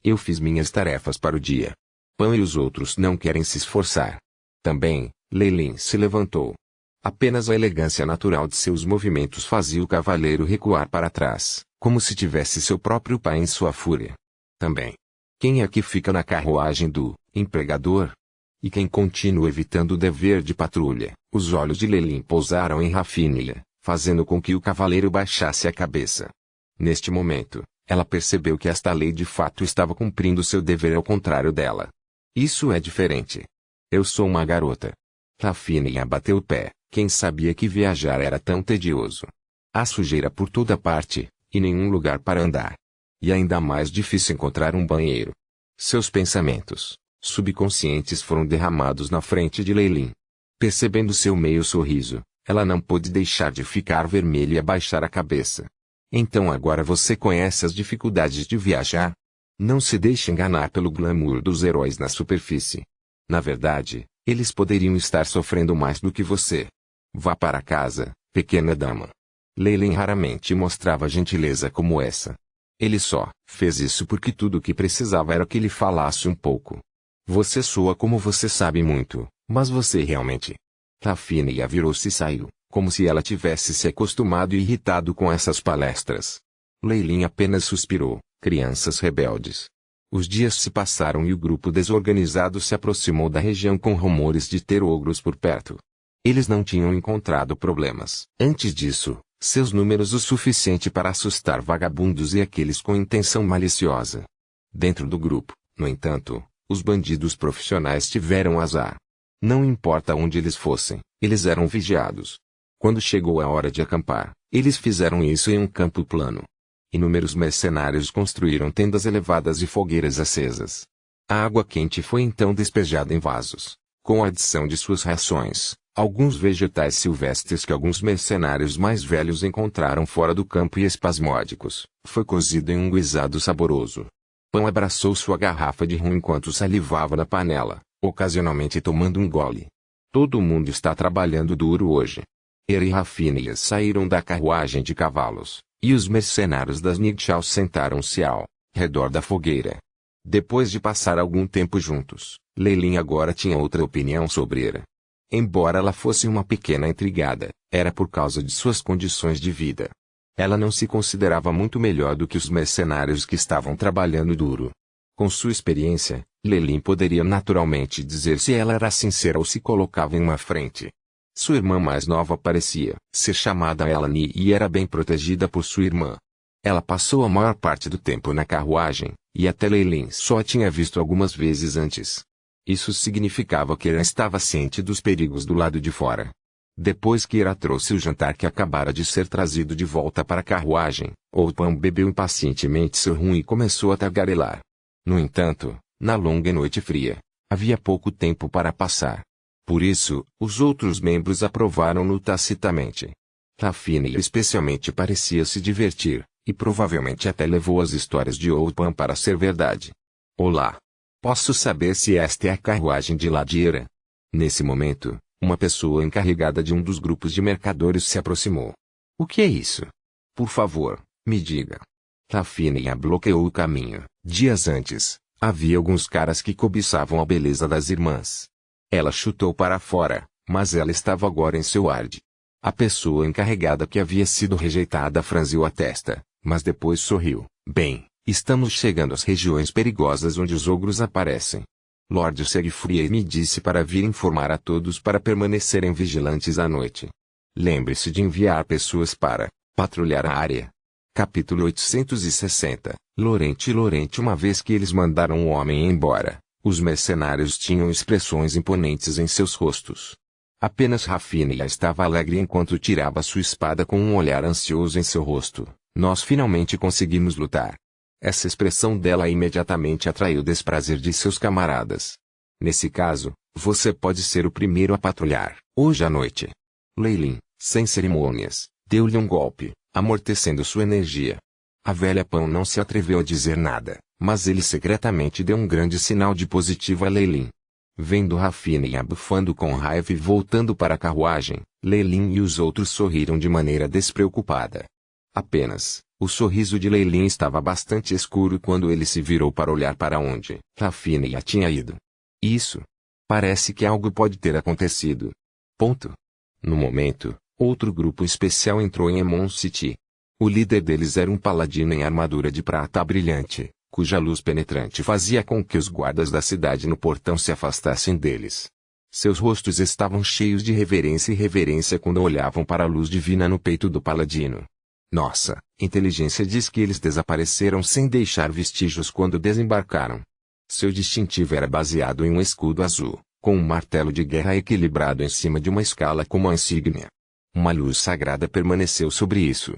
Speaker 1: Eu fiz minhas tarefas para o dia. Pan e os outros não querem se esforçar. Também, Leilin se levantou. Apenas a elegância natural de seus movimentos fazia o cavaleiro recuar para trás, como se tivesse seu próprio pai em sua fúria. Também. Quem é que fica na carruagem do empregador? E quem continua evitando o dever de patrulha? Os olhos de Leilin pousaram em Rafinha, fazendo com que o cavaleiro baixasse a cabeça. Neste momento, ela percebeu que esta lei de fato estava cumprindo seu dever ao contrário dela. Isso é diferente. Eu sou uma garota. Rafinha bateu o pé. Quem sabia que viajar era tão tedioso? Há sujeira por toda parte, e nenhum lugar para andar. E ainda mais difícil encontrar um banheiro. Seus pensamentos subconscientes foram derramados na frente de Leilin. Percebendo seu meio sorriso, ela não pôde deixar de ficar vermelha e abaixar a cabeça. Então agora você conhece as dificuldades de viajar? Não se deixe enganar pelo glamour dos heróis na superfície. Na verdade, eles poderiam estar sofrendo mais do que você. Vá para casa, pequena dama. Leilin raramente mostrava gentileza como essa. Ele só fez isso porque tudo o que precisava era que ele falasse um pouco. Você soa como você sabe muito, mas você realmente... Rafinha virou-se e saiu, como se ela tivesse se acostumado e irritado com essas palestras. Leilin apenas suspirou, crianças rebeldes. Os dias se passaram e o grupo desorganizado se aproximou da região com rumores de ter ogros por perto. Eles não tinham encontrado problemas. Antes disso, seus números o suficiente para assustar vagabundos e aqueles com intenção maliciosa. Dentro do grupo, no entanto, os bandidos profissionais tiveram azar. Não importa onde eles fossem, eles eram vigiados. Quando chegou a hora de acampar, eles fizeram isso em um campo plano. Inúmeros mercenários construíram tendas elevadas e fogueiras acesas. A água quente foi então despejada em vasos, com a adição de suas rações. Alguns vegetais silvestres que alguns mercenários mais velhos encontraram fora do campo e espasmódicos, foi cozido em um guisado saboroso. Pan abraçou sua garrafa de rum enquanto salivava na panela, ocasionalmente tomando um gole. Todo mundo está trabalhando duro hoje. Ele e Rafinha saíram da carruagem de cavalos, e os mercenários das Nigshal sentaram-se ao redor da fogueira. Depois de passar algum tempo juntos, Leilin agora tinha outra opinião sobre Era. Embora ela fosse uma pequena intrigada, era por causa de suas condições de vida. Ela não se considerava muito melhor do que os mercenários que estavam trabalhando duro. Com sua experiência, Leilin poderia naturalmente dizer se ela era sincera ou se colocava em uma frente. Sua irmã mais nova parecia ser chamada Elani e era bem protegida por sua irmã. Ela passou a maior parte do tempo na carruagem, e até Leilin só a tinha visto algumas vezes antes. Isso significava que ela estava ciente dos perigos do lado de fora. Depois que Ira trouxe o jantar que acabara de ser trazido de volta para a carruagem, Pan bebeu impacientemente seu rum e começou a tagarelar. No entanto, na longa noite fria, havia pouco tempo para passar. Por isso, os outros membros aprovaram-no tacitamente. Rafinha especialmente parecia se divertir, e provavelmente até levou as histórias de Pan para ser verdade. Olá! Posso saber se esta é a carruagem de Ladira? Nesse momento, uma pessoa encarregada de um dos grupos de mercadores se aproximou. O que é isso? Por favor, me diga. Rafinha bloqueou o caminho. Dias antes, havia alguns caras que cobiçavam a beleza das irmãs. Ela chutou para fora, mas ela estava agora em seu arde. A pessoa encarregada que havia sido rejeitada franziu a testa, mas depois sorriu. Bem, estamos chegando às regiões perigosas onde os ogros aparecem. Lord Segfried me disse para vir informar a todos para permanecerem vigilantes à noite. Lembre-se de enviar pessoas para patrulhar a área. Capítulo 860. Lorente. Uma vez que eles mandaram o homem embora, os mercenários tinham expressões imponentes em seus rostos. Apenas Rafinha estava alegre enquanto tirava sua espada com um olhar ansioso em seu rosto. Nós finalmente conseguimos lutar. Essa expressão dela imediatamente atraiu o desprazer de seus camaradas. Nesse caso, você pode ser o primeiro a patrulhar, hoje à noite. Lei Lin, sem cerimônias, deu-lhe um golpe, amortecendo sua energia. A velha Pão não se atreveu a dizer nada, mas ele secretamente deu um grande sinal de positivo a Lei Lin. Vendo Rafinha abufando com raiva e voltando para a carruagem, Lei Lin e os outros sorriram de maneira despreocupada. Apenas, o sorriso de Lei Lin estava bastante escuro quando ele se virou para olhar para onde Rafinha tinha ido. Isso. Parece que algo pode ter acontecido. Ponto. No momento, outro grupo especial entrou em Emon City. O líder deles era um paladino em armadura de prata brilhante, cuja luz penetrante fazia com que os guardas da cidade no portão se afastassem deles. Seus rostos estavam cheios de reverência e reverência quando olhavam para a luz divina no peito do paladino. Nossa inteligência diz que eles desapareceram sem deixar vestígios quando desembarcaram. Seu distintivo era baseado em um escudo azul, com um martelo de guerra equilibrado em cima de uma escala como a insígnia. Uma luz sagrada permaneceu sobre isso.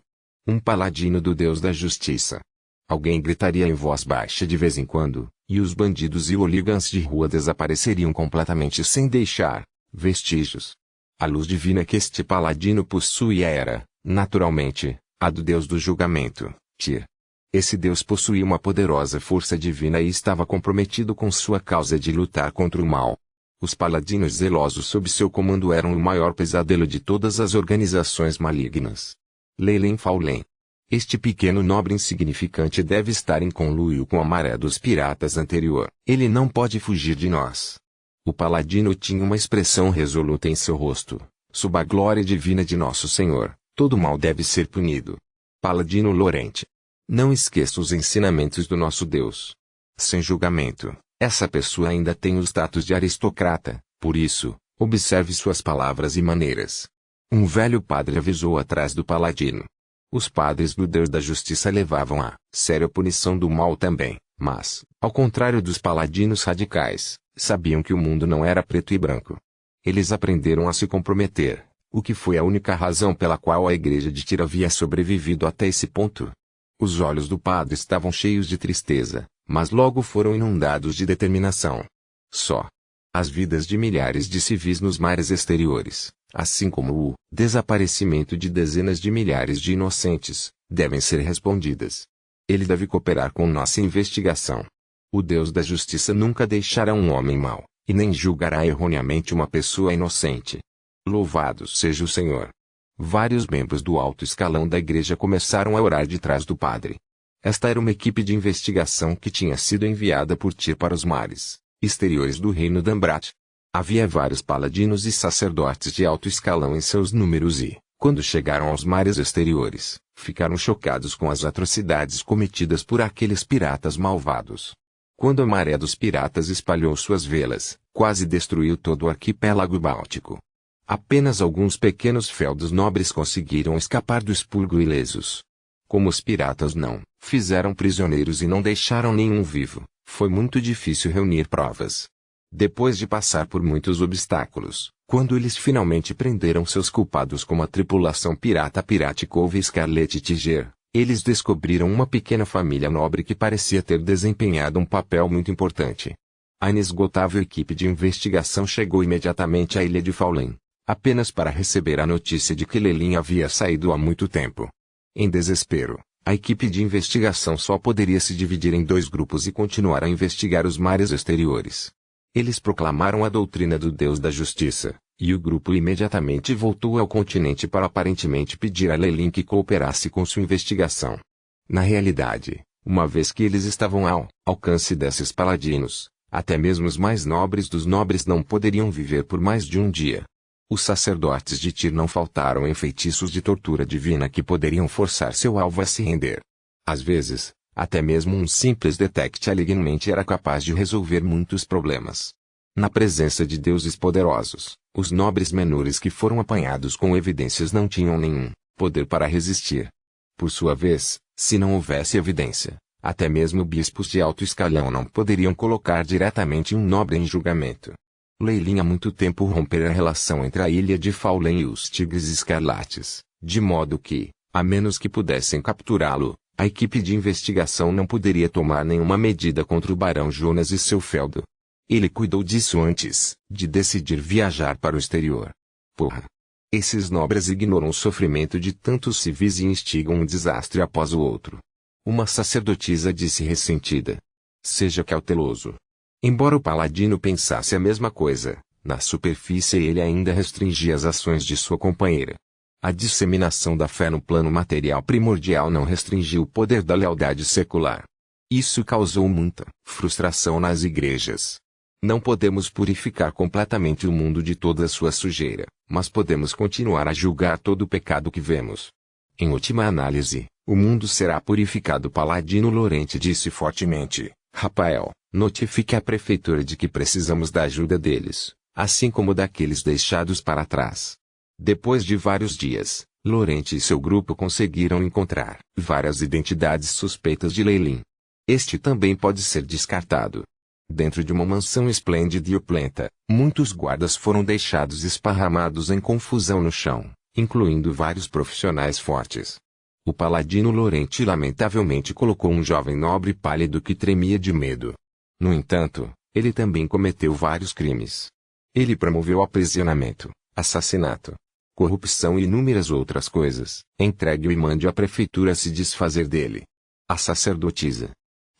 Speaker 1: Um paladino do Deus da Justiça. Alguém gritaria em voz baixa de vez em quando, e os bandidos e hooligans de rua desapareceriam completamente sem deixar vestígios. A luz divina que este paladino possuía era, naturalmente, a do Deus do julgamento, Tyr. Esse Deus possuía uma poderosa força divina e estava comprometido com sua causa de lutar contra o mal. Os paladinos zelosos sob seu comando eram o maior pesadelo de todas as organizações malignas. Lei Lin Fallen. Este pequeno nobre insignificante deve estar em conluio com a maré dos piratas anterior. Ele não pode fugir de nós. O paladino tinha uma expressão resoluta em seu rosto. Sob a glória divina de nosso Senhor, todo mal deve ser punido. Paladino Lorente. Não esqueça os ensinamentos do nosso Deus. Sem julgamento, essa pessoa ainda tem o status de aristocrata, por isso, observe suas palavras e maneiras. Um velho padre avisou atrás do paladino. Os padres do Deus da Justiça levavam a sério a punição do mal também, mas, ao contrário dos paladinos radicais, sabiam que o mundo não era preto e branco. Eles aprenderam a se comprometer, o que foi a única razão pela qual a igreja de Tyr havia sobrevivido até esse ponto. Os olhos do padre estavam cheios de tristeza, mas logo foram inundados de determinação. Só as vidas de milhares de civis nos mares exteriores, assim como o desaparecimento de dezenas de milhares de inocentes, devem ser respondidas. Ele deve cooperar com nossa investigação. O Deus da Justiça nunca deixará um homem mau, e nem julgará erroneamente uma pessoa inocente. Louvado seja o Senhor! Vários membros do alto escalão da igreja começaram a orar de trás do padre. Esta era uma equipe de investigação que tinha sido enviada por Tyr para os mares exteriores do reino Dambrat. Havia vários paladinos e sacerdotes de alto escalão em seus números e, quando chegaram aos mares exteriores, ficaram chocados com as atrocidades cometidas por aqueles piratas malvados. Quando a maré dos piratas espalhou suas velas, quase destruiu todo o arquipélago báltico. Apenas alguns pequenos feudos nobres conseguiram escapar do expurgo ilesos. Como os piratas não fizeram prisioneiros e não deixaram nenhum vivo, foi muito difícil reunir provas. Depois de passar por muitos obstáculos, quando eles finalmente prenderam seus culpados como a tripulação pirata Pirate Cove e Scarlet Tiger, eles descobriram uma pequena família nobre que parecia ter desempenhado um papel muito importante. A inesgotável equipe de investigação chegou imediatamente à ilha de Fallen, apenas para receber a notícia de que Lei Lin havia saído há muito tempo. Em desespero, a equipe de investigação só poderia se dividir em dois grupos e continuar a investigar os mares exteriores. Eles proclamaram a doutrina do Deus da Justiça, e o grupo imediatamente voltou ao continente para aparentemente pedir a Lei Lin que cooperasse com sua investigação. Na realidade, uma vez que eles estavam ao alcance desses paladinos, até mesmo os mais nobres dos nobres não poderiam viver por mais de um dia. Os sacerdotes de Tyr não faltaram em feitiços de tortura divina que poderiam forçar seu alvo a se render. Às vezes, até mesmo um simples detect alignment era capaz de resolver muitos problemas. Na presença de deuses poderosos, os nobres menores que foram apanhados com evidências não tinham nenhum poder para resistir. Por sua vez, se não houvesse evidência, até mesmo bispos de alto escalão não poderiam colocar diretamente um nobre em julgamento. Lei Lin há muito tempo rompera a relação entre a ilha de Fallen e os Tigres Escarlates, de modo que, a menos que pudessem capturá-lo, A equipe de investigação não poderia tomar nenhuma medida contra o Barão Jonas e seu feudo. Ele cuidou disso antes de decidir viajar para o exterior. Porra! Esses nobres ignoram o sofrimento de tantos civis e instigam um desastre após o outro. Uma sacerdotisa disse ressentida. Seja cauteloso. Embora o paladino pensasse a mesma coisa, na superfície ele ainda restringia as ações de sua companheira. A disseminação da fé no plano material primordial não restringiu o poder da lealdade secular. Isso causou muita frustração nas igrejas. Não podemos purificar completamente o mundo de toda a sua sujeira, mas podemos continuar a julgar todo o pecado que vemos. Em última análise, o mundo será purificado. Paladino Lorente disse fortemente. Rafael, notifique a prefeitura de que precisamos da ajuda deles, assim como daqueles deixados para trás. Depois de vários dias, Lorente e seu grupo conseguiram encontrar várias identidades suspeitas de Leilin. Este também pode ser descartado. Dentro de uma mansão esplêndida e opulenta, muitos guardas foram deixados esparramados em confusão no chão, incluindo vários profissionais fortes. O paladino Lorente lamentavelmente colocou um jovem nobre pálido que tremia de medo. No entanto, ele também cometeu vários crimes. Ele promoveu aprisionamento, assassinato, corrupção e inúmeras outras coisas. Entregue-o e mande a prefeitura se desfazer dele. A sacerdotisa.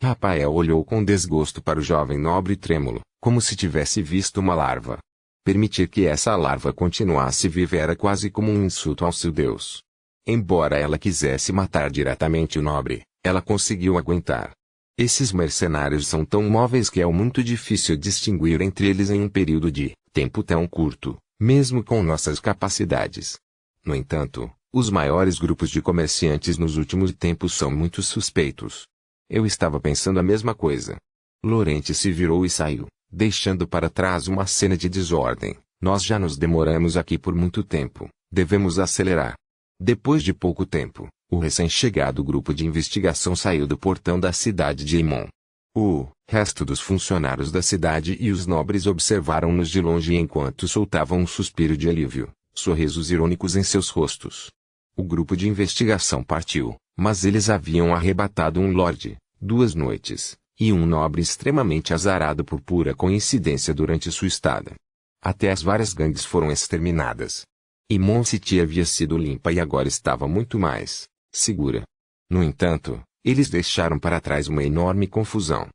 Speaker 1: Rafael olhou com desgosto para o jovem nobre trêmulo, como se tivesse visto uma larva. Permitir que essa larva continuasse viva era quase como um insulto ao seu Deus. Embora ela quisesse matar diretamente o nobre, ela conseguiu aguentar. Esses mercenários são tão móveis que é muito difícil distinguir entre eles em um período de tempo tão curto, mesmo com nossas capacidades. No entanto, os maiores grupos de comerciantes nos últimos tempos são muito suspeitos. Eu estava pensando a mesma coisa. Lorente se virou e saiu, deixando para trás uma cena de desordem. Nós já nos demoramos aqui por muito tempo, devemos acelerar. Depois de pouco tempo, o recém-chegado grupo de investigação saiu do portão da cidade de Eimon. O resto dos funcionários da cidade e os nobres observaram-nos de longe enquanto soltavam um suspiro de alívio, sorrisos irônicos em seus rostos. O grupo de investigação partiu, mas eles haviam arrebatado um lorde, 2 noites, e um nobre extremamente azarado por pura coincidência durante sua estada. Até as várias gangues foram exterminadas. Eimon City havia sido limpa e agora estava muito mais segura. No entanto, eles deixaram para trás uma enorme confusão.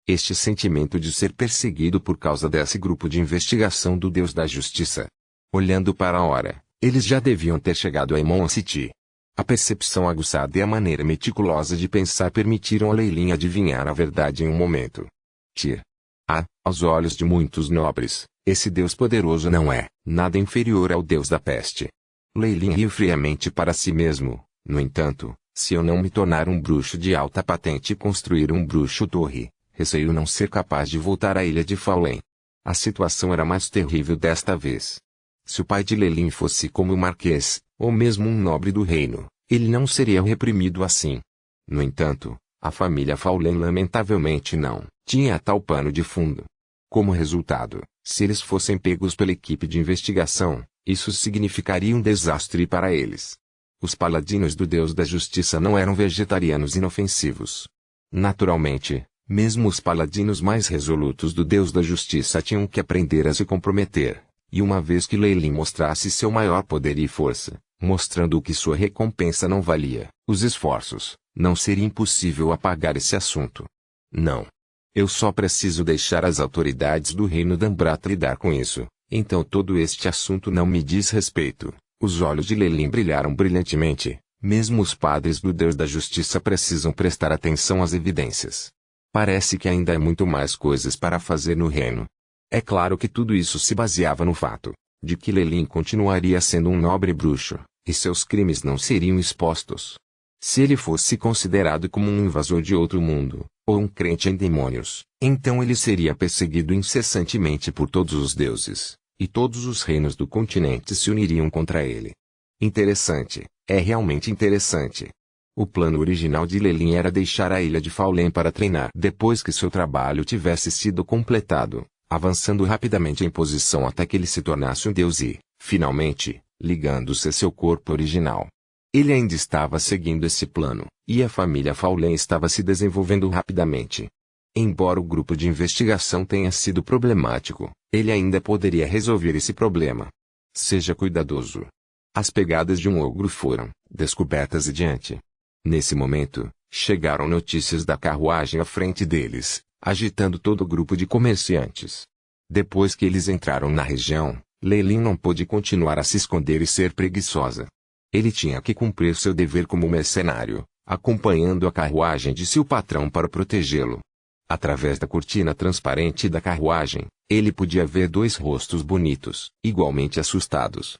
Speaker 1: Este sentimento de ser perseguido por causa desse grupo de investigação do Deus da Justiça. Olhando para a hora, eles já deviam ter chegado a Eimon City. A percepção aguçada e a maneira meticulosa de pensar permitiram a Leilin adivinhar a verdade em um momento. Aos olhos de muitos nobres, esse Deus poderoso não é nada inferior ao Deus da peste. Leilin riu friamente para si mesmo. No entanto, se eu não me tornar um bruxo de alta patente e construir um bruxo-torre, receio não ser capaz de voltar à ilha de Fallen. A situação era mais terrível desta vez. Se o pai de Leilin fosse como o Marquês, ou mesmo um nobre do reino, ele não seria reprimido assim. No entanto, a família Fallen lamentavelmente não tinha tal pano de fundo. Como resultado, se eles fossem pegos pela equipe de investigação, isso significaria um desastre para eles. Os paladinos do Deus da Justiça não eram vegetarianos inofensivos. Naturalmente, mesmo os paladinos mais resolutos do Deus da Justiça tinham que aprender a se comprometer, e uma vez que Leilin mostrasse seu maior poder e força, mostrando que sua recompensa não valia os esforços, não seria impossível apagar esse assunto. Não. Eu só preciso deixar as autoridades do reino Dambrata lidar com isso, então todo este assunto não me diz respeito. Os olhos de Leilin brilharam brilhantemente. Mesmo os padres do Deus da Justiça precisam prestar atenção às evidências. Parece que ainda há muito mais coisas para fazer no reino. É claro que tudo isso se baseava no fato de que Leilin continuaria sendo um nobre bruxo, e seus crimes não seriam expostos. Se ele fosse considerado como um invasor de outro mundo, ou um crente em demônios, então ele seria perseguido incessantemente por todos os deuses, e todos os reinos do continente se uniriam contra ele. Interessante, é realmente interessante. O plano original de Leilin era deixar a ilha de Fallen para treinar depois que seu trabalho tivesse sido completado, avançando rapidamente em posição até que ele se tornasse um deus e, finalmente, ligando-se a seu corpo original. Ele ainda estava seguindo esse plano, e a família Faulen estava se desenvolvendo rapidamente. Embora o grupo de investigação tenha sido problemático, ele ainda poderia resolver esse problema. Seja cuidadoso. As pegadas de um ogro foram descobertas e diante. Nesse momento, chegaram notícias da carruagem à frente deles, agitando todo o grupo de comerciantes. Depois que eles entraram na região, Leilin não pôde continuar a se esconder e ser preguiçosa. Ele tinha que cumprir seu dever como mercenário, acompanhando a carruagem de seu patrão para protegê-lo. Através da cortina transparente da carruagem, ele podia ver dois rostos bonitos, igualmente assustados.